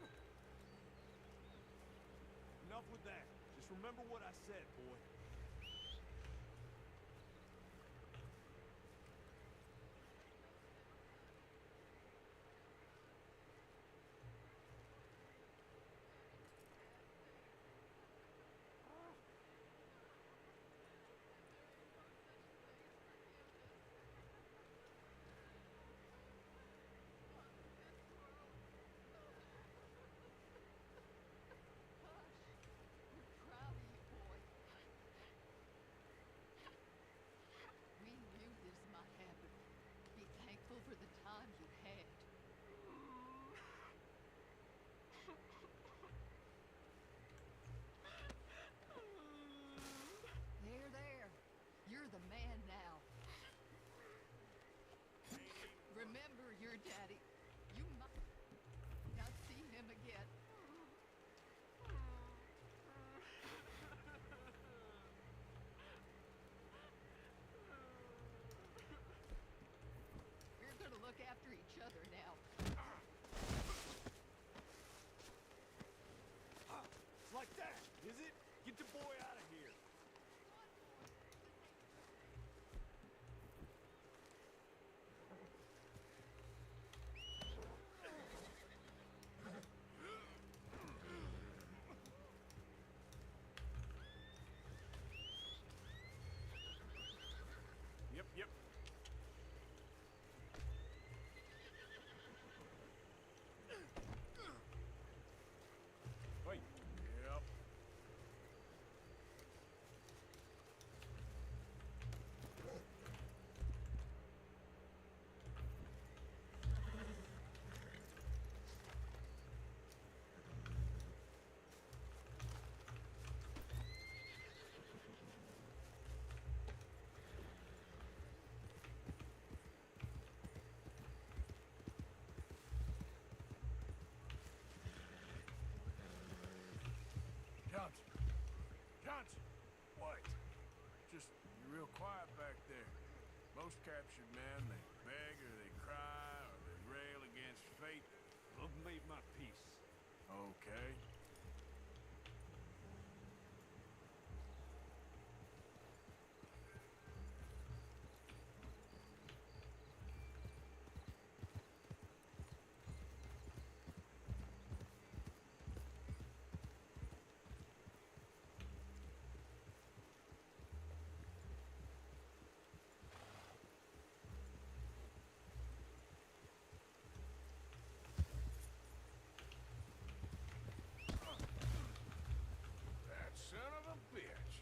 Enough with that. Just remember what I said, boy. Proud of you, boy. Is it? Get the boy out of here. Yep, yep. Wait. Yep. Johnson. Johnson. What? Just, you're real quiet back there. Most captured men, they beg or they cry or they rail against fate. I've made my peace. Okay. That son of a bitch.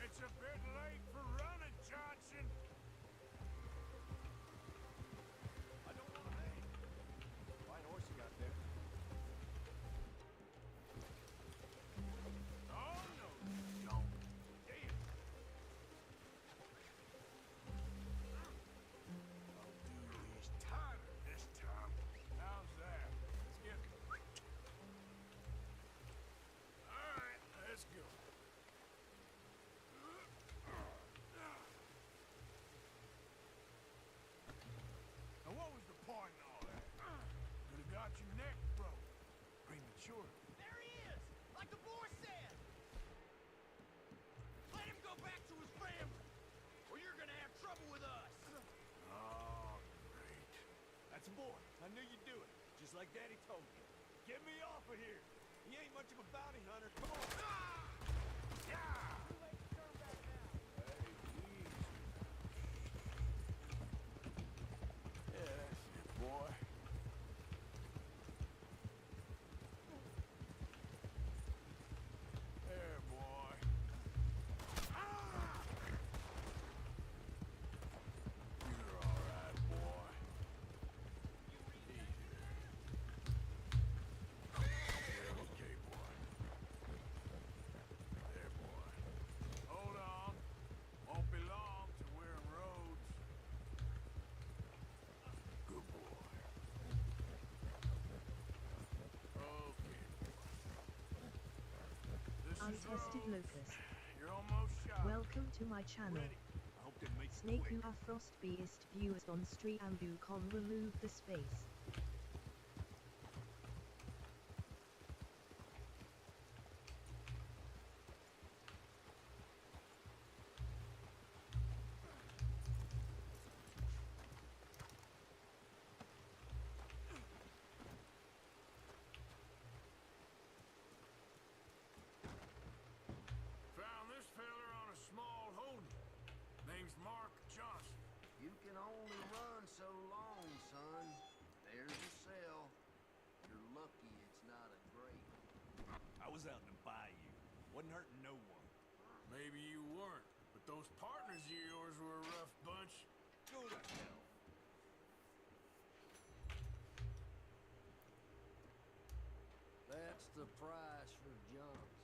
It's a bit late for running, Johnson. I don't want to hang. Fine horse you got there. Oh, no, you don't. Damn. I'll do these tighter this time. How's that? Let's get... All right, let's go. Now, what was the point in all that? Could have got your neck broke. Premature. There he is! Like the boy said! Let him go back to his family, or you're gonna have trouble with us! Oh, great. That's a boy. I knew you'd do it. Just like Daddy told me. Get me off of here. He ain't much of a bounty hunter. Come on. Yeah! Hey, easy. Yeah, that's it, boy. There, boy. You're all right, boy. Easy there. Yeah, okay, boy. There, boy. Hold on. Won't be long till we're in roads. Good boy. Okay. This is Untested roads. Locust. You're almost shot. Welcome to my channel. I hope they make it Snake quick. who are Frost beast viewers on stream.com remove the space. Found this feller on a small holding. Name's Mark Johnson. You can only run so long, son. There's your cell. You're lucky it's not a grave. I was out in the bayou. Wasn't hurting no one. Maybe you weren't, but those partners of yours were a rough bunch. Go to hell. That's the price for Johnson.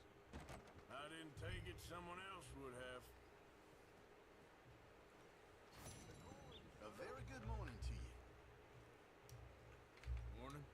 I didn't take it, someone else would have. A very good morning to you. Morning.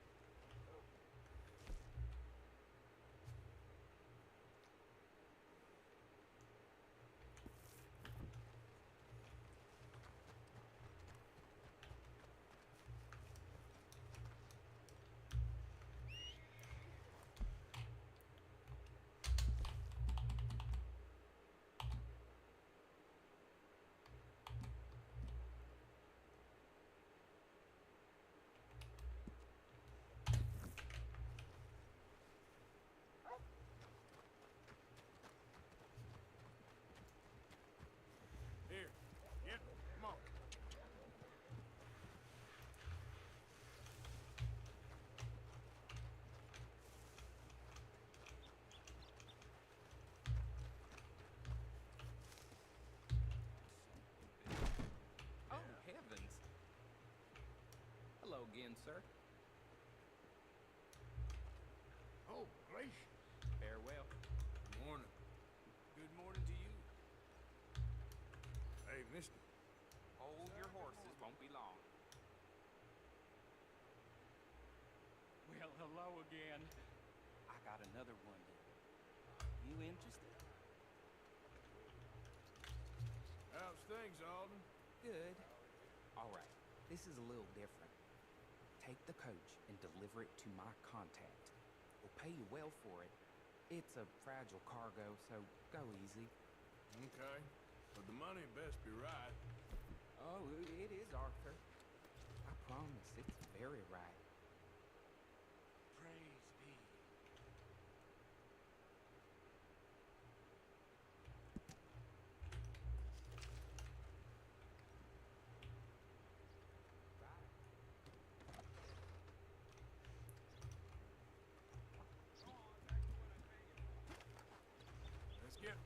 sir. Oh, gracious. Farewell. Good morning. Good morning to you. Hey, mister. Hold your horses, won't be long. Well, hello again. I got another one. You interested? How's things, Alden? Good. All right, this is a little different. Take the coach and deliver it to my contact. We'll pay you well for it. It's a fragile cargo, so go easy. Okay. But the money best be right. Oh, it is, Arthur. I promise, it's very right. Praise be. Let's get.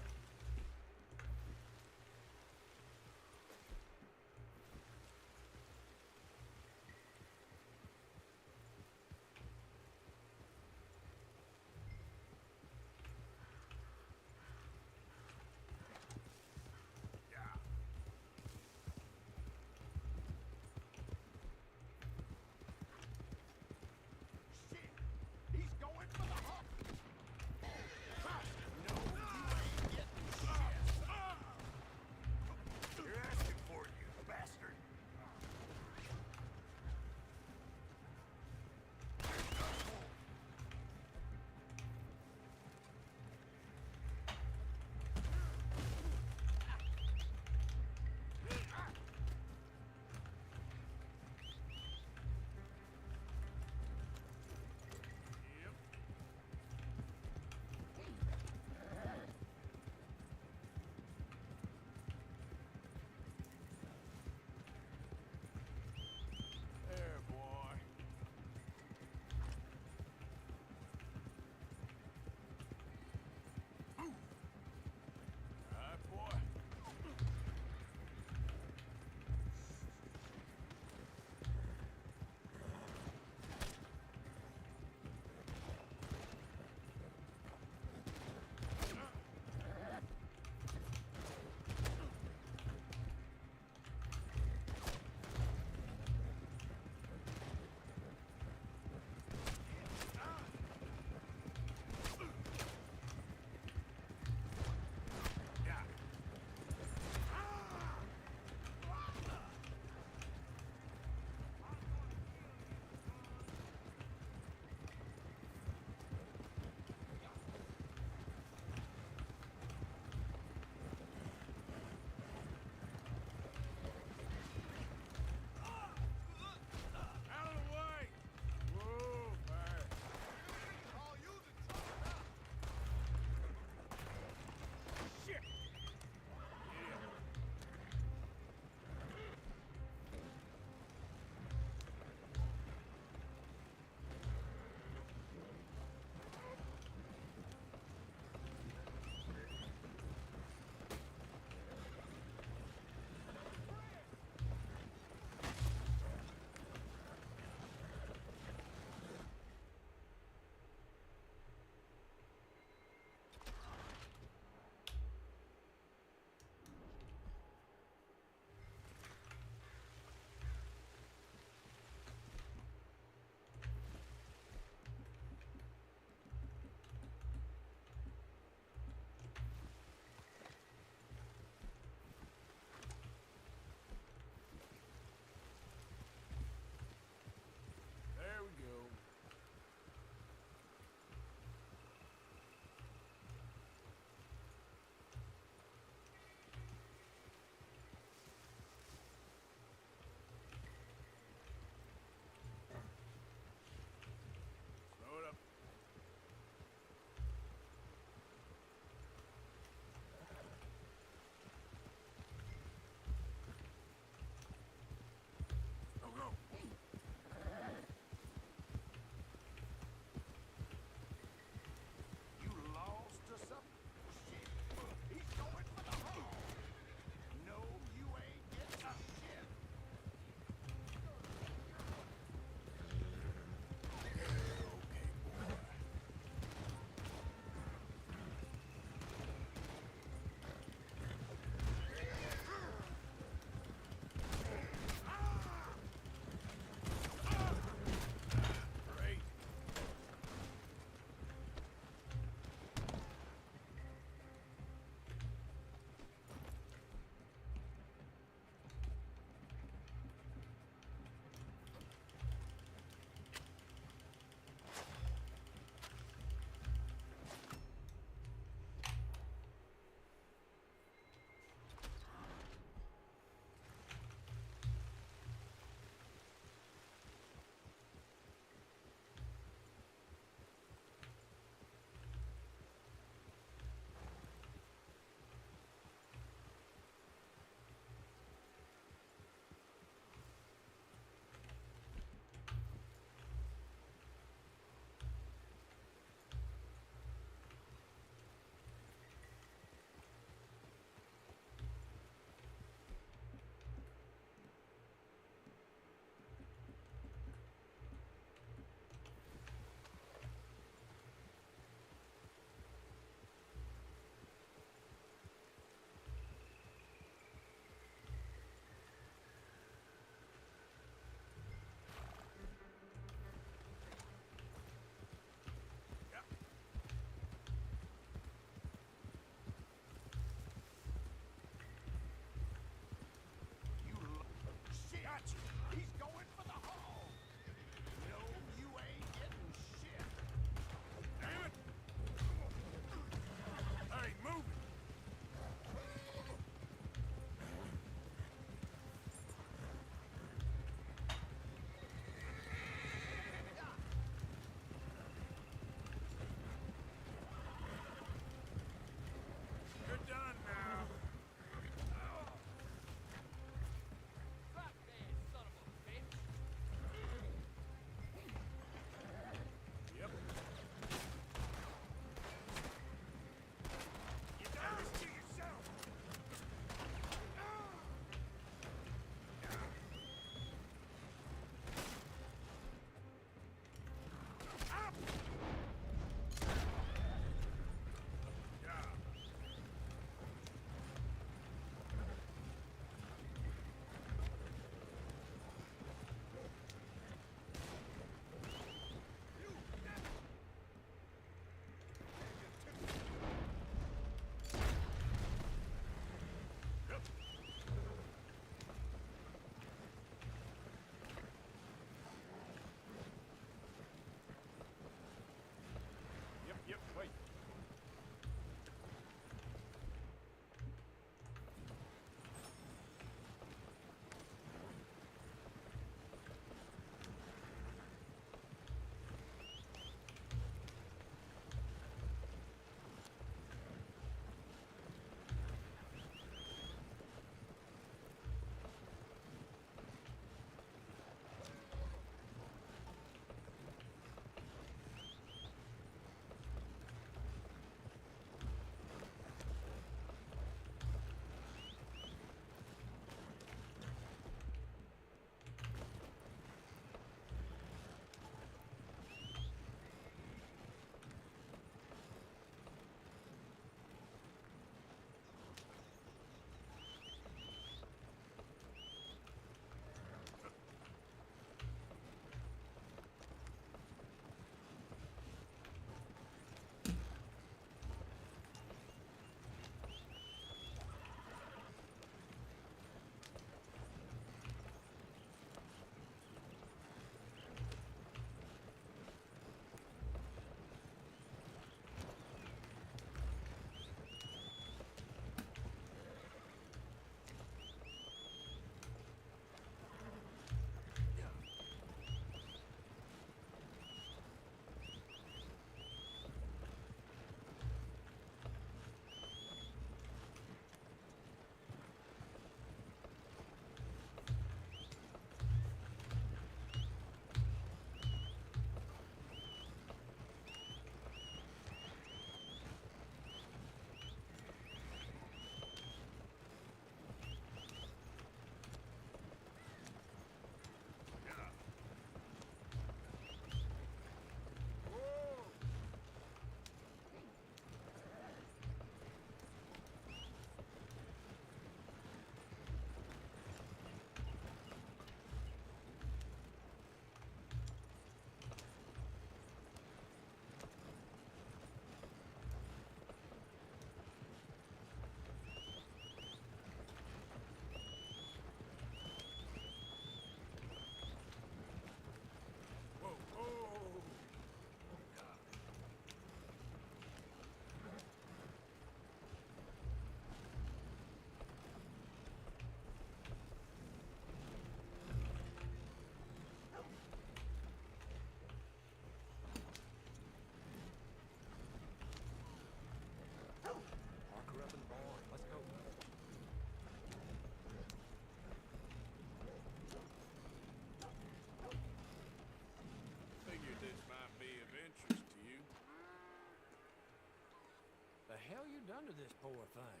you done to this poor thing?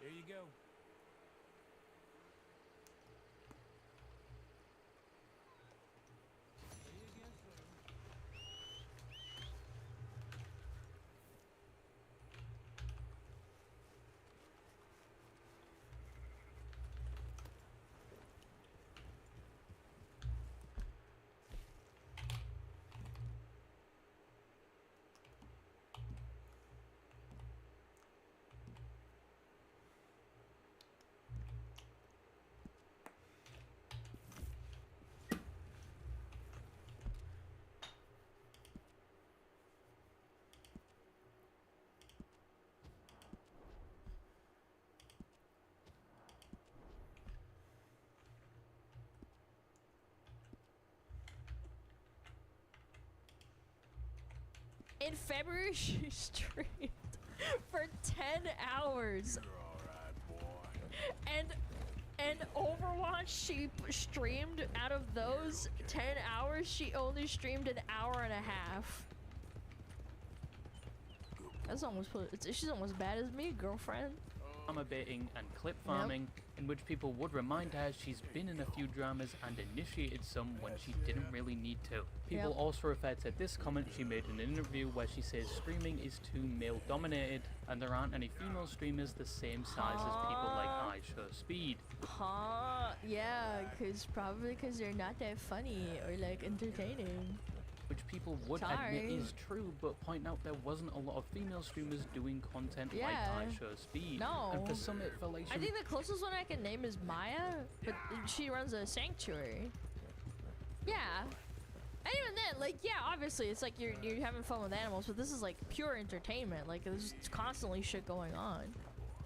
Here you go. In February, she streamed for 10 hours. And Overwatch, she streamed out of those 10 hours, she only streamed an hour and a half. That's almost, she's almost as bad as me, girlfriend. Drama baiting and clip farming, in which people would remind her she's been in a few dramas and initiated some when she didn't really need to. People also refer to this comment she made in an interview where she says streaming is too male dominated and there aren't any female streamers the same size as people like I Show Speed. Yeah, probably because they're not that funny or like entertaining. Which people would admit is true, but point out there wasn't a lot of female streamers doing content like I Show Speed. No. And for some affiliation... I think the closest one I can name is Maya, but she runs a sanctuary. Yeah. And even then, like, yeah, obviously, it's like you're having fun with animals, but this is like pure entertainment. Like, there's constantly shit going on.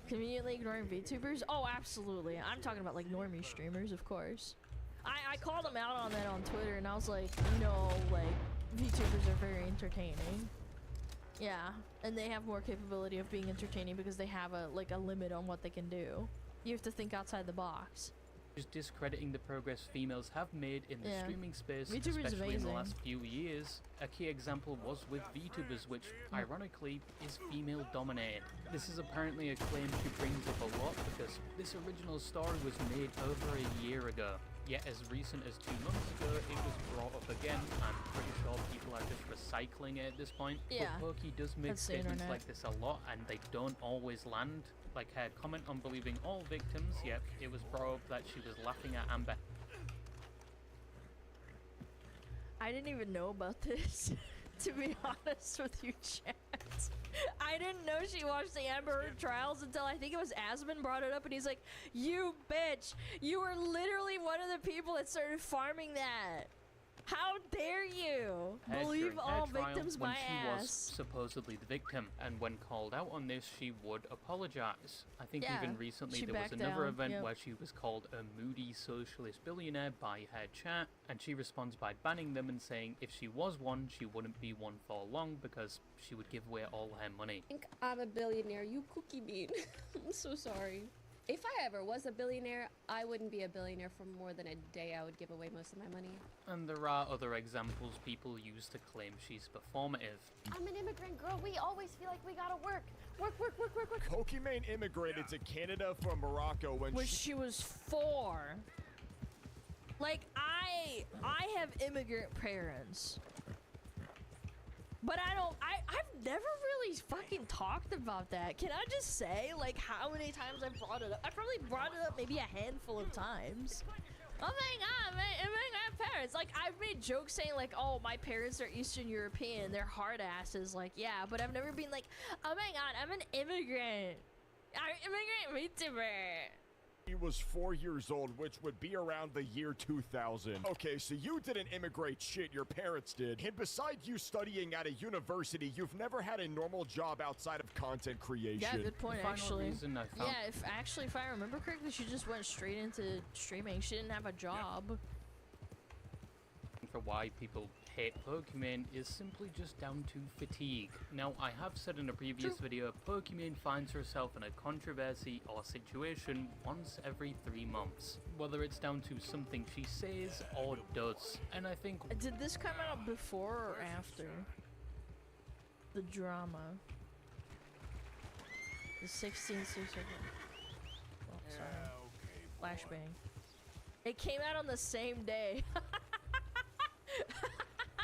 Conveniently ignoring VTubers? Oh, absolutely. I'm talking about like normie streamers, of course. I called them out on that on Twitter, and I was like, like, VTubers are very entertaining. Yeah, and they have more capability of being entertaining because they have a limit on what they can do. You have to think outside the box. Just discrediting the progress females have made in the streaming space, VTubers especially in the last few years. A key example was with VTubers, which, ironically, is female dominated. This is apparently a claim she brings up a lot because this original story was made over a year ago. Yet as recent as 2 months ago, it was brought up again. I'm pretty sure people are just recycling it at this point. Yeah. But Pokey does make statements like this a lot, and they don't always land. Like her comment on believing all victims, yep, it was brought up that she was laughing at Amber. I didn't even know about this, to be honest with you, chat. I didn't know she watched the Amber Heard trials until I think it was Asmon brought it up, and he's like, "You bitch, you were literally one of the people that started farming that. How dare you believe all victims by she ass?" was supposedly the victim, and when called out on this, she would apologize. I think even recently there was another event where she was called a moody socialist billionaire by her chat, and she responds by banning them and saying if she was one, she wouldn't be one for long because she would give away all her money. I think I'm a billionaire, you cookie bean. I'm so sorry. If I ever was a billionaire, I wouldn't be a billionaire for more than a day. I would give away most of my money. And there are other examples people use to claim she's performative. I'm an immigrant girl. We always feel like we gotta work. Work. Pokimane immigrated to Canada from Morocco when she was 4. Like, I have immigrant parents. But I've never really fucking talked about that. Can I just say, like, how many times I've brought it up? I probably brought it up maybe a handful of times. Oh my god, my parents. Like, I've made jokes saying, like, oh, my parents are Eastern European. They're hard asses. Like, yeah, but I've never been like, oh my god, I'm an immigrant. I'm an immigrant VTuber. He was 4 years old, which would be around the year 2000. Okay, so you didn't immigrate shit, your parents did. And besides you studying at a university, you've never had a normal job outside of content creation. Yeah, good point, actually. Yeah, if I remember correctly, she just went straight into streaming. She didn't have a job. For why people hate Pokimane is simply just down to fatigue. Now, I have said in a previous video, Pokimane finds herself in a controversy or situation once every 3 months. Whether it's down to something she says or does. And I think... Did this come out before or after? the drama. The 16th Oh, sorry. Flashbang. It came out on the same day.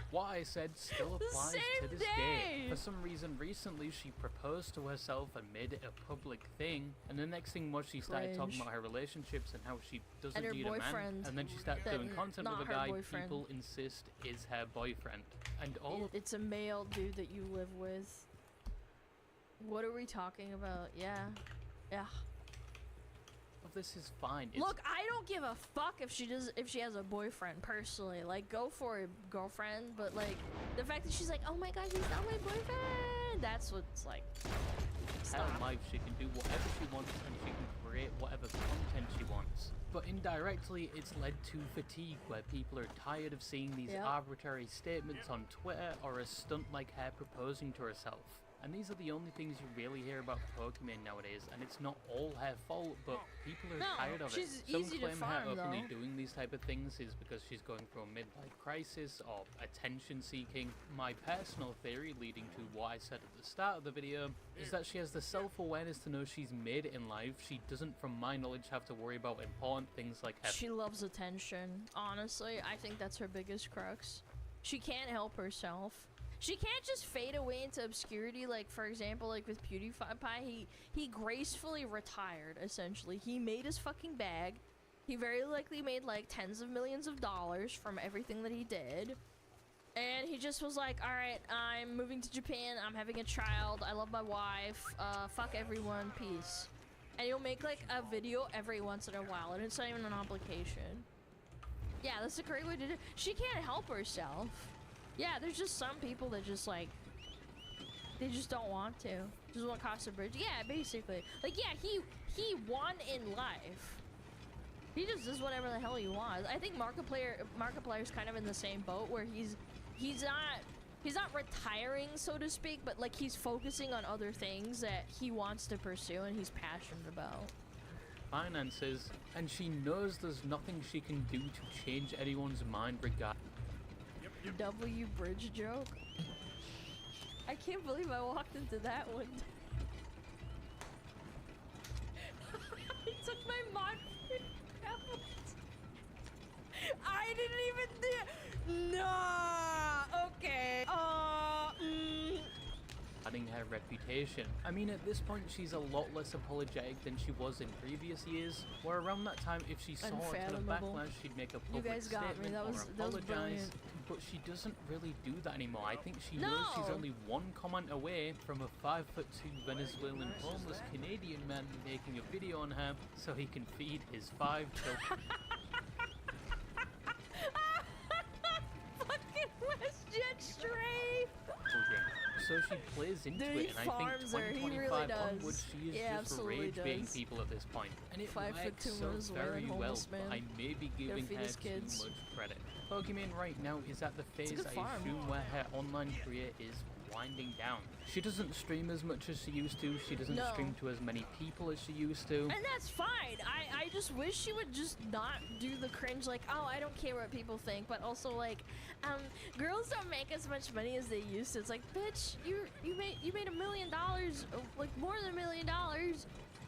What I said still applies to this day. For some reason, recently she proposed to herself and made it a public thing, and the next thing was she started talking about her relationships and how she doesn't need a man, and then she started doing content with a guy people insist is her boyfriend. And all it's a male dude that you live with. What are we talking about? Yeah. of this is fine. It's Look, I don't give a fuck if she has a boyfriend personally. Like, go for it, girlfriend. But like, the fact that she's like, oh my god, he's not my boyfriend. That's what's like. Her life, she can do whatever she wants and she can create whatever content she wants. But indirectly, it's led to fatigue where people are tired of seeing these arbitrary statements on Twitter or a stunt like her proposing to herself. And these are the only things you really hear about Pokemon nowadays, and it's not all her fault, but people are tired of it. Some claim her openly doing these type of things is because she's going through a midlife crisis or attention seeking. My personal theory, leading to what I said at the start of the video, is that she has the self-awareness to know she's made it in life. She doesn't, from my knowledge, have to worry about important things like her. She loves attention. Honestly, I think that's her biggest crux. She can't help herself. She can't just fade away into obscurity, like, for example, like with PewDiePie, he gracefully retired, essentially. He made his fucking bag. He very likely made, like, tens of millions of dollars from everything that he did. And he just was like, alright, I'm moving to Japan, I'm having a child, I love my wife, fuck everyone, peace. And he'll make, like, a video every once in a while, and it's not even an obligation. Yeah, that's a great way to do it. She can't help herself. Yeah, there's just some people that just, like, they just don't want to. Just want to cross the bridge. Yeah, basically. Like, yeah, he won in life. He just does whatever the hell he wants. I think Markiplier's kind of in the same boat where he's not retiring, so to speak, but, like, he's focusing on other things that he wants to pursue and he's passionate about. Finances, and she knows there's nothing she can do to change anyone's mind regarding. W bridge joke? I can't believe I walked into that one. He took my mod out. I didn't even do. Nah. Okay. Adding her reputation. I mean, at this point, she's a lot less apologetic than she was in previous years. Where around that time, if she saw a ton of backlash, she'd make a public statement or apologize. But she doesn't really do that anymore. I think she knows she's only one comment away from a 5'2" Venezuelan homeless Canadian man making a video on her so he can feed his 5 children. Fucking WestJet strafe! So she plays into it, and I think 2025 onwards, she is just rage baiting people at this point. And it works so very well, but I may be giving her too much credit. Pokemon right now is at the phase I assume where her online career is winding down. She doesn't stream as much as she used to, she doesn't stream to as many people as she used to. And that's fine. I just wish she would just not do the cringe like, oh, I don't care what people think, but also like, girls don't make as much money as they used to. It's like, bitch, you made $1 million, like more than $1 million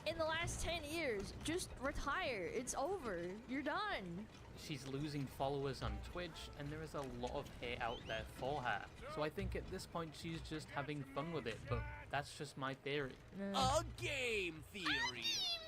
in the last 10 years. Just retire. It's over. You're done. She's losing followers on Twitch, and there is a lot of hate out there for her. So I think at this point she's just having fun with it, but that's just my theory. A game theory!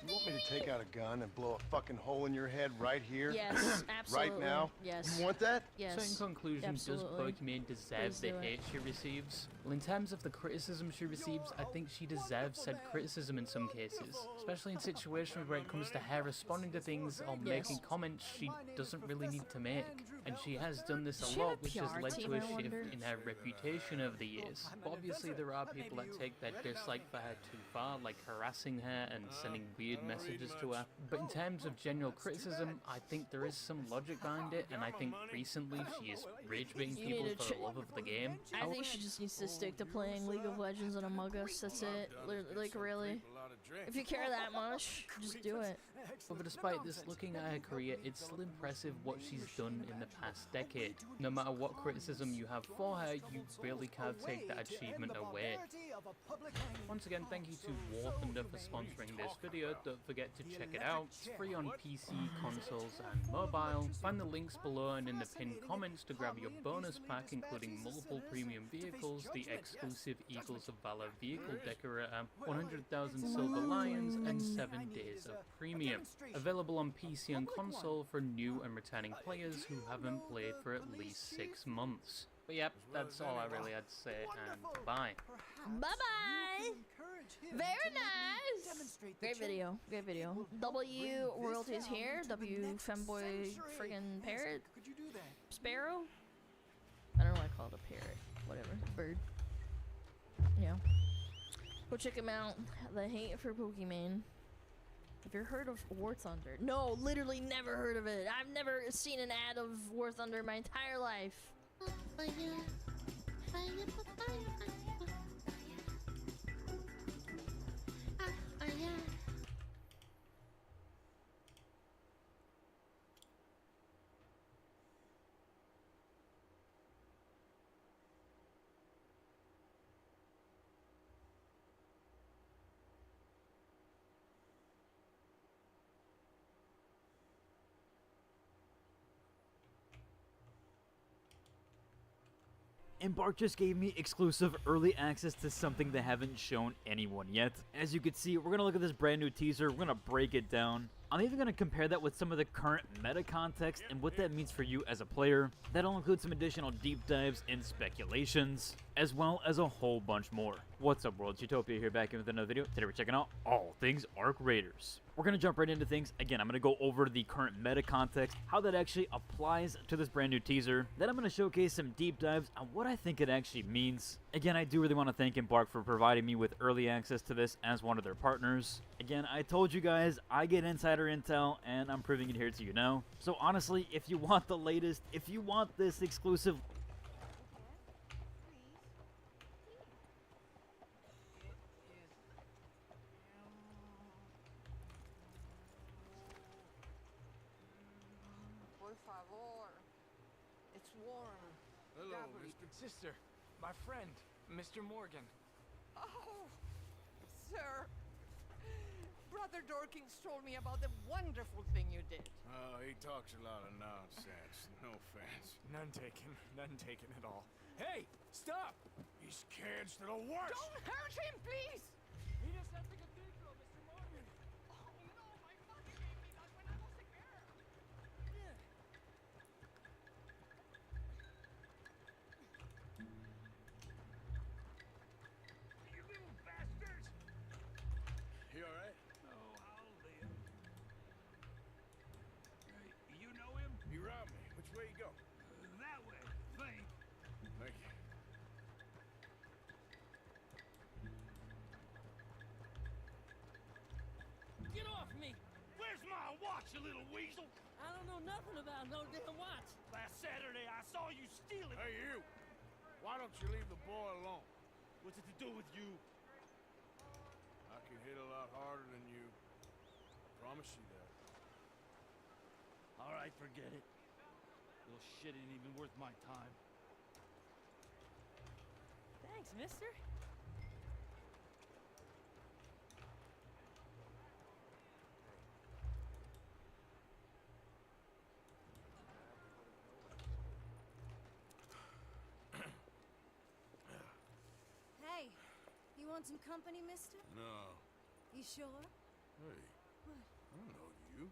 You want me to take out a gun and blow a fucking hole in your head right here? Yes, absolutely. Right now? Yes. You want that? Yes. So in conclusion, absolutely. does Pokemon deserve the hate she receives? Well, in terms of the criticism she receives, I think she deserves said criticism in some cases. Especially in situations where it comes to her responding to things or making comments she doesn't really need to make. And she has done this a lot, which has led to a shift in her reputation over the years. But obviously there are people that take their dislike for her too far, like harassing her and sending weird messages to her. But in terms of general criticism, I think there is some logic behind it, and I think recently she is rage-baiting people for the love of the game. I think she just needs to stick to playing League of Legends and Among Us, that's it. Like, really. lot of drink. If you care that much, just do it. But despite this, looking at her career, it's still impressive what she's done in the past decade. No matter what criticism you have for her, you really can't take that achievement away. Once again, thank you to War Thunder for sponsoring this video. Don't forget to check it out. It's free on PC, consoles, and mobile. Find the links below and in the pinned comments to grab your bonus pack, including multiple premium vehicles, the exclusive Eagles of Valor vehicle decorator, 100,000 silver lions, and 7 days of premium. Available on PC and console for new and returning players who haven't played for at least 6 months. But yep, that's all I really had to say, and bye. Bye-bye! Very nice! Great video, great video. W royalties here, W femboy friggin' parrot? Sparrow? I don't know why I call it a parrot. Whatever, bird. Yeah. Go check him out. The Hate for Pokemon. Have you heard of War Thunder? No, literally never heard of it. I've never seen an ad of War Thunder in my entire life. Embark just gave me exclusive early access to something they haven't shown anyone yet. As you can see, we're going to look at this brand new teaser, we're going to break it down. I'm even going to compare that with some of the current meta context and what that means for you as a player. That'll include some additional deep dives and speculations, as well as a whole bunch more. What's up, World? Utopia here, back in with another video. Today we're checking out all things Arc Raiders. We're going to jump right into things. Again, I'm going to go over the current meta context, how that actually applies to this brand new teaser. Then I'm going to showcase some deep dives on what I think it actually means. Again, I do really want to thank Embark for providing me with early access to this as one of their partners. Again, I told you guys, I get insider intel, and I'm proving it here to you now. So honestly, if you want the latest, if you want this exclusive... It's Warren. Hello, Mr. Sister. My friend, Mr. Morgan. Oh, sir. Brother Dorkins told me about the wonderful thing you did. Oh, he talks a lot of nonsense. No offense. None taken at all. Hey, stop! He's caged to the worst! Don't hurt him, please! He just had the cathedral, Mr. Morgan. Oh, no, my mother gave me that when I was a girl. You little bastards! You alright? Oh, I'll live. You know him? He robbed me. Which way you go? That way, think. Thank you. Get off me! Where's my watch, you little weasel? I don't know nothing about no damn watch. Last Saturday, I saw you steal it. Hey, you! Why don't you leave the boy alone? What's it to do with you? I can hit a lot harder than you. Promise you that. All right, forget it. Little shit ain't even worth my time. Thanks, mister. Hey, you want some company, mister? No. You sure? Hey. What? I don't know you.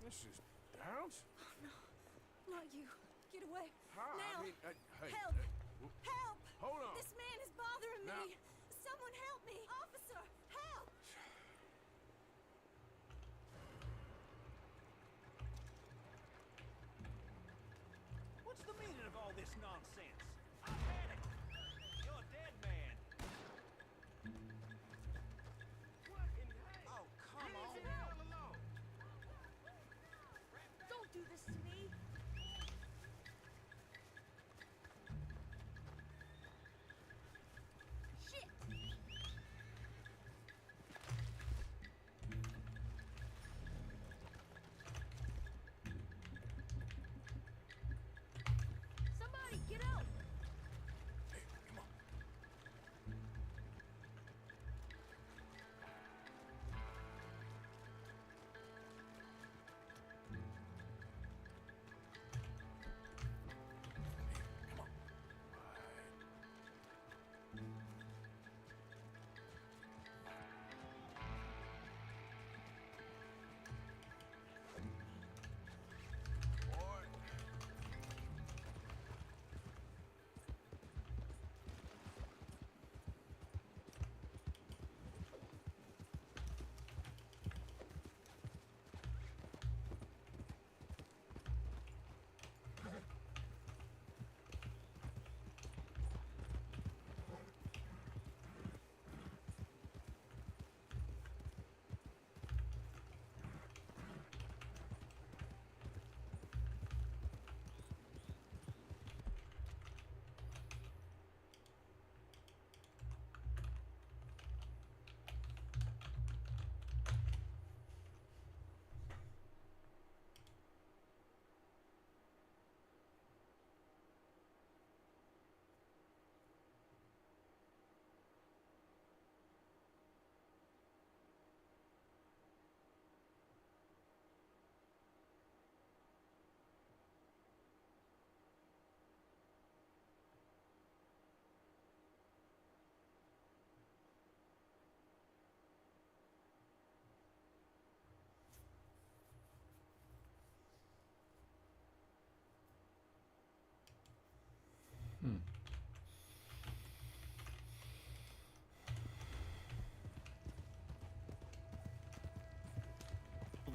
This is Downs? Oh, no. Not you. Get away. How? Now. I mean, hey. Help! Help! Hold on. This man is bothering Now. me. Someone help me. Officer, help! What's the meaning of all this nonsense? I've had it. You're a dead man. What in hell? Oh, come on. Leave the hell alone. Don't do this to me.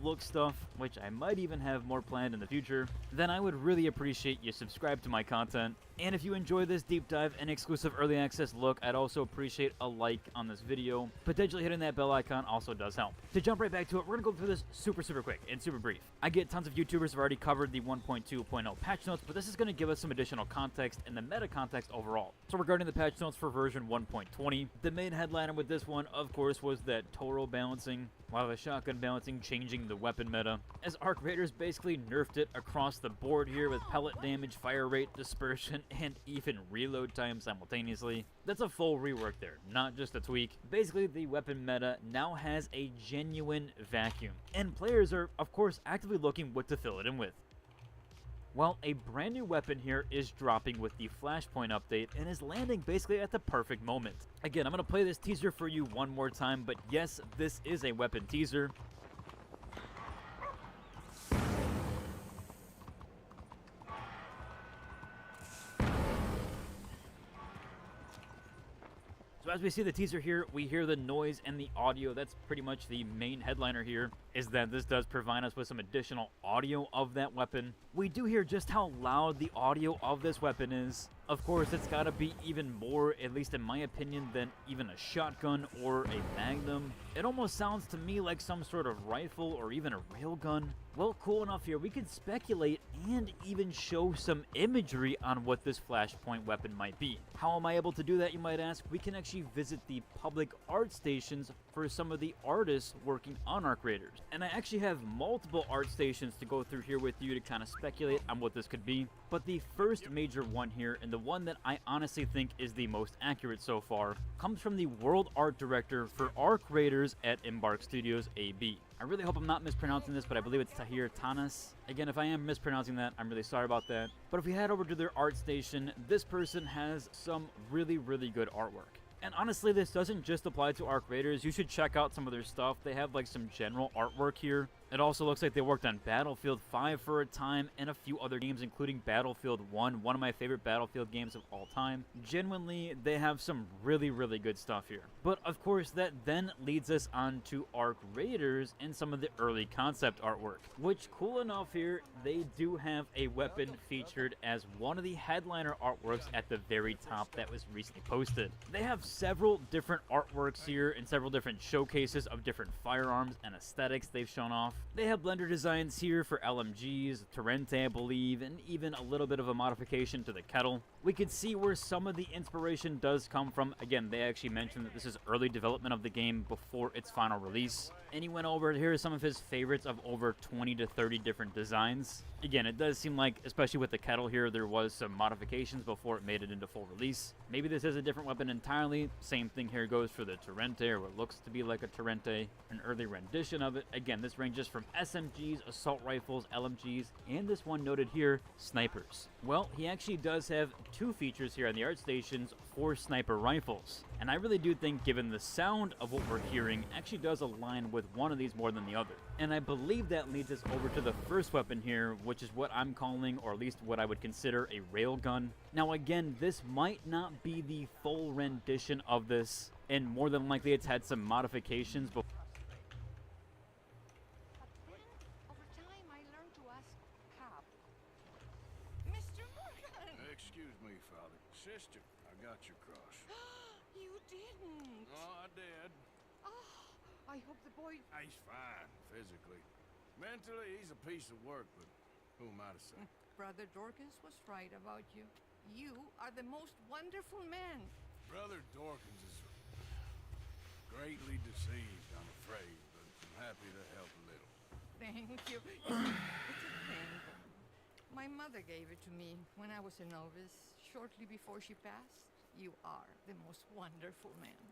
look stuff, which I might even have more planned in the future, then I would really appreciate you subscribe to my content. And if you enjoy this deep dive and exclusive early access look, I'd also appreciate a like on this video. Potentially hitting that bell icon also does help. To jump right back to it, we're going to go through this super quick and super brief. I get tons of YouTubers have already covered the 1.2.0 patch notes, but this is going to give us some additional context and the meta context overall. So regarding the patch notes for version 1.20, the main headliner with this one, of course, was that Toro balancing, while the shotgun balancing changing the weapon meta, as Arc Raiders basically nerfed it across the board here with pellet damage, fire rate, dispersion, and even reload time simultaneously. That's a full rework there, not just a tweak. Basically, the weapon meta now has a genuine vacuum, and players are, of course, actively looking what to fill it in with. Well, a brand new weapon here is dropping with the Flashpoint update and is landing basically at the perfect moment. Again, I'm going to play this teaser for you one more time, but yes, this is a weapon teaser. So as we see the teaser here, we hear the noise and the audio. That's pretty much the main headliner here, is that this does provide us with some additional audio of that weapon. We do hear just how loud the audio of this weapon is. Of course, it's got to be even more, at least in my opinion, than even a shotgun or a magnum. It almost sounds to me like some sort of rifle or even a railgun. Well, cool enough here, we could speculate and even show some imagery on what this Flashpoint weapon might be. How am I able to do that, you might ask? We can actually visit the public art stations for some of the artists working on Arc Raiders. And I actually have multiple art stations to go through here with you to kind of speculate on what this could be. But the first major one here, and the one that I honestly think is the most accurate so far, comes from the world art director for Arc Raiders at Embark Studios AB. I really hope I'm not mispronouncing this, but I believe it's Tahir Tanas. Again, if I am mispronouncing that, I'm really sorry about that. But if we head over to their art station, this person has some really good artwork. And honestly, this doesn't just apply to Arc Raiders. You should check out some of their stuff. They have like some general artwork here. It also looks like they worked on Battlefield 5 for a time and a few other games, including Battlefield 1, one of my favorite Battlefield games of all time. Genuinely, they have some really good stuff here. But of course, that then leads us on to Arc Raiders and some of the early concept artwork, which, cool enough here, they do have a weapon featured as one of the headliner artworks at the very top that was recently posted. They have several different artworks here and several different showcases of different firearms and aesthetics they've shown off. They have blender designs here for LMGs, Torrente I believe, and even a little bit of a modification to the kettle. We can see where some of the inspiration does come from. Again, they actually mentioned that this is early development of the game before its final release. And he went over, here are some of his favorites of over 20 to 30 different designs. Again, it does seem like, especially with the kettle here, there was some modifications before it made it into full release. Maybe this is a different weapon entirely. Same thing here goes for the Torrente, or what looks to be like a Torrente, an early rendition of it. Again, this ranges from SMGs, assault rifles, LMGs, and this one noted here, snipers. Well, he actually does have two features here on the art stations for sniper rifles. And I really do think, given the sound of what we're hearing, actually does align with one of these more than the other. And I believe that leads us over to the first weapon here, which is what I'm calling, or at least what I would consider, a railgun. Now again, this might not be the full rendition of this, and more than likely it's had some modifications before. Over time, I learned to ask Cap. Mr. Morgan! Excuse me, Father. Sister, I got your cross. You didn't! Oh, I did. Oh, I hope the boy... He's fine, physically. Mentally, he's a piece of work, but who am I to say? Brother Dorkins was right about you. You are the most wonderful man. Brother Dorkins is greatly deceived, I'm afraid, but I'm happy to help a little. Thank you. It's a thing. My mother gave it to me when I was a novice, shortly before she passed. You are the most wonderful man.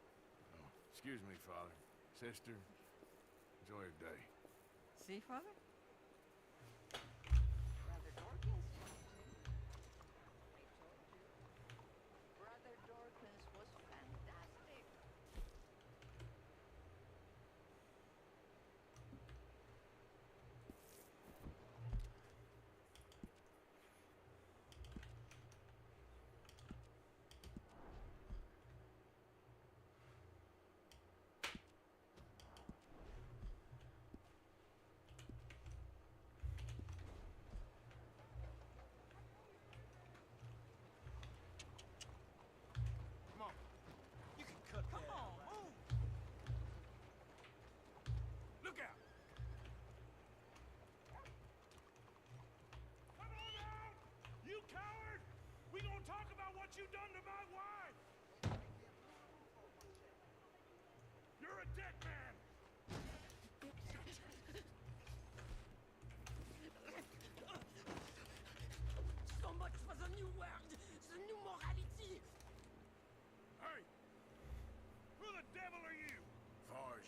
Oh, excuse me, Father. Sister, enjoy your day. See, Father? Brother Dorkins. I told you. Brother Dorkins was fantastic.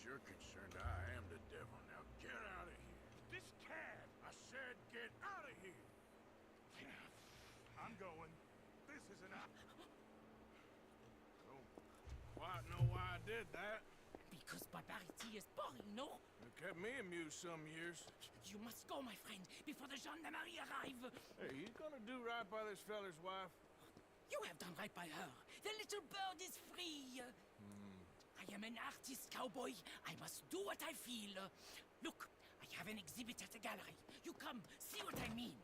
you're concerned, I am the devil. Now get out of here. This cab! I said get out of here. I'm going. This is an... So, quite know why I did that. Because barbarity is boring, no? It kept me amused some years. You must go, my friend, before the gendarmerie arrive. Hey, you gonna do right by this feller's wife? You have done right by her. The little bird is free. I am an artist, cowboy. I must do what I feel. Look, I have an exhibit at the gallery. You come, see what I mean.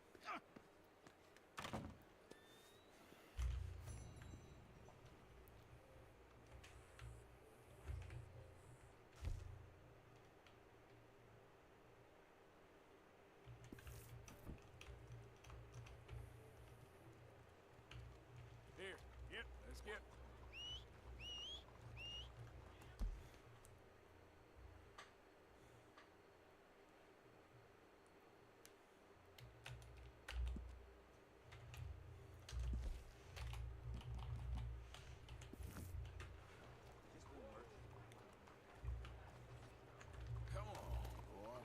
Here, yep, let's get... Come on, boy.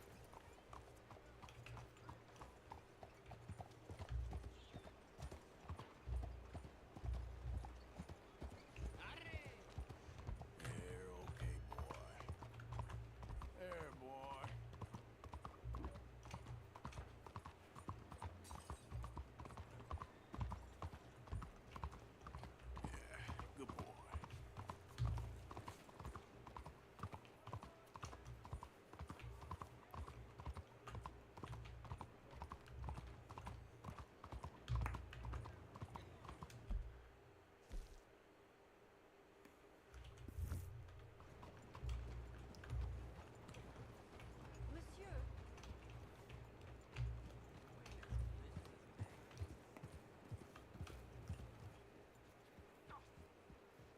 There, okay, boy. There, boy. Yeah, good boy. Monsieur.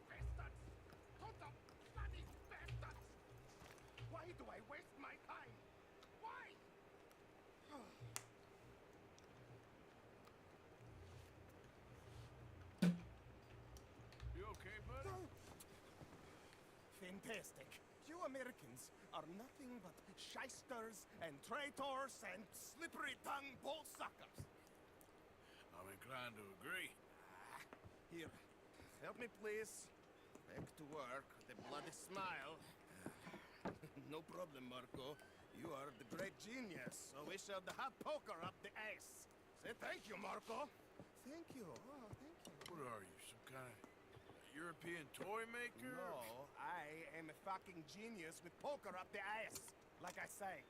Bastards! Gota, bloody bastards! Why do I waste my time? Why? You okay, buddy? Fantastic. You Americans are nothing but shysters and traitors and slippery-tongued bull suckers. I'm inclined to agree. Here, help me please. Back to work, the bloody smile. No problem, Marco. You are the great genius, so we shall the hot poker up the ass. Say thank you, Marco. Thank you. Oh, thank you. What are you, some kind of European toy maker? No, I am a fucking genius with poker up the ass, like I say.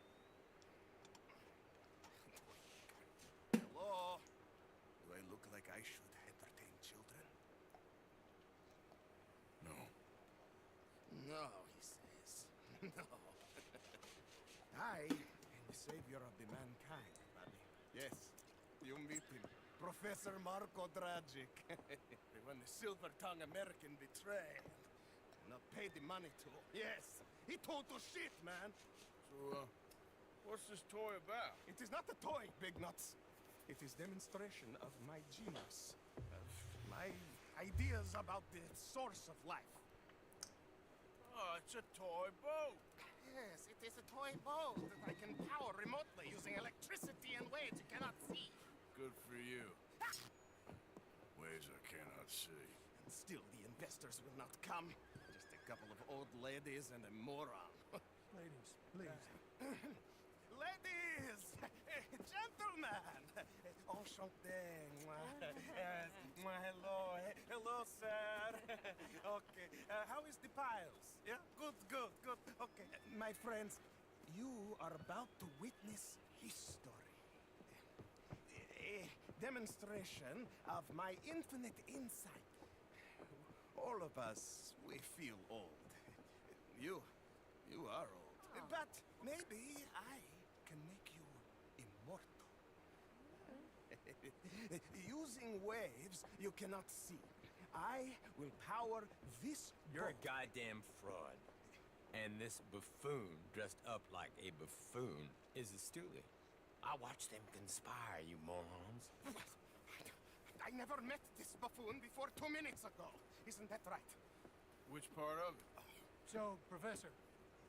Hello? Do I look like I should entertain children? No. No, he says. No. I am the savior of the mankind, buddy. Yes, you meet him. Professor Marco Dragic. When the silver-tongued American betrayed. Not pay the money to. Yes, he total shit, man. So, what's this toy about? It is not a toy, Big Nuts. It is demonstration of my genius. Of my ideas about the source of life. Oh, it's a toy boat. Yes, it is a toy boat that I can power remotely using electricity in ways you cannot see. Good for you. Ways I cannot see. And still, the investors will not come. Just a couple of old ladies and a moron. Ladies, please. Ladies! Gentlemen! Enchanté. Hello. Hello, sir. Okay. How is the piles? Yeah? Good. Okay. My friends, you are about to witness history. A demonstration of my infinite insight. All of us, we feel old. You are old. But maybe I can make you immortal. Using waves you cannot see. I will power this You're a boat. goddamn fraud. And this buffoon dressed up like a buffoon is a stoolie. I watched them conspire, you morons. I never met this buffoon before 2 minutes ago. Isn't that right? Which part of it? So, Professor,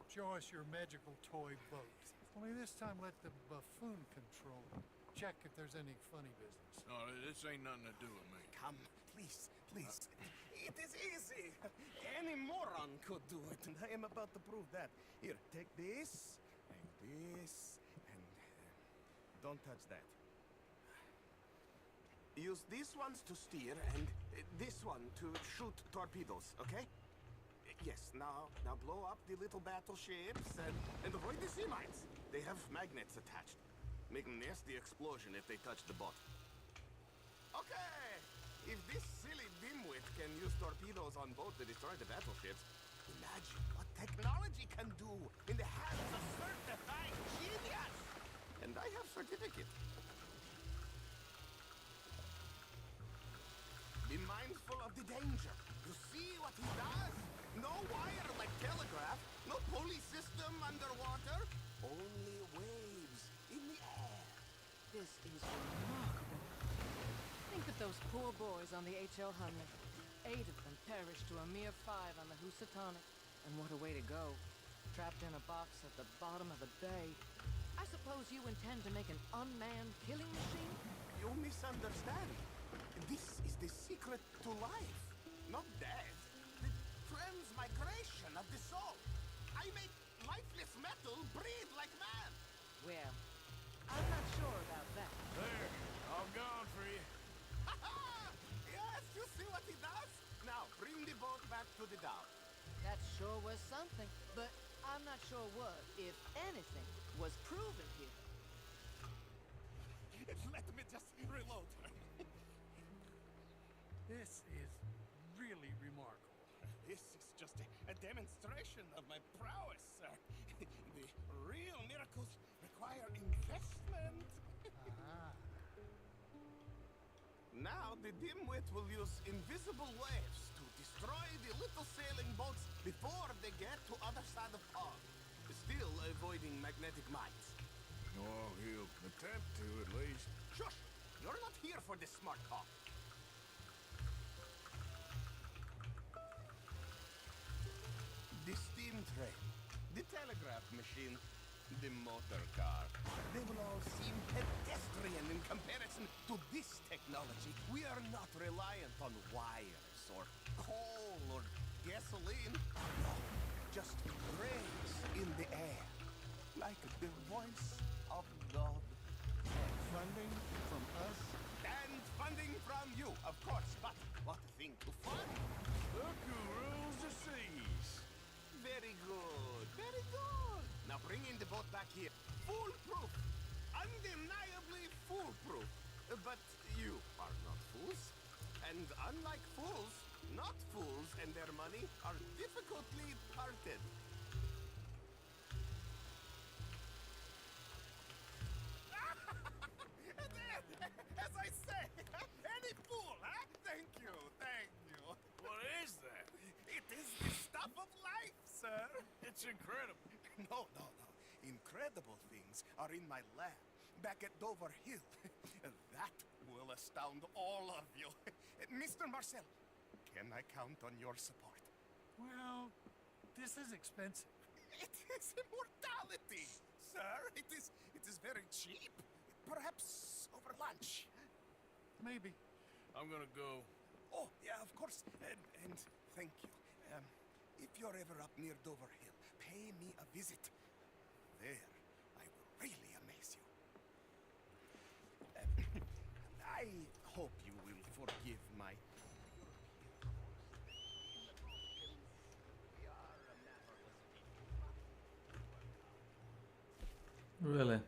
Show us your magical toy boat. Only this time let the buffoon control it. Check if there's any funny business. No, this ain't nothing to do with me. Come, please, please. It is easy. Any moron could do it, and I am about to prove that. Here, take this, and this, and... don't touch that. Use these ones to steer, and this one to shoot torpedoes, okay? Yes, now blow up the little battleships, and avoid the sea mines. They have magnets attached. Make a nasty explosion if they touch the boat. Okay! If this silly dimwit can use torpedoes on boat to destroy the battleships, imagine what technology can do in the hands of certified genius! And I have certificate. Be mindful of the danger. You see what he does? No wire like telegraph, no pulley system underwater, only waves in the air. This is remarkable. Think of those poor boys on the H.L. Hunley. 8 of them perished to a mere 5 on the Housatonic. And what a way to go. Trapped in a box at the bottom of the bay. I suppose you intend to make an unmanned killing machine? You misunderstand. This is the secret to life, not death. The transmigration of the soul. I make lifeless metal breathe like man. Well, I'm not sure about that. There, all gone for you. Yes, you see what he does? Now, bring the boat back to the dock. That sure was something, but I'm not sure what, if anything, was proven here. Let me just reload. This is really remarkable. This is just a demonstration of my prowess, sir. The real miracles require investment. Now the dimwit will use invisible waves to destroy the little sailing boats before they get to other side of pond, still avoiding magnetic mines. Oh, he'll attempt to, at least. Shush! You're not here for this smart talk. The steam train, the telegraph machine, the motor car. They will all seem pedestrian in comparison to this technology. We are not reliant on wires or coal or gasoline. No, just rays in the air, like the voice of God. Funding from us? And funding from you, of course, but what a thing to fund. Look who rules the seas. Very good, very good. Now bring in the boat back here. Foolproof. Undeniably foolproof. But you are not fools. And unlike fools, not fools and their money are difficultly parted. As I say, any fool, huh? Thank you, thank you. What is that? It is the stuff of life, sir. It's incredible. No. Incredible things are in my lab, back at Dover Hill. That will astound all of you. Mr. Marcel, can I count on your support? Well, this is expensive. It is immortality, sir. It is very cheap. Perhaps over lunch. Maybe. I'm gonna go. Oh, yeah, of course. And thank you. If you're ever up near Dover Hill, pay me a visit. There, I will really amaze you. I hope you will forgive my... Really?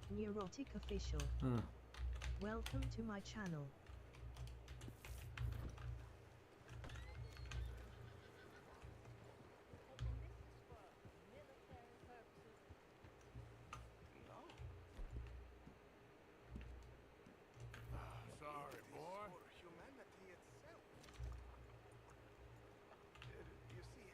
Neurotic official. Welcome to my channel. Sorry, boy. For humanity itself. You see...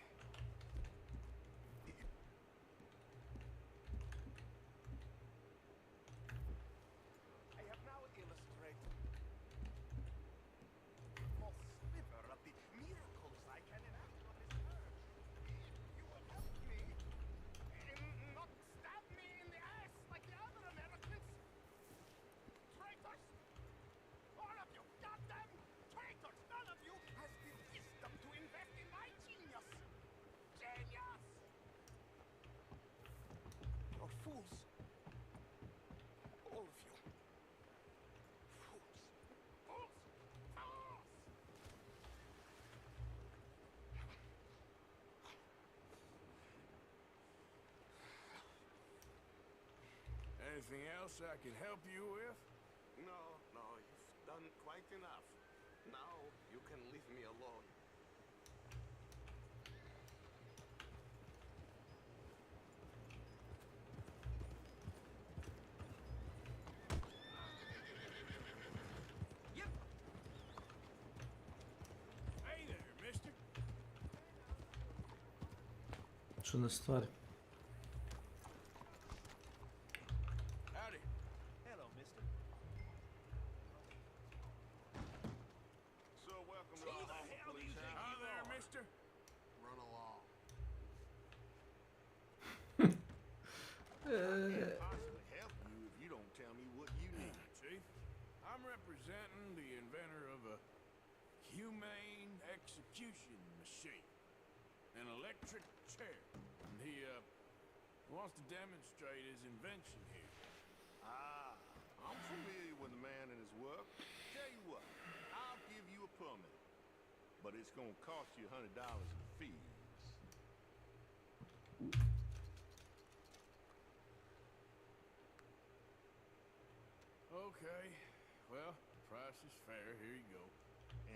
Anything else I can help you with? No, you've done quite enough. Now you can leave me alone. Hey there, mister. Čudna stvar. Howdy. Hello, mister. So welcome to our home police house. Hi there, mister. Run along. Can't possibly help you if you don't tell me what you need. Chief, I'm representing the inventor of a humane execution machine. An electric chair. And he wants to demonstrate his invention here. Ah, I'm familiar with the man and his work. Tell you what, I'll give you a permit. But it's gonna cost you $100 in fees. Okay, well, price is fair. Here you go.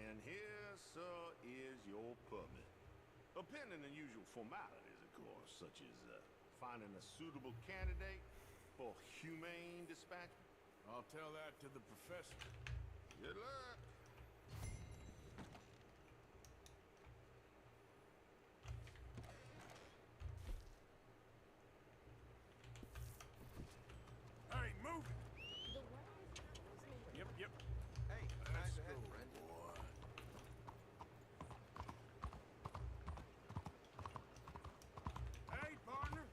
And here, sir, is your permit. Pending the usual formalities, of course, such as finding a suitable candidate for humane dispatchment. I'll tell that to the professor. Good luck. Hey, move it! Yep. Hey, Let's to go, have friend. boy. Hey, partner!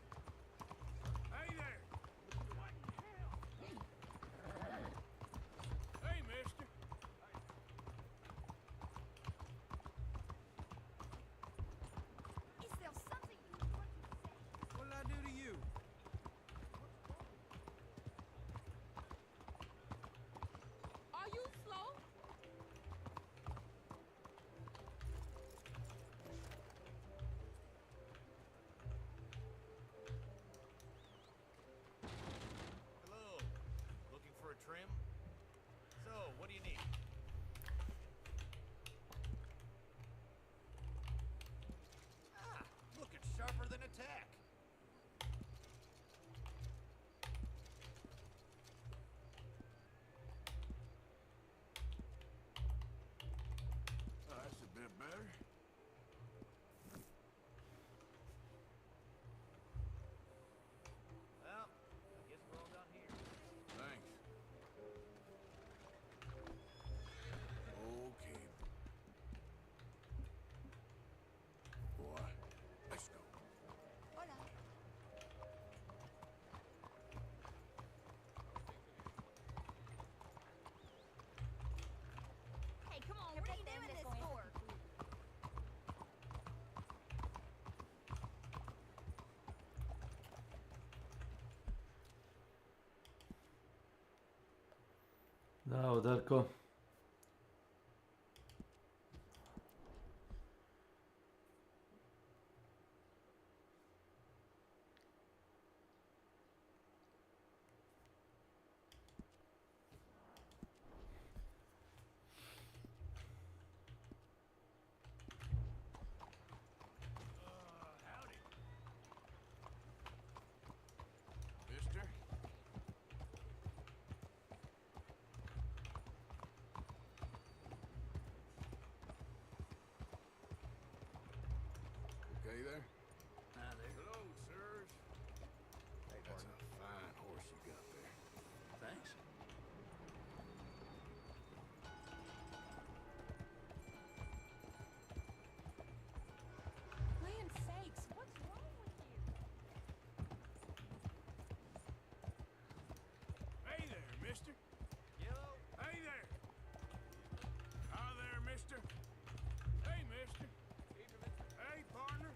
Hey there! Hey, mister! Is there something you want to say? What did I do to you? Are you slow? Hello. Looking for a trim? So, what do you need? Ah, looking sharper than a tack. Oh, that's a bit better. Well, I guess we're all done here. Thanks. Okay. Boy, let's go. Hola. Hey, come on, what are you doing this for? Bravo, Darko. Howdy. Mister? Okay there? Hi there. Hello, sirs. Hey, That's partner. a fine horse you got there. Thanks. Land's sakes, what's wrong with you? Hey there, mister. Yellow. Hey there. Hi there, mister. Hey, mister. Hey, partner.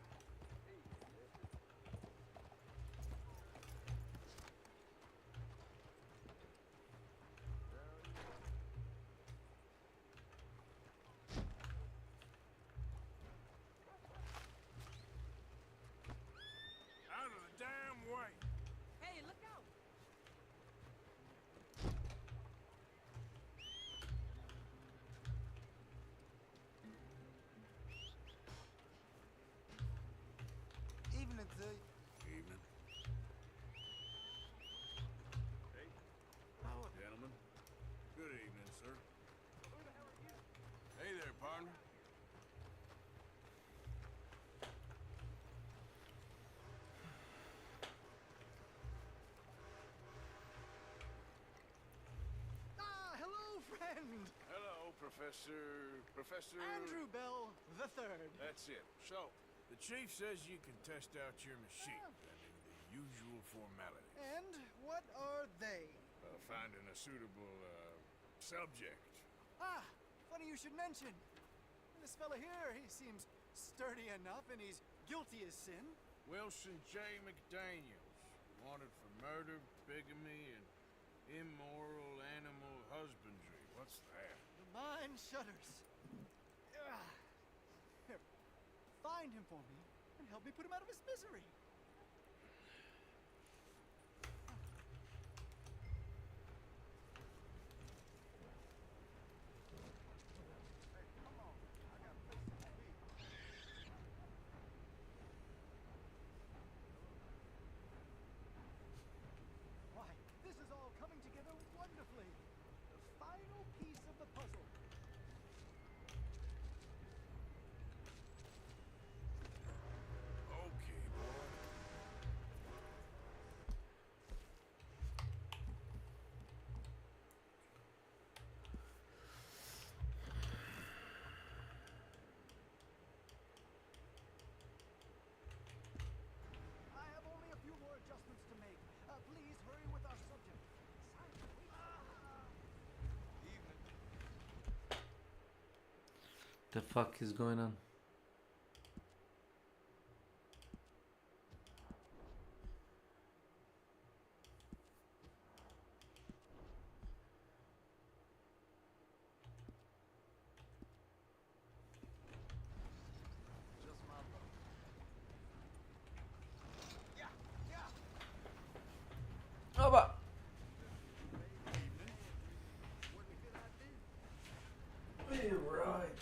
friend! Hello, Professor... Andrew Bell the Third. That's it. So, the chief says you can test out your machine, pending the usual formalities. And what are they? Finding a suitable, subject. Ah, funny you should mention. This fella here, he seems sturdy enough and he's guilty as sin. Wilson J. McDaniels, wanted for murder, bigamy, and immoral animal husbandry. What's that? The mind shudders. Here, find him for me and help me put him out of his misery. Why, this is all coming together wonderfully. The final piece of the puzzle. Okay, boy. I have only a few more adjustments to make. Please hurry with our subject. The fuck is going on? Just my luck. Yeah. Oba! Right.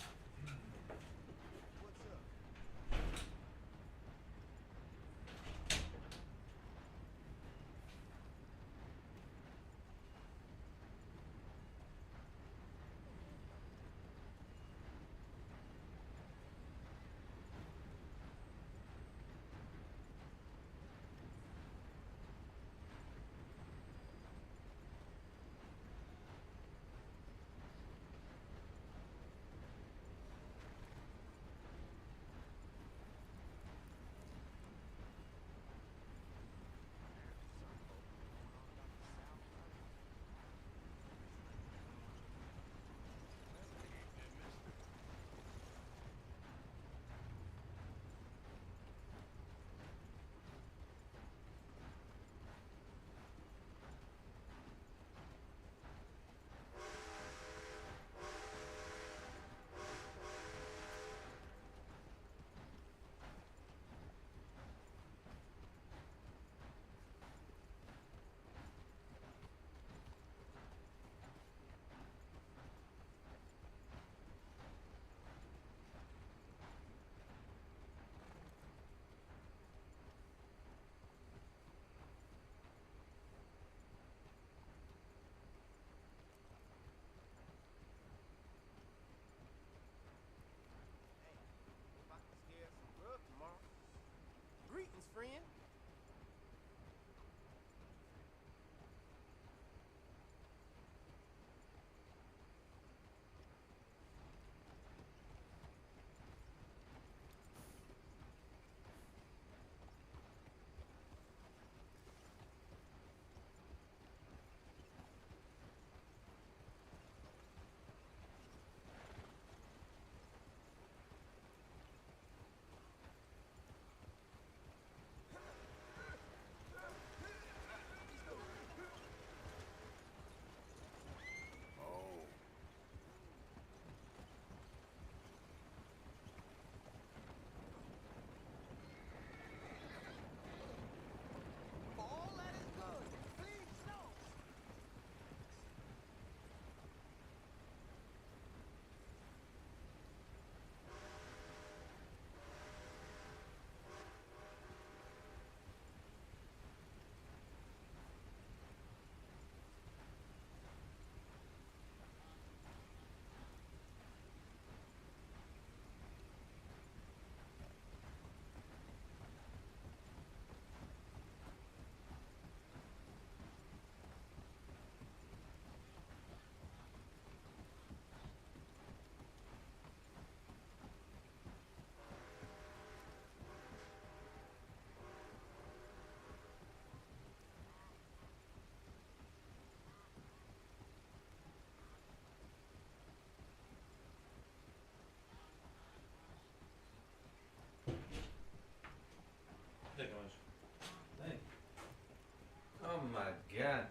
my god.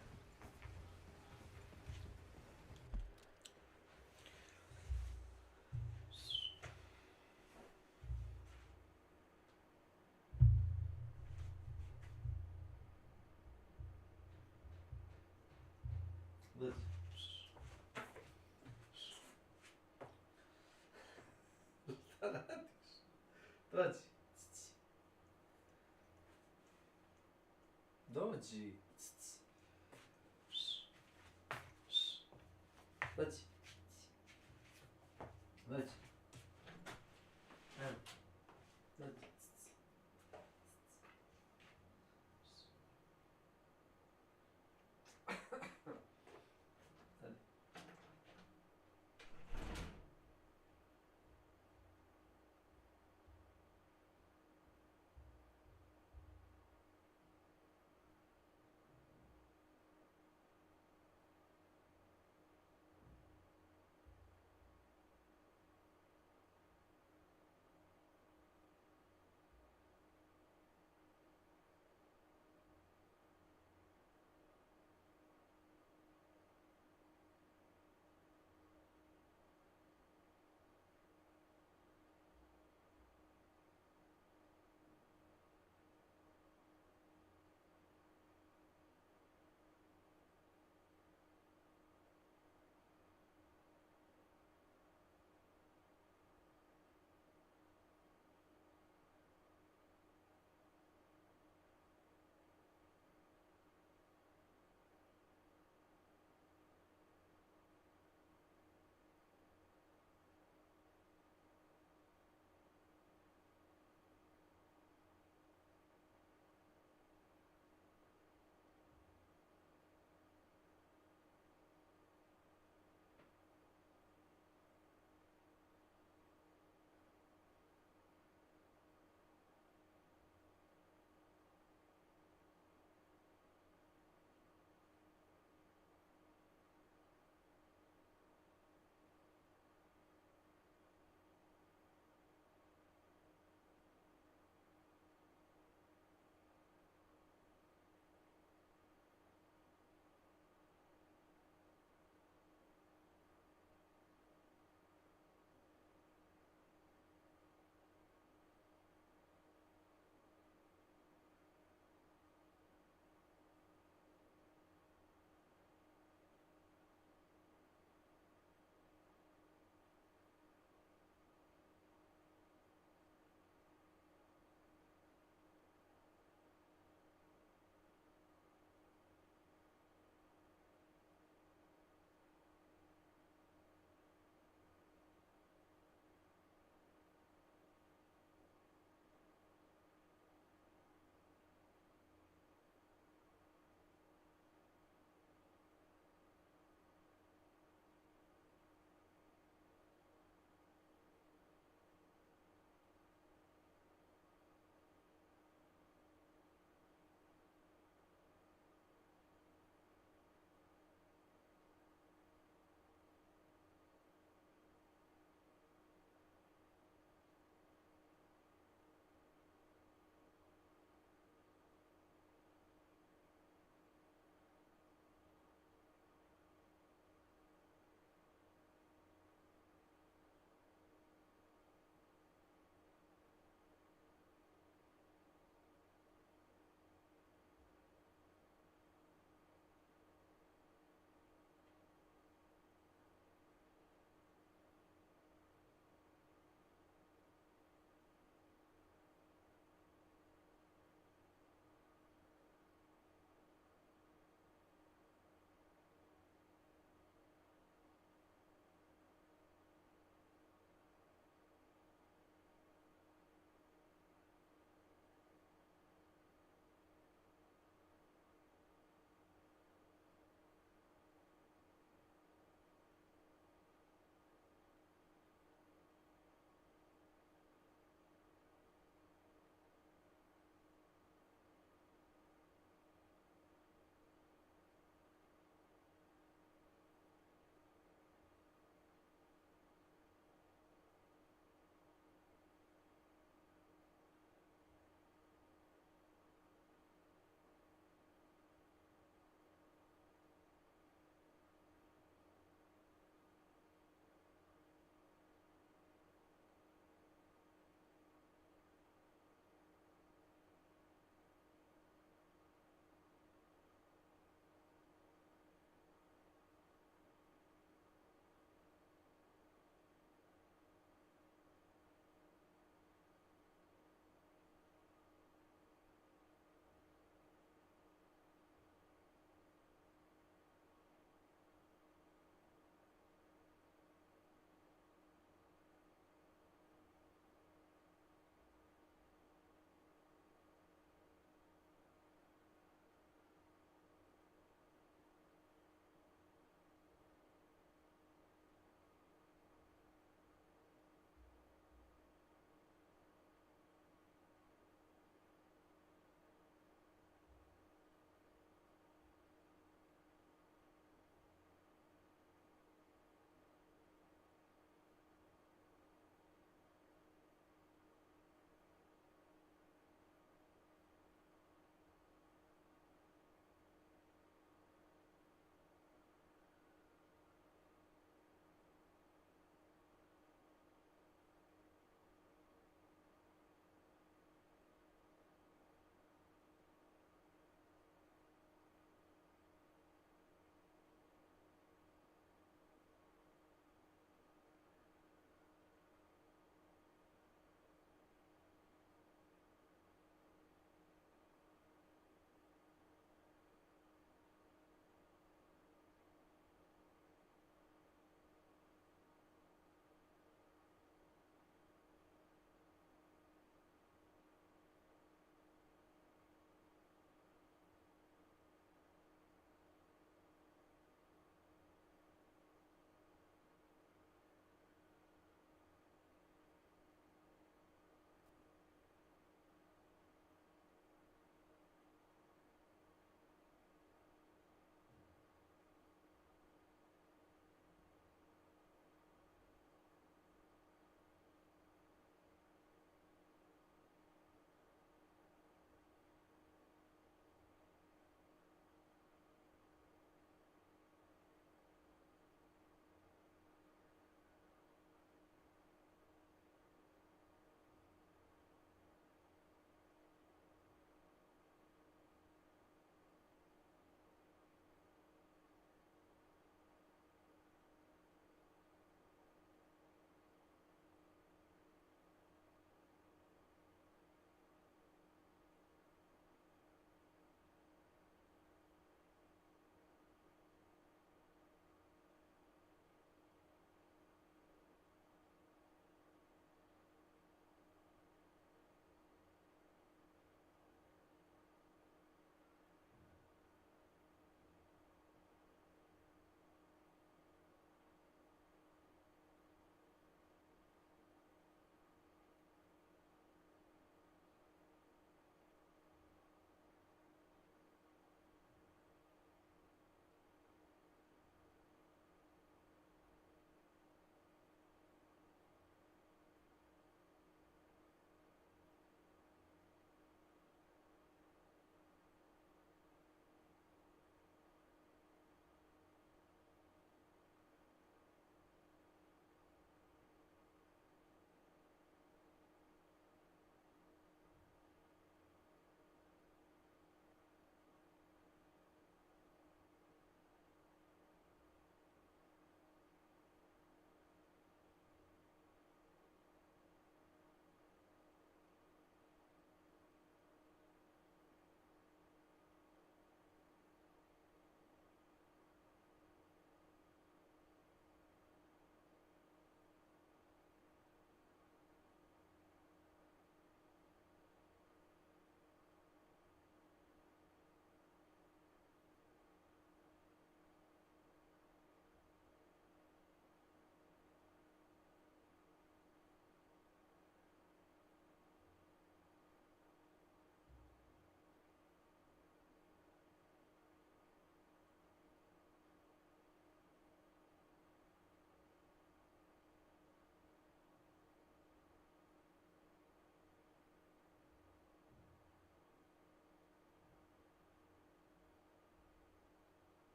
Let's. Dodge. Dodge. Dodge. Dodge.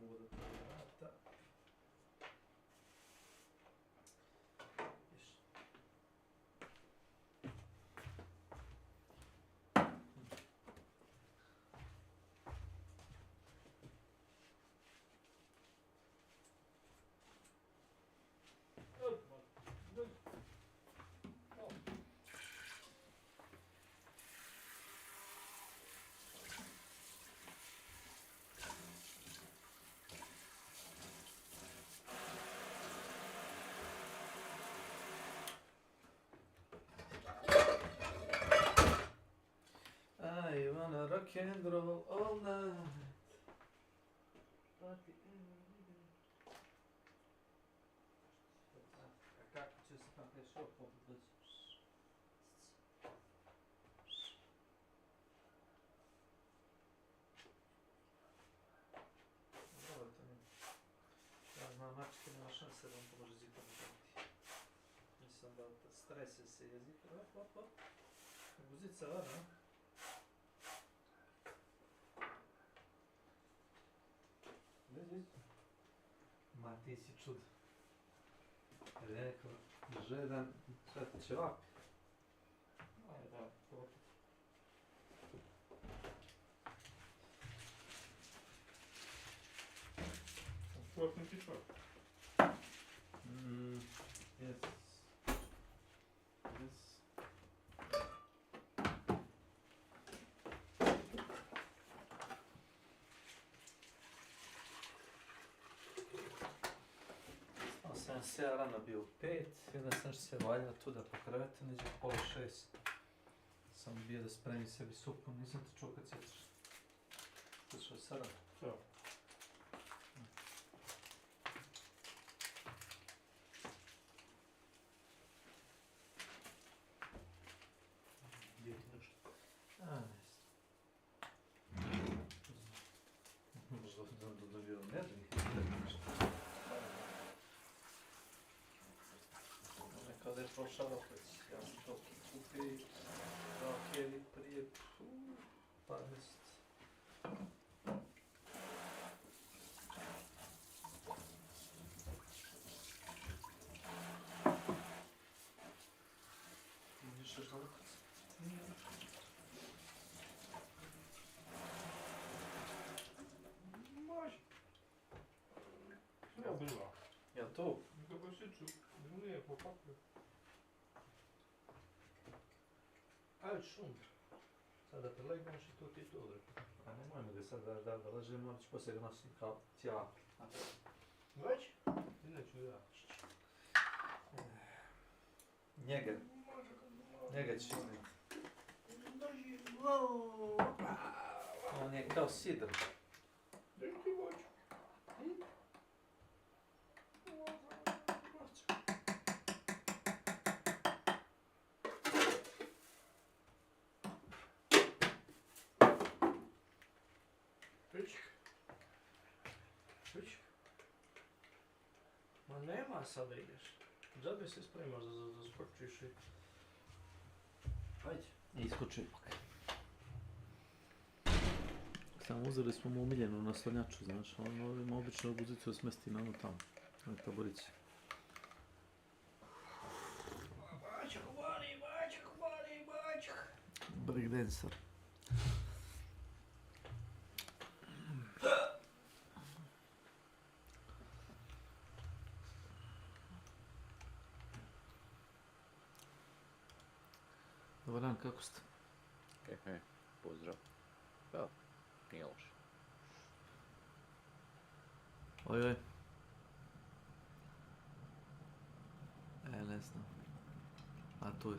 mogu da otvorim vrata. I wanna rock and roll all night. Party every day. A kako će se tam kaj šao poput doći? Dobro, to nije. Ja znam mačke, nema šanse da on pomože zikom upati. Mislim da strese se jezika. Op, op, op. Guzica, vada? Ma ti si čud. Rekao, žedan, sad će vapi. Ajde, da, to. Fucking ti čovjek. Yes. Yes. Sam se ja rano bio u 5 i onda sam se valjao tu da po krevetu, neđe pola 6. Sam bio da spremim sebi supu, nisam te čuo kad sjetiš. Slušao je sada? Da. Gdje ti nešto? A, možda dobio medvih. Kao da je prošao opet, ja sam to kupio, okej, prije par mjeseca. Vidiš još zalokac? Može. Sve bila. Jel to? Kako siču, lijepo papir. Ajde šundra. Sada prelegneš i to ti to odrekao. A nemojmo ga sad da ležemo, ali ću poslije ga nosim kao cijela. Već? Inače ja. Njega ćeš iznijeti. On je kao sidr. Daj ti voću. Pička. Ma nema sada ideš. Džabe se spremaš da skočiš i... Ajde. I iskoči ipak. Samo uzeli smo mu omiljenu naslanjaču, znaš, on ima obično guzicu smesti na ono tamo. Na taborici. Bačak. Breakdancer. Dobar dan, kako ste? Pozdrav. Da, nije loše. Ojoj. Ne znam. A tu je.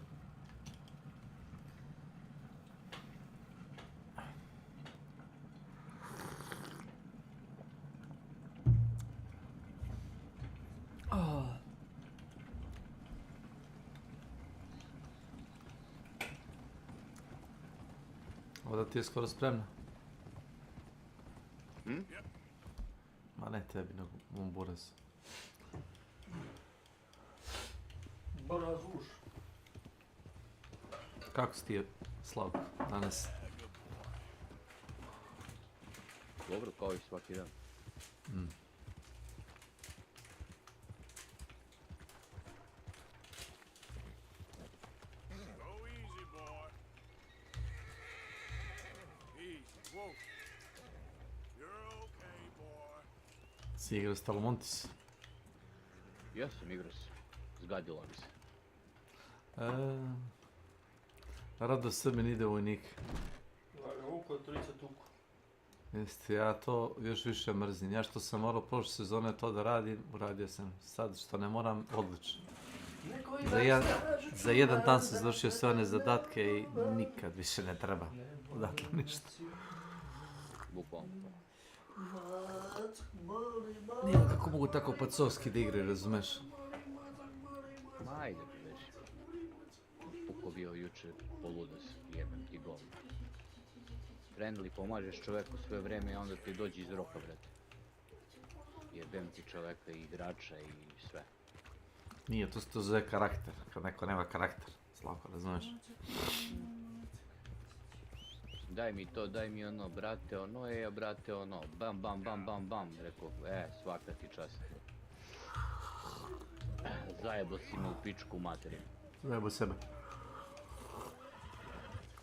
Voda ti je skoro spremna. Ma ne tebi, nego mom burazu. Burazuš. Kako si ti je, Slavko, danas? Dobro, kao i svaki dan. Go easy, boy. Easy. Whoa. You're okay, boy. Si igrao Stalomontis? Jesam, igrao se. Zgadilo mi se. Rado Srbin ide u vojnik. Vuko, trojica tuku. Jeste, ja to još više mrzim. Ja što sam morao prošle sezone to da radim, uradio sam. Sad što ne moram, odlično. Za jedan dan sam završio sve one zadatke i nikad više ne treba. Odatle ništa. Bukvalno. Nije kako mogu tako pacovski da igraju, razumeš? Ma ajde, već. Puko bio juče poludas, jebem ti gol. Friendly, pomažeš čoveku sve vreme i onda ti dođe iz roka, brate. Jebem ti čoveka i igrača i sve. Nije, to se to zove karakter. Kad neko nema karakter, Slavko, razumeš? Daj mi to, daj mi ono, brate, ono je, brate, ono. Bam, bam, bam, bam, bam. Rekao, svaka ti čast. Zajebo si me u pičku materiju. Zajebo sebe.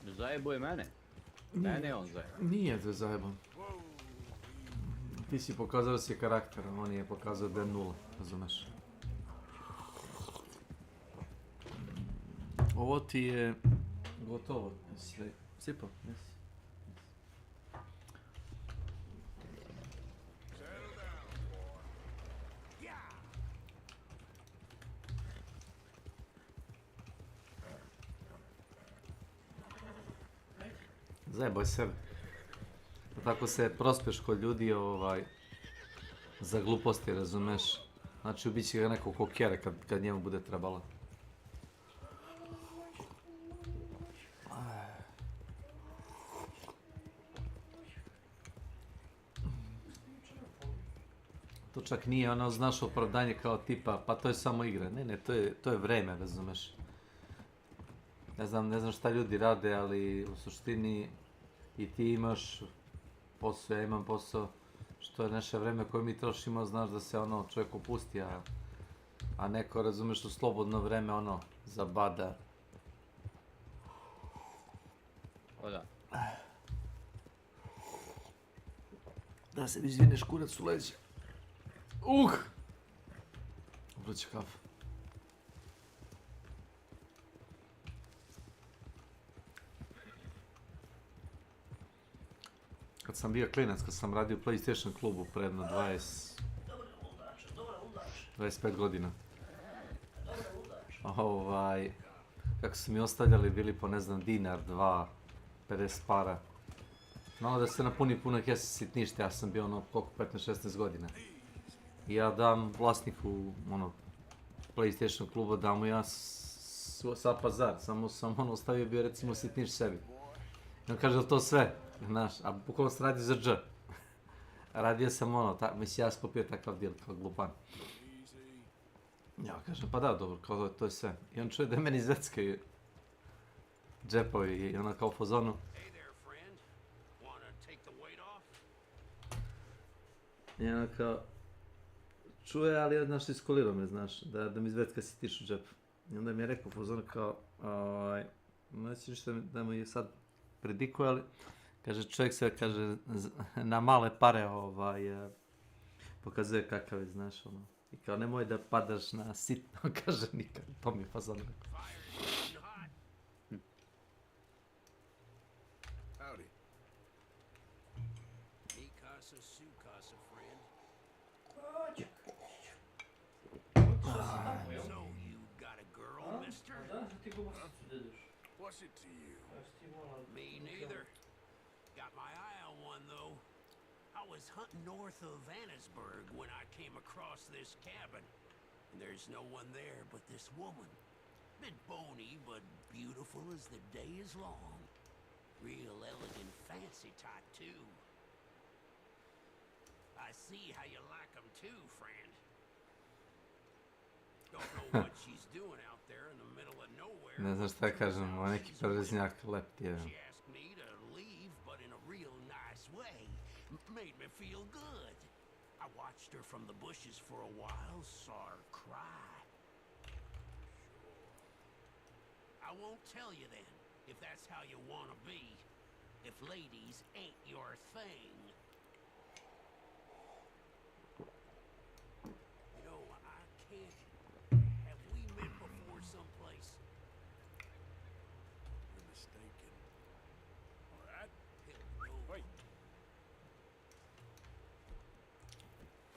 Zajebo je mene. Mene je on zajebo. Nije te zajebom. Ti si pokazao da si karakter, on je pokazao da je nula, razumeš? Ovo ti je gotovo, jesi sipao? Jesi. Zajeboj sebe. Tako se prospeš kod ljudi za gluposti, razumeš? Znači ubit će ga neko kokere kad njemu bude trebalo. To čak nije ono, znaš, opravdanje kao tipa, pa to je samo igra. Ne, to je vreme, razumeš? Ne znam šta ljudi rade, ali u suštini i ti imaš posao, ja imam posao, što je naše vreme koje mi trošimo, znaš da se ono čovjek opusti, a neko, razumeš, u slobodno vreme ono zabada. O da. Da se izvineš, kurac u leđe. Vruća kafa. Kad sam bio klinac, kad sam radio u PlayStation klubu pre jedno 25 godina. Kako su mi ostavljali, bili po ne znam dinar, 2, 50 para. Malo da se napuni puno kese sitnište, ja sam bio ono koliko 15-16 godina. I ja dam vlasniku PlayStation kluba, dam mu ja sa pazar, samo sam ostavio bio recimo sitniš sebi. I on kaže da to sve, znaš, a bukvalno se radi za dž. Radio sam mislim ja skopio takav deal kao glupan. Ja kažem, pa da, dobro, kao to je sve. I on čuje da je meni zeckaju džepovi i ona kao u fazonu. I ona kao, čuje, ali znaš, iskolirao me, znaš, da mi izvecka si tiš u džep. I onda mi je rekao u fazonu kao, neće ništa da mu je sad predikuje, ali kaže, čovjek se, kaže, na male pare pokazuje kakav je, znaš, ono. I kao, nemoj da padaš na sitno, kaže, nikad. To mi je fazon rekao. Howdy. So you got a girl, mister? What's it to you? Me neither. Got my eye on one, though. I was hunting north of Vannesburg when I came across this cabin. And there's no one there but this woman. Bit bony, but beautiful as the day is long. Real elegant, fancy type, too. I see how you like 'em too, friend. Don't know what she's doing out there in the middle of nowhere. Ne znam šta kažem, ovo neki prereznjak lep ti je. She asked me to leave, but in a real nice way. Made me feel good. I watched her from the bushes for a while, saw her cry. I won't tell you then, if that's how you want to be. If ladies ain't your thing. You know, I can't... Have we met before someplace? You're mistaken. All right? Hell no. Wait.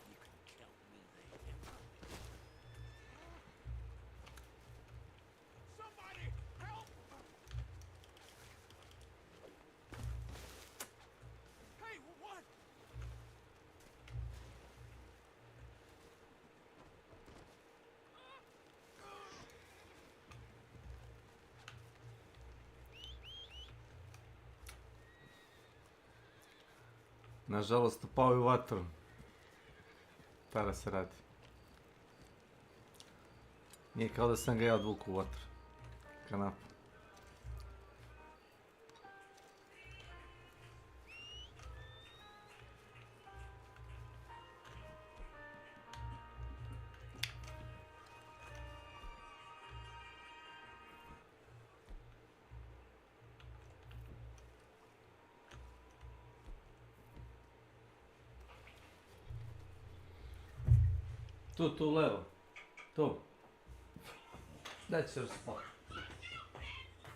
You can count me there. Somebody help! Hey, what? Nažalost, upao je u vatru. Tada se radi. Nije kao da sam ga ja odvuku u vatru. Kanapa. Tu levo. Tu. Daj se razpati.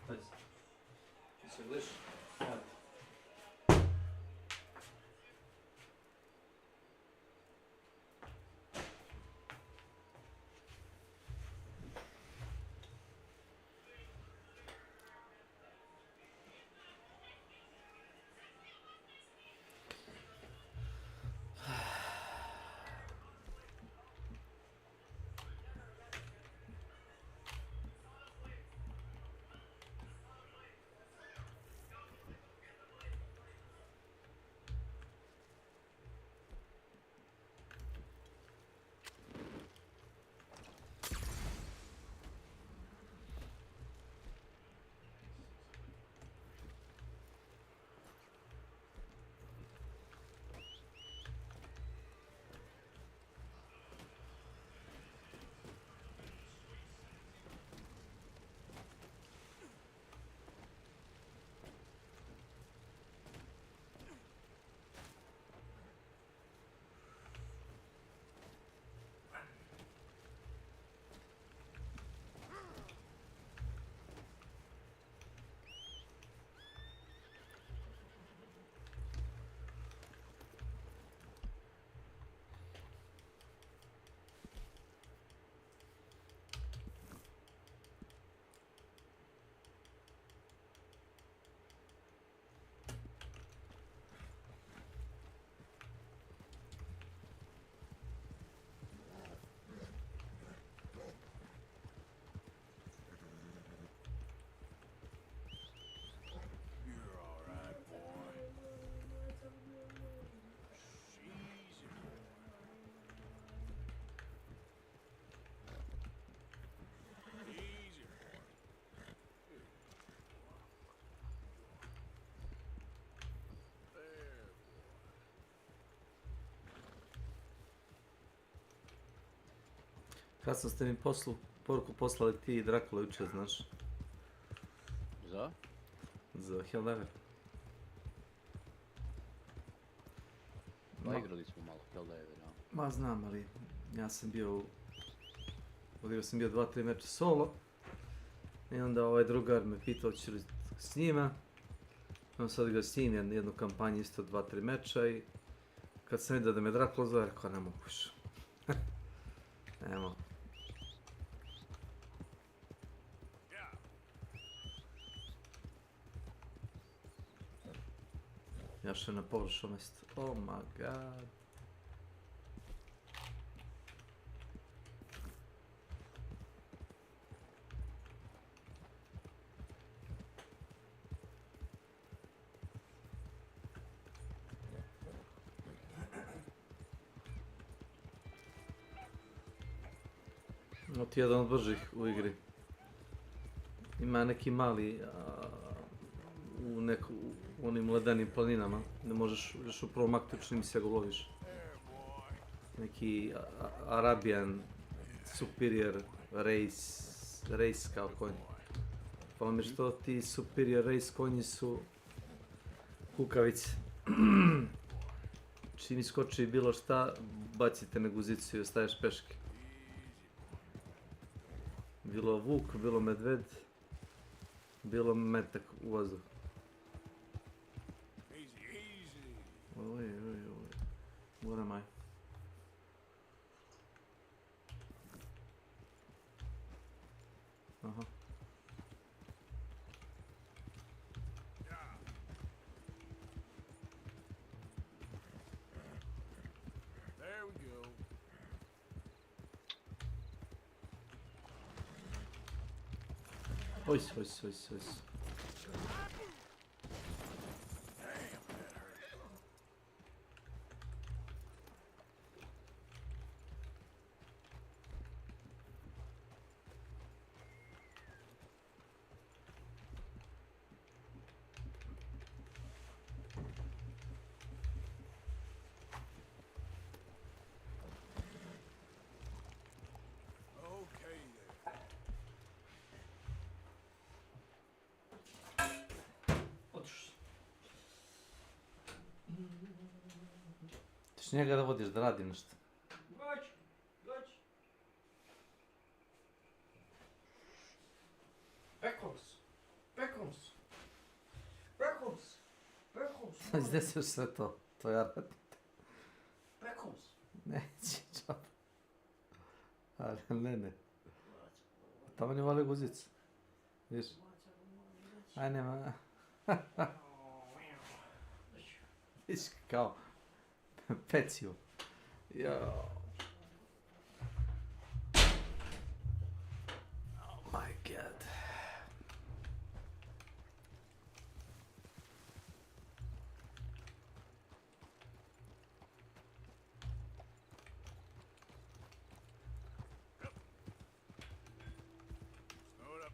Daj se. Ti se gliš? Ajde. Kad ste mi poruku poslali ti i Drakula jučer, znaš? Za? Za Helldiver. Pa igrali smo malo Helldiver, ja. Ma znam, ali ja sam bio... Odigrao sam bio 2-3 meča solo. I onda ovaj drugar me pitao ću li s njima. On sad igra s njim jednu kampanju isto 2-3 meča i... Kad sam vidio da me Drakula zove, rekao ne mogu više. Ne mogu. Još je na pogrešnom mjestu. Oh my god. Oti jedan od bržih u igri. Ima neki mali u onim ledenim planinama, ne možeš još u prvom aktu čini mi se ga loviš. neki Arabian superior race kao konj. Hvala mi što ti superior race konji su kukavice. Čim iskoči bilo šta, bacite na guzicu i ostaješ peške. Bilo vuk, bilo medved, bilo metak u vazduh. Oj. What am I? Aha. There we go. Oj. Okay then. Otiš. Ti ćeš njega da vodiš da radi nešto. Dođi. Beckles. Gdje se sve to? To ja radim. Beckles. Neće čap. Ali ne. Tamo ne vali guzicu. Viš? Aj nema. Viš kao. Peciju. Jao. Oh my god. Load up.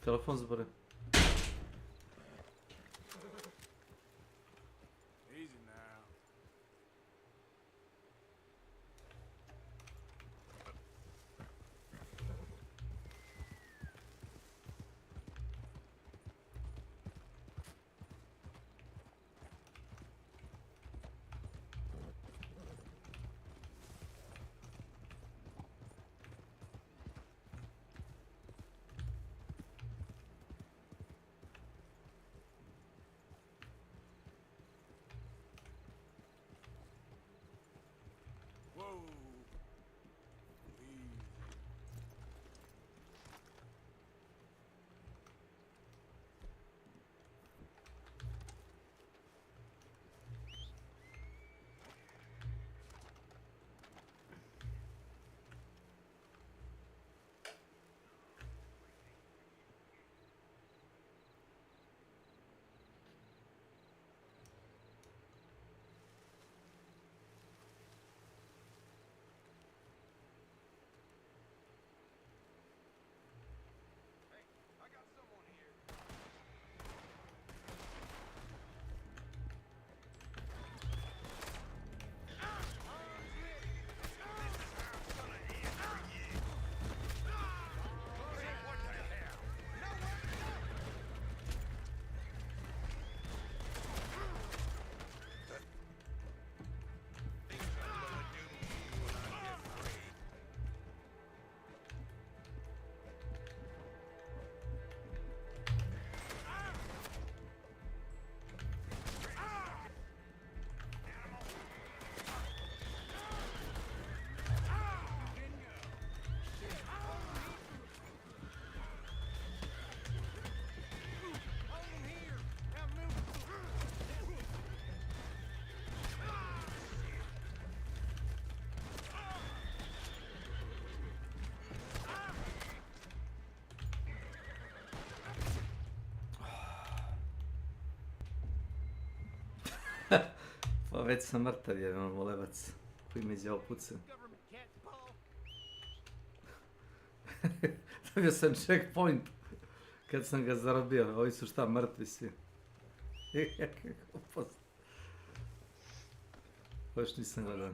Telefon zbore. Easy now. već sam mrtav, je ono volevac koji me izjao pucem. Dobio sam checkpoint kad sam ga zarobio, ovi su šta, mrtvi svi. Još nisam gledao.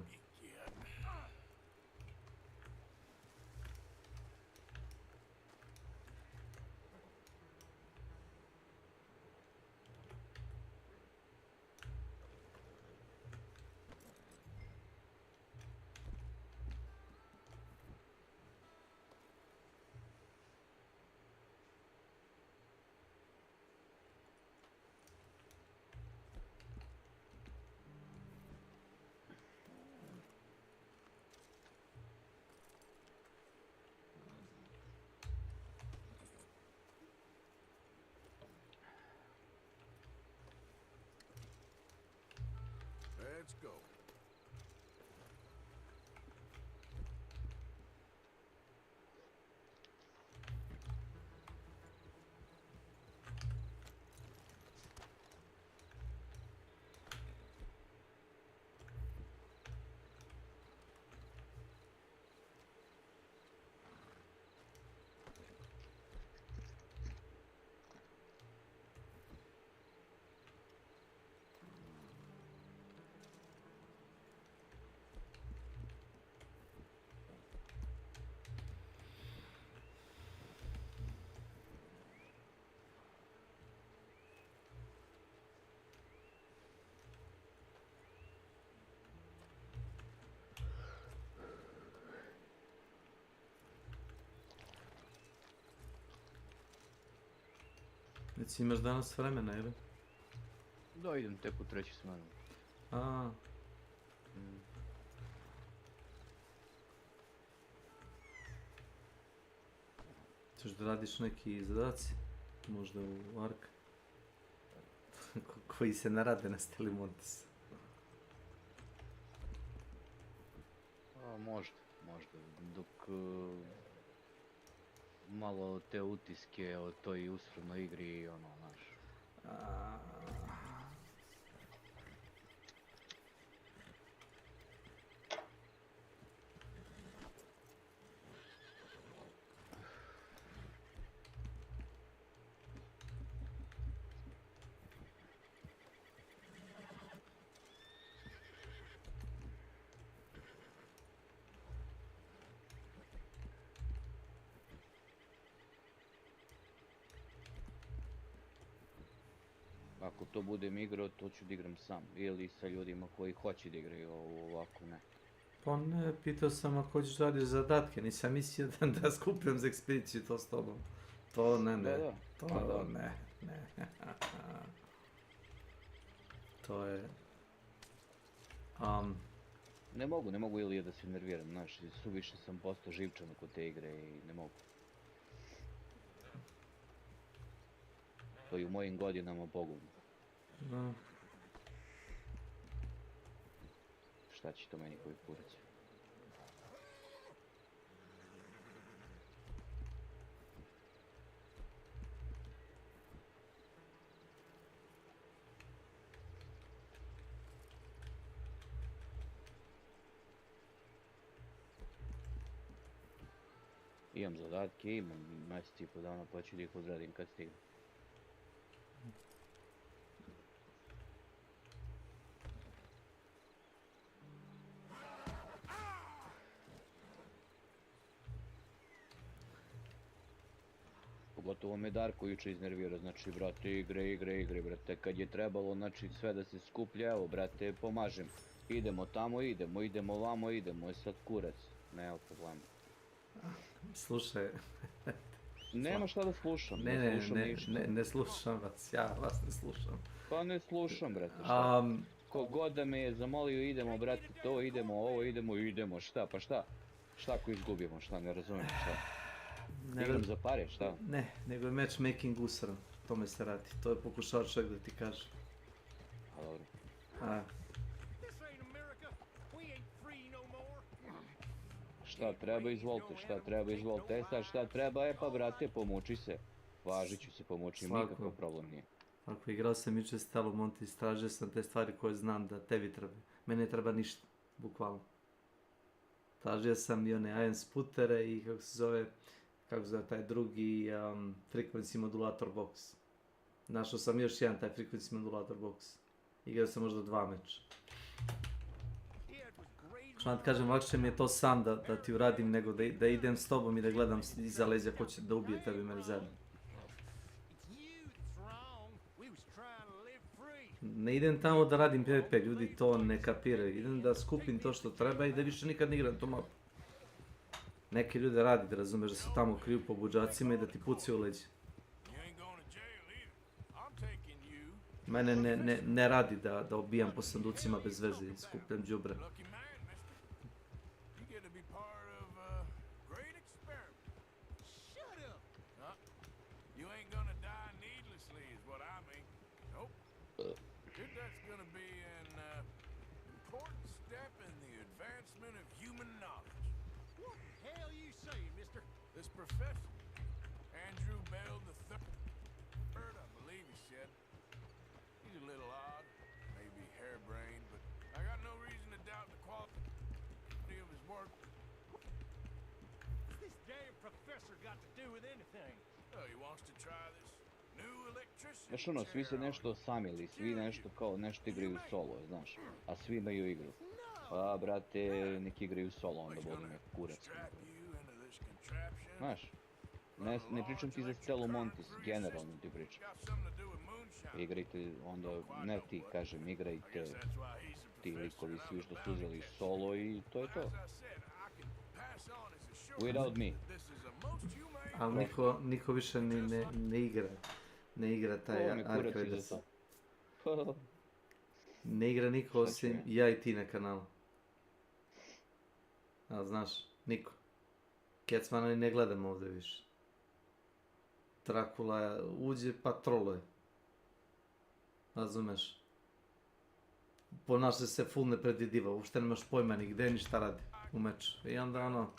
Let's go. Već imaš danas vremena, ili? Da, idem tek u treću smenu. A. Ćeš da radiš neki zadaci? Možda u Ark? Koji se ne rade na Stelimontis. Možda. Dok malo te utiske o toj usrednoj igri, ono, znaš. Ako to budem igrao, to ću da igram sam. Ili sa ljudima koji hoće da igraju, ovako ne. Pa ne, pitao sam ako hoćeš da radiš zadatke, nisam mislio da skupljam za ekspediciju to s tobom. To ne. Da. To ne. To je... Ne mogu Ilija da se nerviram, znaš, suviše sam postao živčan oko te igre i ne mogu. To i u mojim godinama pogubno. Da. Šta će to meni koji kurac? Imam zadatke, imam mjesec i po dana pa ću da ih odradim kad stignem. Pogotovo me Darko juče iznervirao, znači brate igre, brate, kad je trebalo, znači sve da se skuplja, evo brate, pomažem. Idemo tamo, idemo vamo, idemo, je sad kurac, nema problema. Slušaj... Nema šta da slušam, ne slušam vas, ja vas ne slušam. Pa ne slušam, brate, šta? Kogod da me je zamolio idemo, brate, to idemo, ovo idemo, šta, pa šta? Šta ako izgubimo, šta, ne razumijem, šta? Igram za pare, šta? Ne, nego je matchmaking usran, tome se radi, to je pokušao čovjek da ti kaže. A dobro. Šta treba, izvolite, sad šta treba, pa brate, pomuči se. Važit ću se, pomoći, nikakav problem nije. Ako igrao sam juče s Stelimontis, tražio sam te stvari koje znam da tebi treba. Meni ne treba ništa, bukvalno. Tražio sam i one iron sputere i kako se zove taj drugi frequency modulator box. Našao sam još jedan taj frequency modulator box. Igrao sam možda 2 meča. Što ti kažem, lakše mi je to sam da ti uradim nego da idem s tobom i da gledam iza leđa ko će da ubije tebi mene zajedno. Ne idem tamo da radim PvP, ljudi to ne kapiraju. Idem da skupim to što treba i da više nikad ne igram to mapu. Neke ljude radi, da razumeš, da se tamo kriju po buđacima i da ti pucaju u leđa. Mene ne radi da obijam po sanducima bez veze i skupljam đubre. This professor, Andrew Bell III, I believe he said. He's a little odd, maybe harebrained, but I got no reason to doubt the quality of his work. What's this damn professor got to do with anything? Well, he wants to try this new electricity. Znaš ono, svi se nešto samili, svi nešto kao nešto igraju solo, znaš, a svi imaju igru. Pa, brate, nek igraju solo, onda budu nek kurac. Znaš, ne pričam ti za Stelu Montis, generalno ti pričam. Igrajte, onda, ne ti kažem, igrajte ti likovi svi što su uzeli solo i to je to. Without me. Ali niko više ne igra taj Arcades. Ne igra niko osim ja i ti na kanalu. A znaš, niko. Kecmana ni ne gledam ovdje više. Drakula uđe pa troluje. Razumeš? Ponaša se full nepredvidiva, uopšte nemaš pojma ni gde ni šta radi u meču. I onda ono,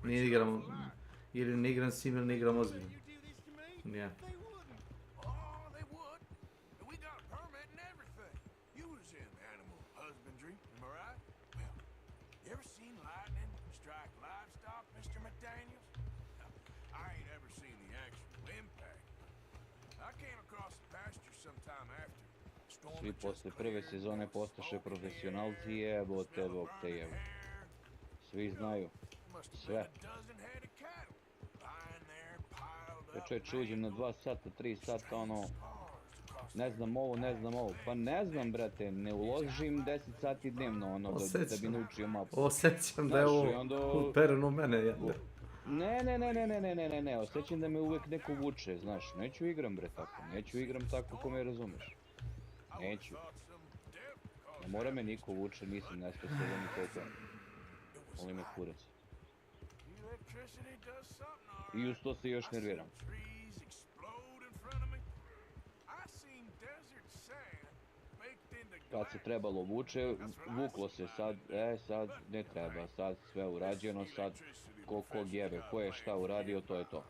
nije igramo, ili ne igram s njim ili ne igram ozbiljno. Nije. Svi posle prve sezone postaše profesionalci, jebo te, bog te jebo. Svi znaju. Sve. Ja čovječ uđem na 2 sata, 3 sata, ono... Ne znam ovo, pa ne znam, brate, ne uložim 10 sati dnevno, ono, da bi naučio mapu. Osjećam da je ovo upereno u mene, jedno. Ne, osjećam da me uvijek neko vuče, znaš, neću igram, bre, tako, neću igram tako ko me razumeš. Neću. Ne mora me niko vuče, nisam nesposoban i toliko. Volim me kurac. I uz to se još nerviram. Kad se trebalo vuče, vuklo se, sad ne treba, sad sve urađeno, sad ko jebe, ko je šta uradio, to je to.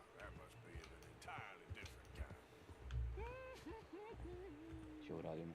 Će uradimo.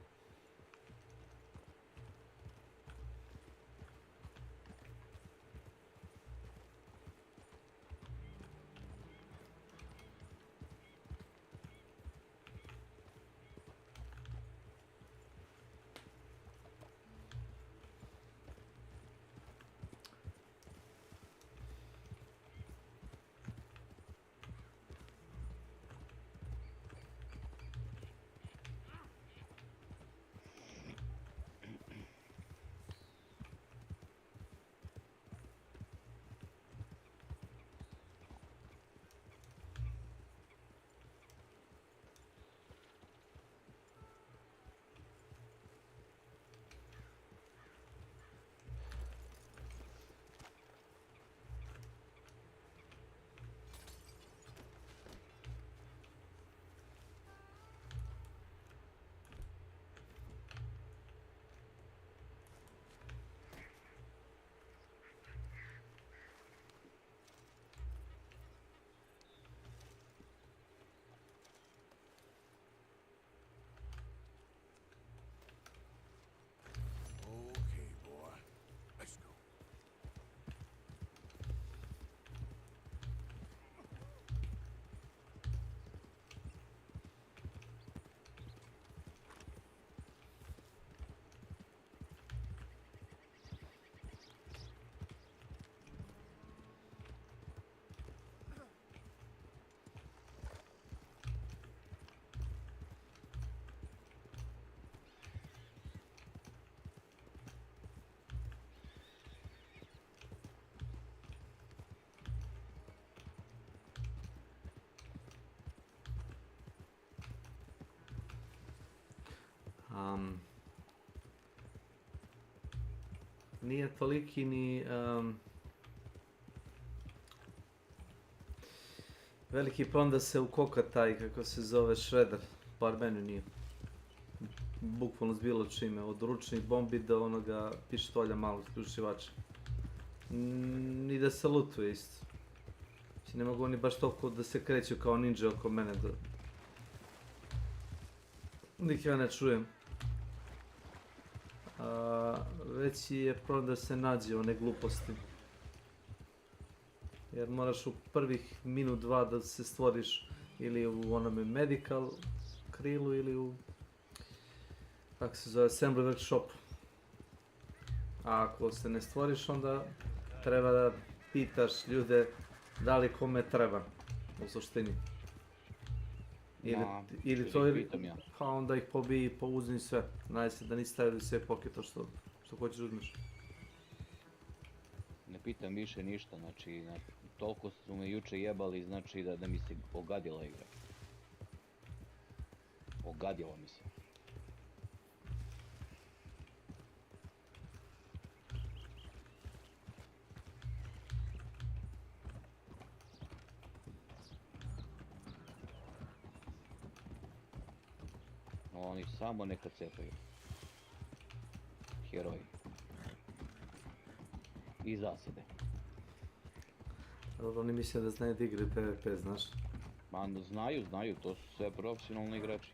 Nije toliki ni veliki problem da se ukoka taj, kako se zove, shredder, bar meni nije. Bukvalno s bilo čime, od ručnih bombi do onoga pištolja malog isključivača. Ni da se lutuje isto. Znači, ne mogu oni baš toliko da se kreću kao ninja oko mene da... Nik ja ne čujem. Veći je problem da se nađe one gluposti. Jer moraš u prvih minut, dva da se stvoriš ili u onome medical krilu ili u, kako se zove, assembly workshop. A ako se ne stvoriš, onda treba da pitaš ljude da li kome treba, u suštini. Ili to, pa onda ih pobiji i uzmi sve. Nadaj se da nisi stavili sve poketa što hoćeš uzmeš. Ne pitam više ništa, znači toliko su me juče jebali, znači da mi se ogadila igra. Ogadila mi se. Oni samo neka cepaju. Heroji. I zasade. Dobro, oni misle da znaju da igraju PvP, znaš? Ma znaju, to su sve profesionalni igrači.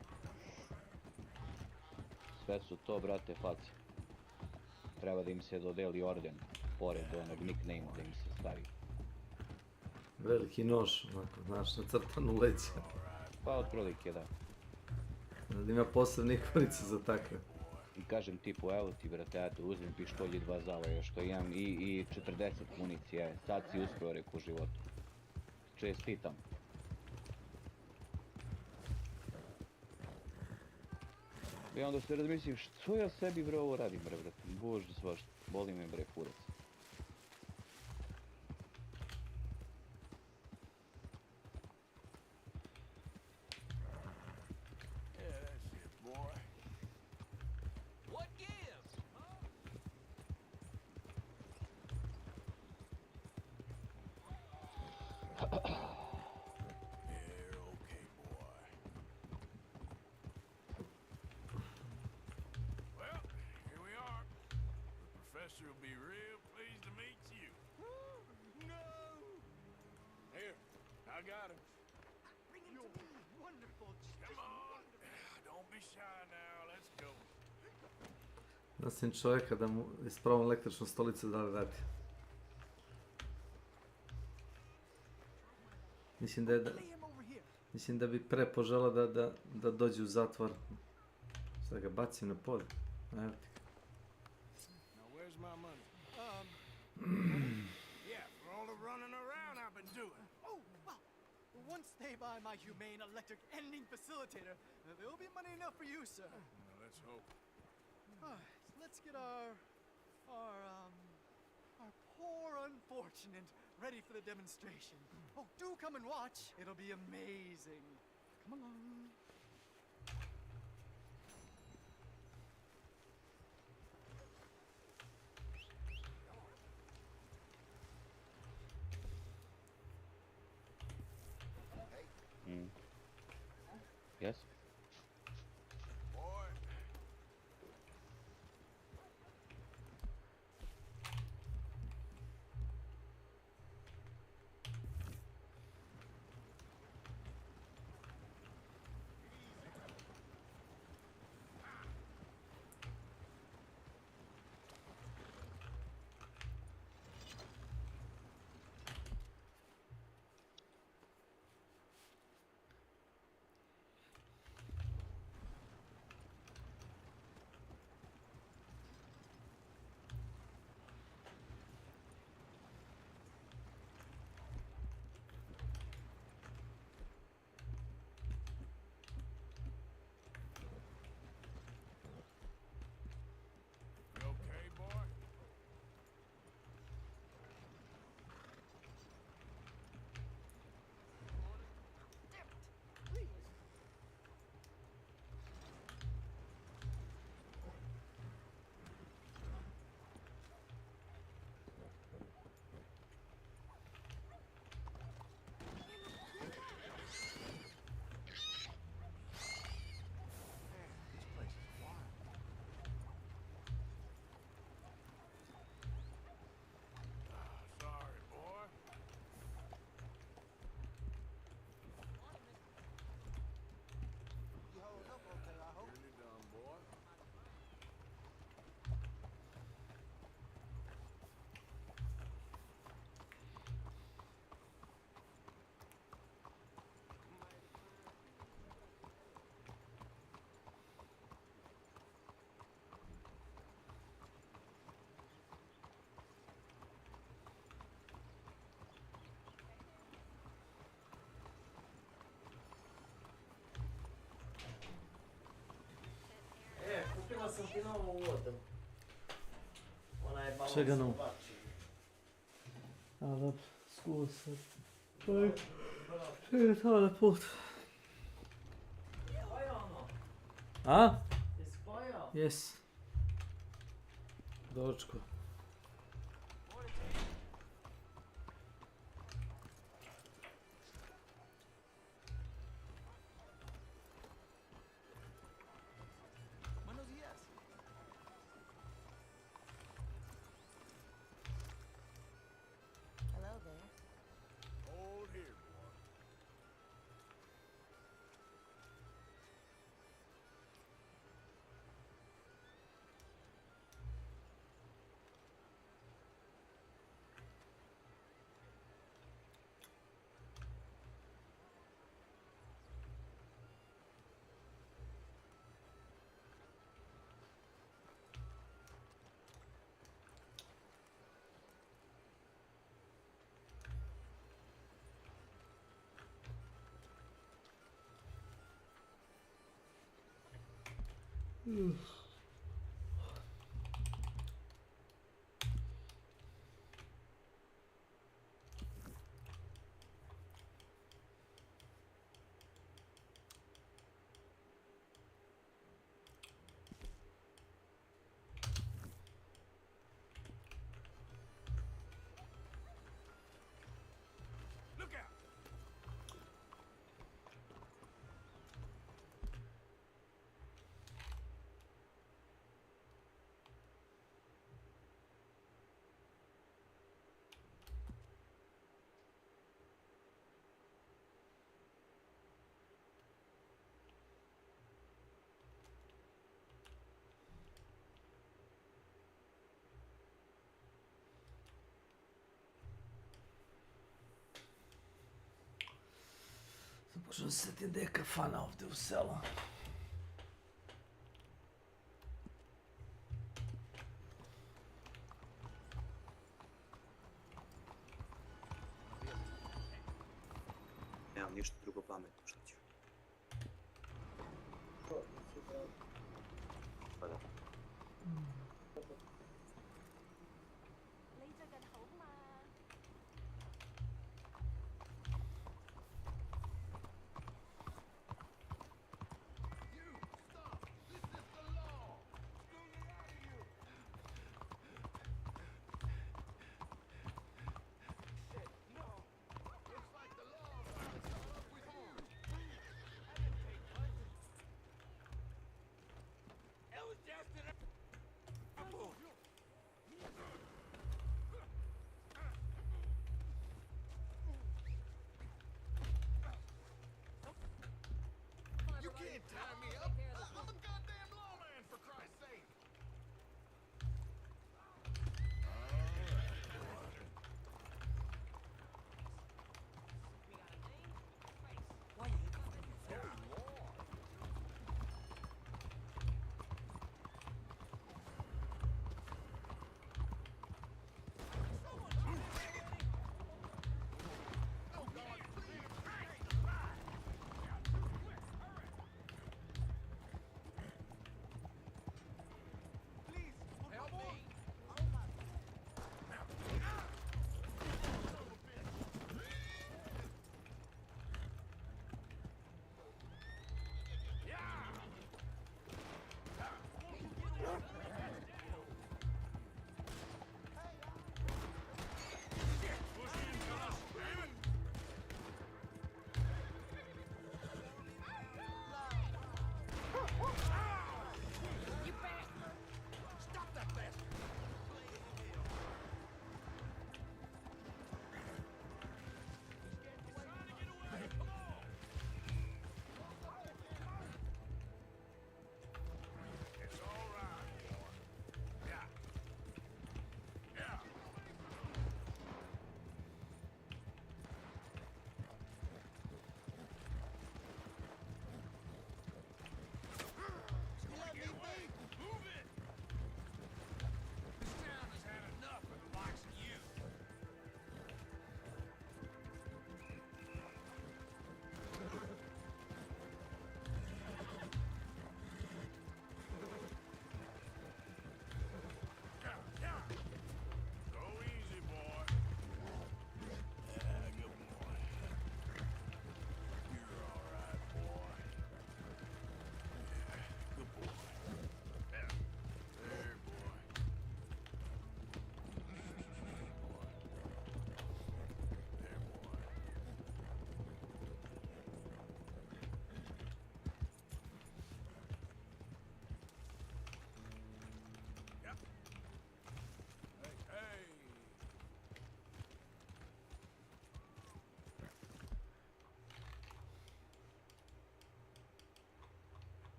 Sve su to, brate, face. Treba da im se dodeli orden, pored onog nickname da im se stavi. Veliki nož, onako, znaš, nacrtan u leđa. Pa otprilike, da. Da ima posebne ikonice za takve. I kažem tipu, evo ti brate, ja tu uzmem pištolj i 2 zavoja što imam i 40 municije, sad si uspio reku u životu. Čestitam. I onda se razmislim, što ja sebi bre ovo radim bre brate, bože svašta, boli me bre kurac. Will be real pleased to meet you. No! Here, I got him. Bring him to me. Wonderful. Come on. Don't be shy now. Let's go. Nasim čovjeka da mu ispravom električnu stolicu da li radi. Mislim da bi pre požela da dođe u zatvor. Sad ga bacim na pod. Evo ti. Where's my money? Yeah, for all the running around I've been doing. Oh, well, once they buy my humane electric ending facilitator, there will be money enough for you, sir. Well, let's hope. So let's get our poor unfortunate ready for the demonstration. Oh, do come and watch. It'll be amazing. Come along. Yes? Boy. Samo uvodom. Ona je malo Čega no? slabačija. A dobro, skuo sad. Čega to na put? Spojao ono? A? Je spojao? Jes. Dočko. Buenos días. Hello there. Hold here, boy. Look out! Pokušam se sjetiti gdje je kafana ovdje u selu. Nemam ništa drugo pametno što ću. Pa da. 你最近好嘛？ It was just an apple.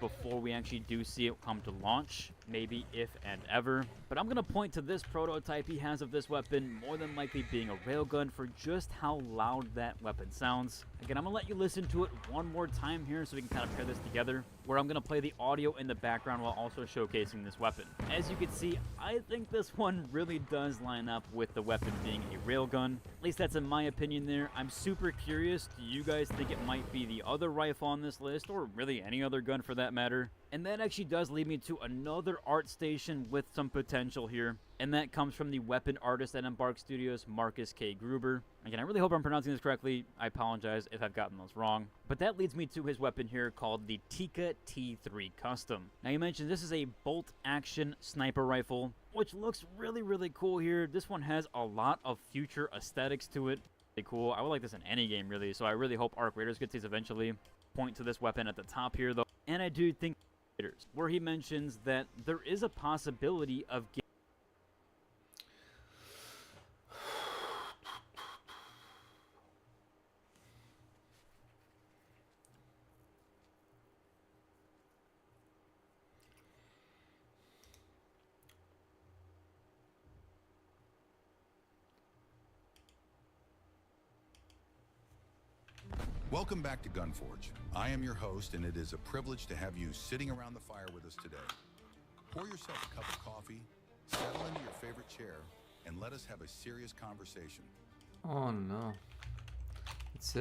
before we actually do see it come to launch, maybe if and ever. But I'm going to point to this prototype he has of this weapon, more than likely being a railgun, for just how loud that weapon sounds. Again, I'm going to let you listen to it one more time here so we can kind of pair this together, where I'm going to play the audio in the background while also showcasing this weapon. As you can see, I think this one really does line up with the weapon being a railgun. At least that's in my opinion there. I'm super curious. Do you guys think it might be the other rifle on this list, or really any other gun for that matter? And that actually does lead me to another art station with some potential here, and that comes from the weapon artist at Embark Studios, Marcus K. Gruber. Again, I really hope I'm pronouncing this correctly. I apologize if I've gotten those wrong. But that leads me to his weapon here called the Tika T3 Custom. Now, you mentioned this is a bolt-action sniper rifle, which looks really, really cool here. This one has a lot of future aesthetics to it. Really cool. I would like this in any game, really, so I really hope Arc Raiders gets these eventually. Point to this weapon at the top here, though. And I do think where he mentions that there is a possibility of getting Welcome back to Gunforge. I am your host, and it is a privilege to have you sitting around the fire with us today. Pour yourself a cup of coffee, settle into your favorite chair, and let us have a serious conversation. Oh no. It's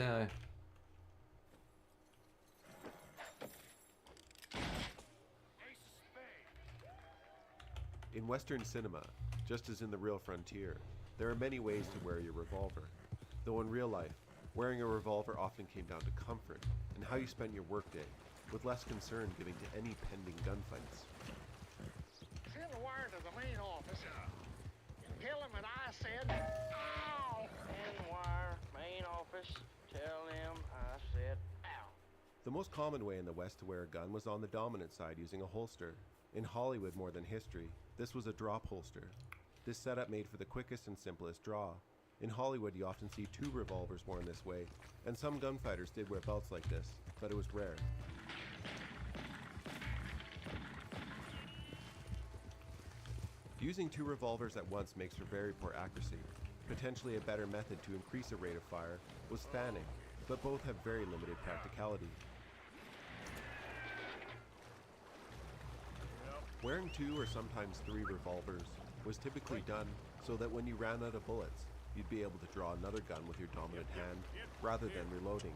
In Western cinema, just as in the real frontier, there are many ways to wear your revolver. Though in real life, wearing a revolver often came down to comfort and how you spent your workday, with less concern given to any pending gunfights. Send wire to the main office. Tell him that I said, ow! Send wire, main office, tell him I said, ow. The most common way in the West to wear a gun was on the dominant side using a holster. In Hollywood more than history, this was a drop holster. This setup made for the quickest and simplest draw. In Hollywood, you often see two revolvers worn this way, and some gunfighters did wear belts like this, but it was rare. Using two revolvers at once makes for very poor accuracy. Potentially a better method to increase a rate of fire was fanning, but both have very limited practicality. Wearing two or sometimes three revolvers was typically done so that when you ran out of bullets, you'd be able to draw another gun with your dominant hand rather than reloading.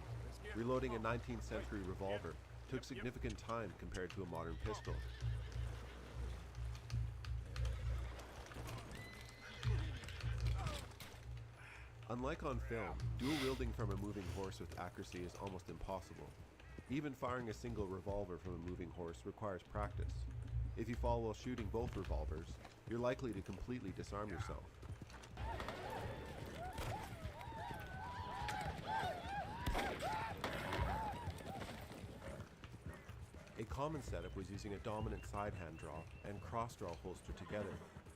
Reloading a 19th century revolver took significant time compared to a modern pistol. Unlike on film, dual wielding from a moving horse with accuracy is almost impossible. Even firing a single revolver from a moving horse requires practice. If you fall while shooting both revolvers, you're likely to completely disarm yourself. A common setup was using a dominant side hand draw and cross draw holster together.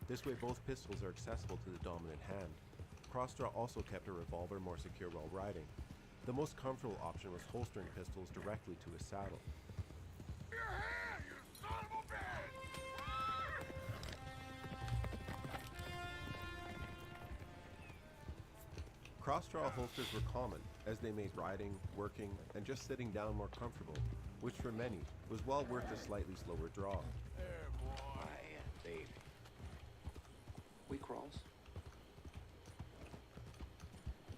This way both pistols are accessible to the dominant hand. Cross draw also kept a revolver more secure while riding. The most comfortable option was holstering pistols directly to a saddle. Cross-draw holsters were common, as they made riding, working, and just sitting down more comfortable, which for many was well worth a slightly slower draw. There, boy. Baby. We cross.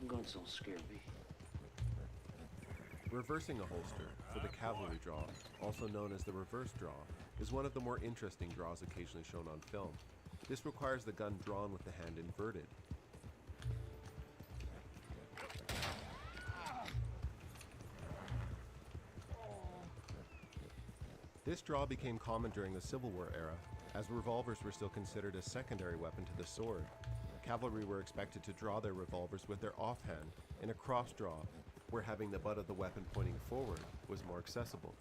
Guns don't scare me. Reversing a holster, for the cavalry draw, also known as the reverse draw, is one of the more interesting draws occasionally shown on film. This requires the gun drawn with the hand inverted. This draw became common during the Civil War era, as revolvers were still considered a secondary weapon to the sword. Cavalry were expected to draw their revolvers with their offhand in a cross draw, where having the butt of the weapon pointing forward was more accessible.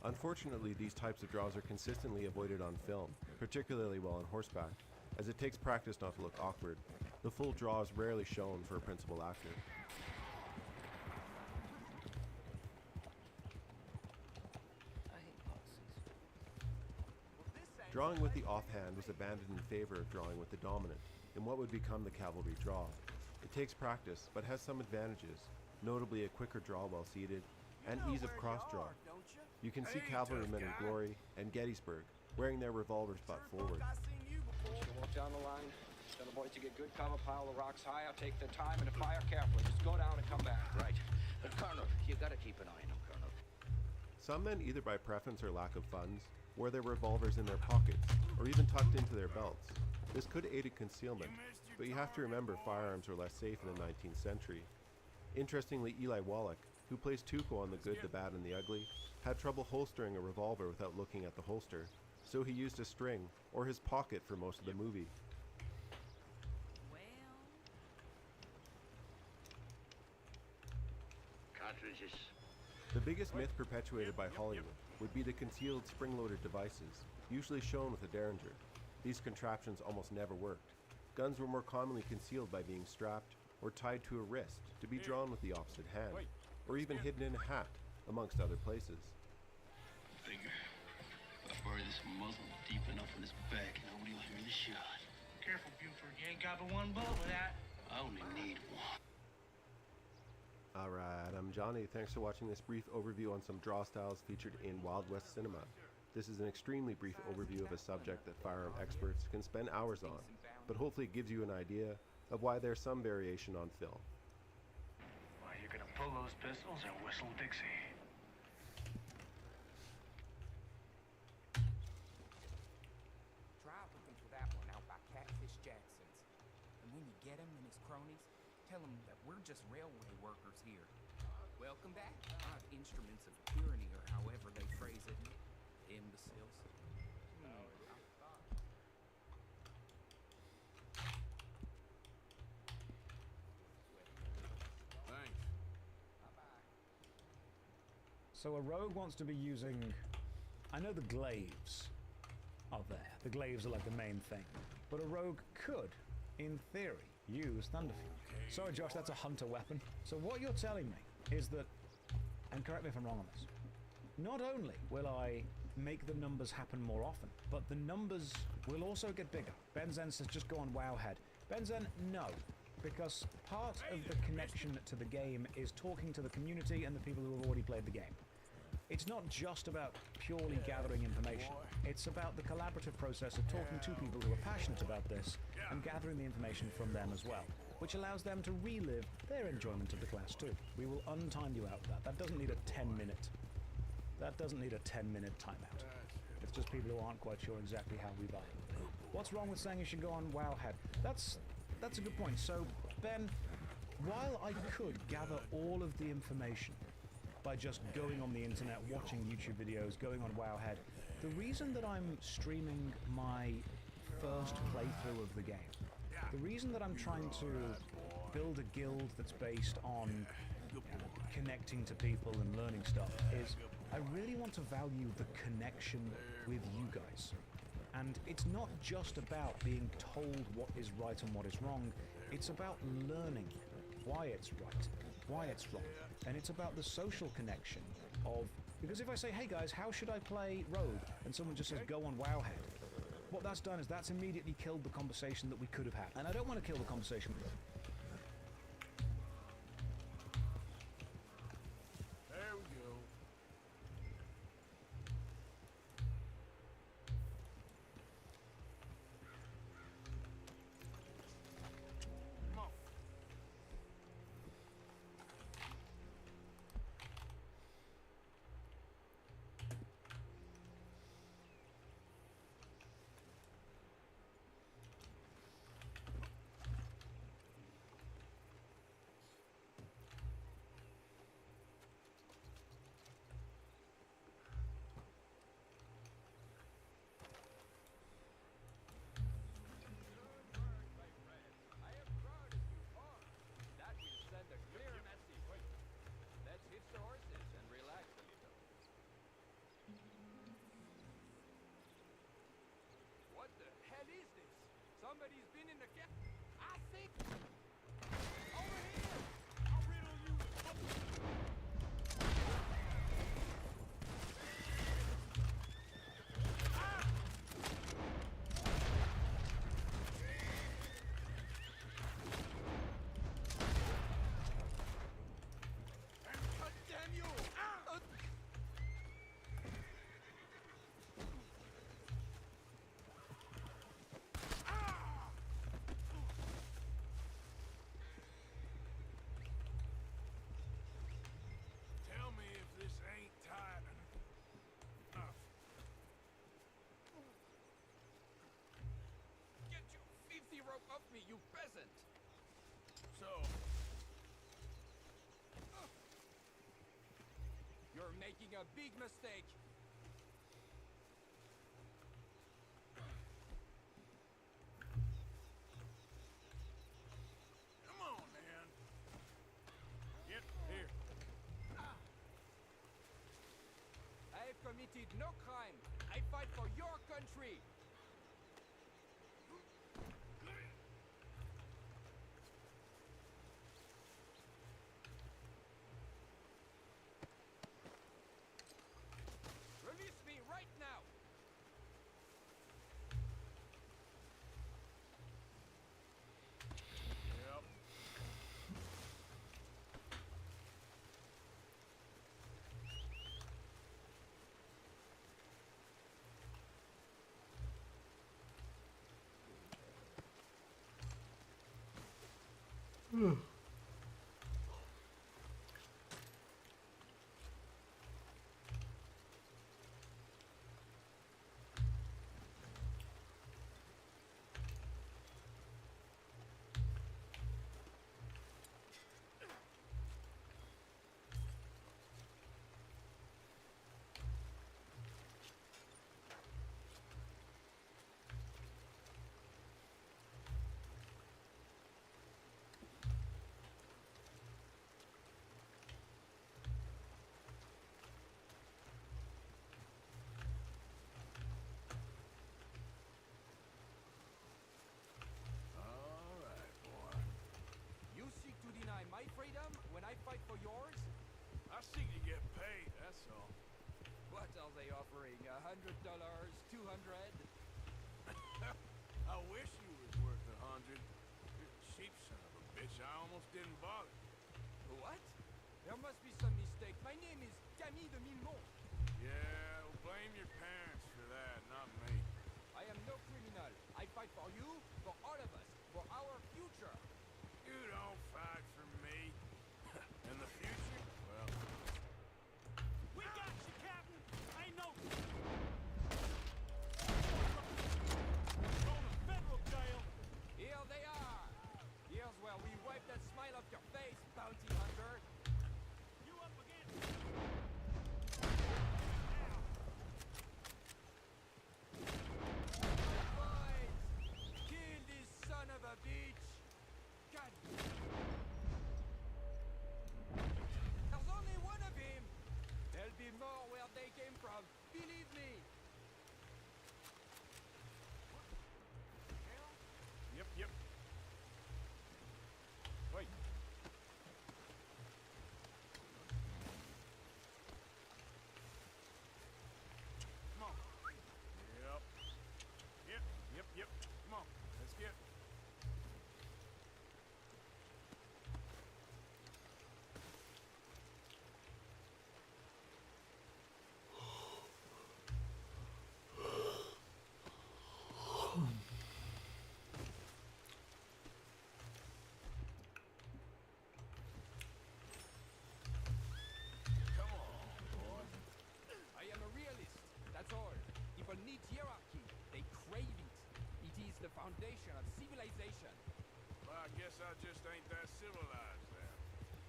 Unfortunately, these types of draws are consistently avoided on film, particularly while on horseback, as it takes practice not to look awkward. The full draw is rarely shown for a principal actor. Drawing with the offhand was abandoned in favor of drawing with the dominant, in what would become the cavalry draw. It takes practice, but has some advantages, notably a quicker draw while seated, and ease of cross-draw. You can see cavalrymen in Glory and Gettysburg wearing their revolvers butt forward. Walk down the line. Tell the boys to get good cover, pile the rocks high. I'll take their time and to fire carefully. Just go down and come back. Right. But Colonel, you gotta keep an eye on him, Colonel. Some men, either by preference or lack of funds, wore their revolvers in their pockets, or even tucked into their belts. This could aid in concealment, but you have to remember firearms were less safe in the 19th century. Interestingly, Eli Wallach, who plays Tuco on The Good, the Bad, and the Ugly, had trouble holstering a revolver without looking at the holster, so he used a string, or his pocket for most of the movie. Cartridges. The biggest myth perpetuated by Hollywood would be the concealed spring-loaded devices, usually shown with a derringer. These contraptions almost never worked. Guns were more commonly concealed by being strapped or tied to a wrist to be drawn with the opposite hand, or even hidden in a hat, amongst other places. Figure. If I bury this muzzle deep enough in his back, nobody will hear the shot. Careful, Buford. You ain't got but one bullet with that. I only need one. Alright, I'm Johnny. Thanks for watching this brief overview on some draw styles featured in Wild West cinema. This is an extremely brief overview of a subject that firearm experts can spend hours on, but hopefully it gives you an idea of why there's some variation on film. Well, you're gonna pull those pistols and whistle Dixie. Try looking for that one out by Catfish Jackson's. And when you get him and his cronies, tell them that we're just railway workers here. Welcome back. Instruments of tyranny, or however they phrase it. Imbeciles. Thanks. So a rogue wants to be using... I know the glaives are there. The glaives are like the main thing. But a rogue could, in theory, use Thunderfield. Sorry, Josh, that's a hunter weapon. So what you're telling me is that, and correct me if I'm wrong on this, not only will I make the numbers happen more often, but the numbers will also get bigger. Benzen says just go on Wowhead. Benzen, no. Because part of the connection to the game is talking to the community and the people who have already played the game. It's not just about purely gathering information. It's about the collaborative process of talking to people who are passionate about this and gathering the information from them as well, which allows them to relive their enjoyment of the class too. We will untime you out of that. That doesn't need a 10-minute. That doesn't need a 10-minute timeout. It's just people who aren't quite sure exactly how we buy. What's wrong with saying you should go on Wowhead? That's a good point. So, Ben, while I could gather all of the information by just going on the internet, watching YouTube videos, going on Wowhead, the reason that I'm streaming my first playthrough of the game, the reason that I'm trying to build a guild that's based on connecting to people and learning stuff is I really want to value the connection with you guys. And it's not just about being told what is right and what is wrong, it's about learning why it's right, why it's wrong. And it's about the social connection of, because if I say, hey guys, how should I play Rogue? And someone just says, go on Wowhead. What that's done is that's immediately killed the conversation that we could have had. And I don't want to kill the conversation. There we go. Come on. Somebody's been in the I think. Over here. I'll riddle you with So, You're making a big mistake. come on, man. Get here. I have committed no crime. I fight for your country. Release me right now. Yep. All right, boy. You seek to deny my freedom when I fight for yours? I seek to get paid, that's all. What are they offering? $100? 200? I wish you was worth 100. You're a cheap son of a bitch. I almost didn't bother. What? There must be some mistake. My name is Camille de Milmont. Yeah, well, blame your parents for that, not me. I am no criminal. I fight for you, for all of us, for our future. You don't fight for me. In the future? Well, We got you, Captain. I know. Go to federal jail. Here they are. Here's where we wipe that smile off your face, bounty hunter. You up again? Boys, kill this son of a bitch. God. There's only one of him. There'll be more where they came from. Believe me. yep, yep. Wait. Come on. Yep. Yep, yep, yep. Come on. Let's get. Come on, boy. I am a realist. That's all. People need hierarchy. They crave it. It is the foundation of civilization. Well, I guess I just ain't that civilized then.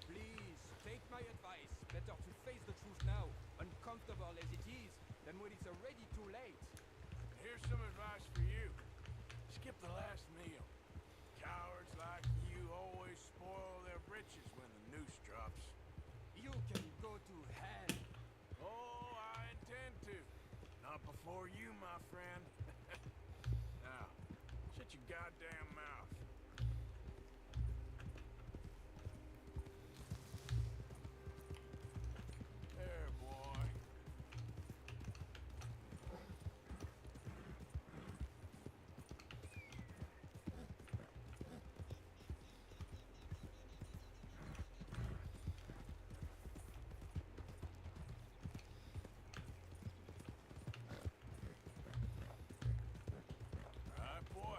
Please, take my advice. Better to face the truth now, uncomfortable as it is, than when it's already too late. Here's some advice for you. Skip the last meal. Cowards like you always spoil their britches when the noose drops. You can go to hell. Oh, I intend to. Not before you, my friend. Now, shut your goddamn mouth. There, boy. All right, boy.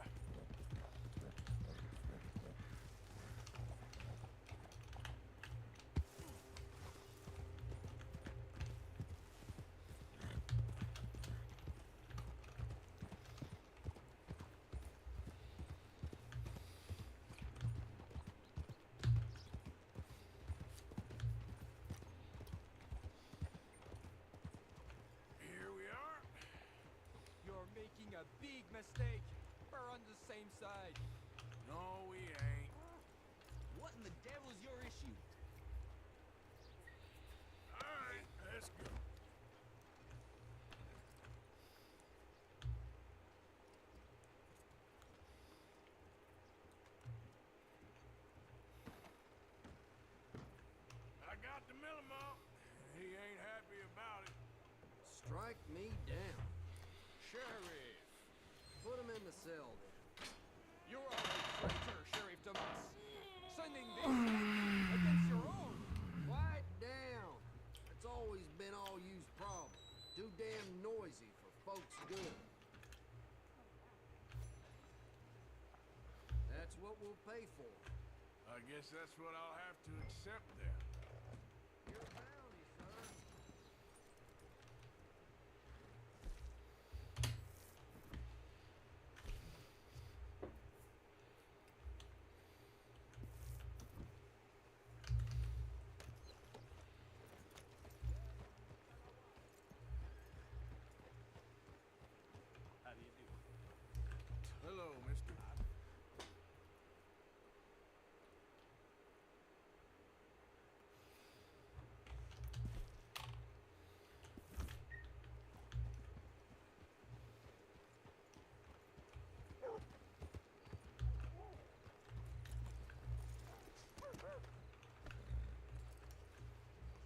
big mistake. We're on the same side. No, we ain't. What in the devil's your issue? Alright, let's go. I got the Millimont. He ain't happy about it. Strike me down. Sheriff. Put him in the cell then. You are a traitor, Sheriff Damas. Sending this against your own. Quiet down. It's always been all you's problem. Too damn noisy for folks' good. That's what we'll pay for. I guess that's what I'll have to accept then. Your bounty, sir. How do you do? Hello, mister.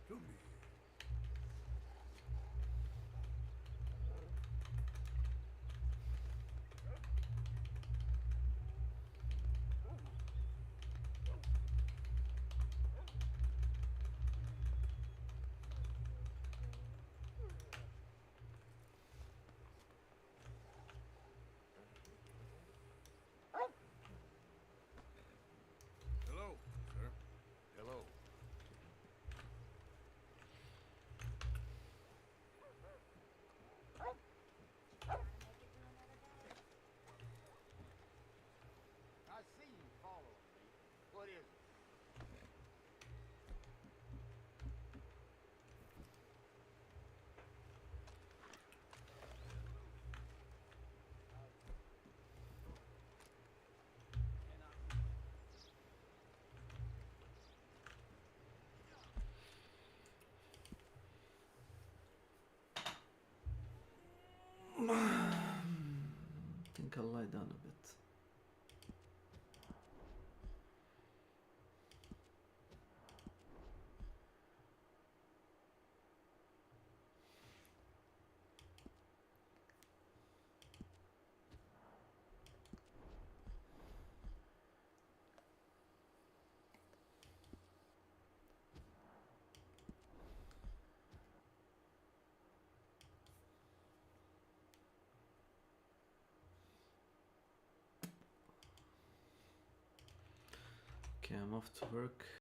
Come here. Hello, sir. Hello. I see you following me. What is it? I think I'll lie down a bit. Okay, I'm off to work.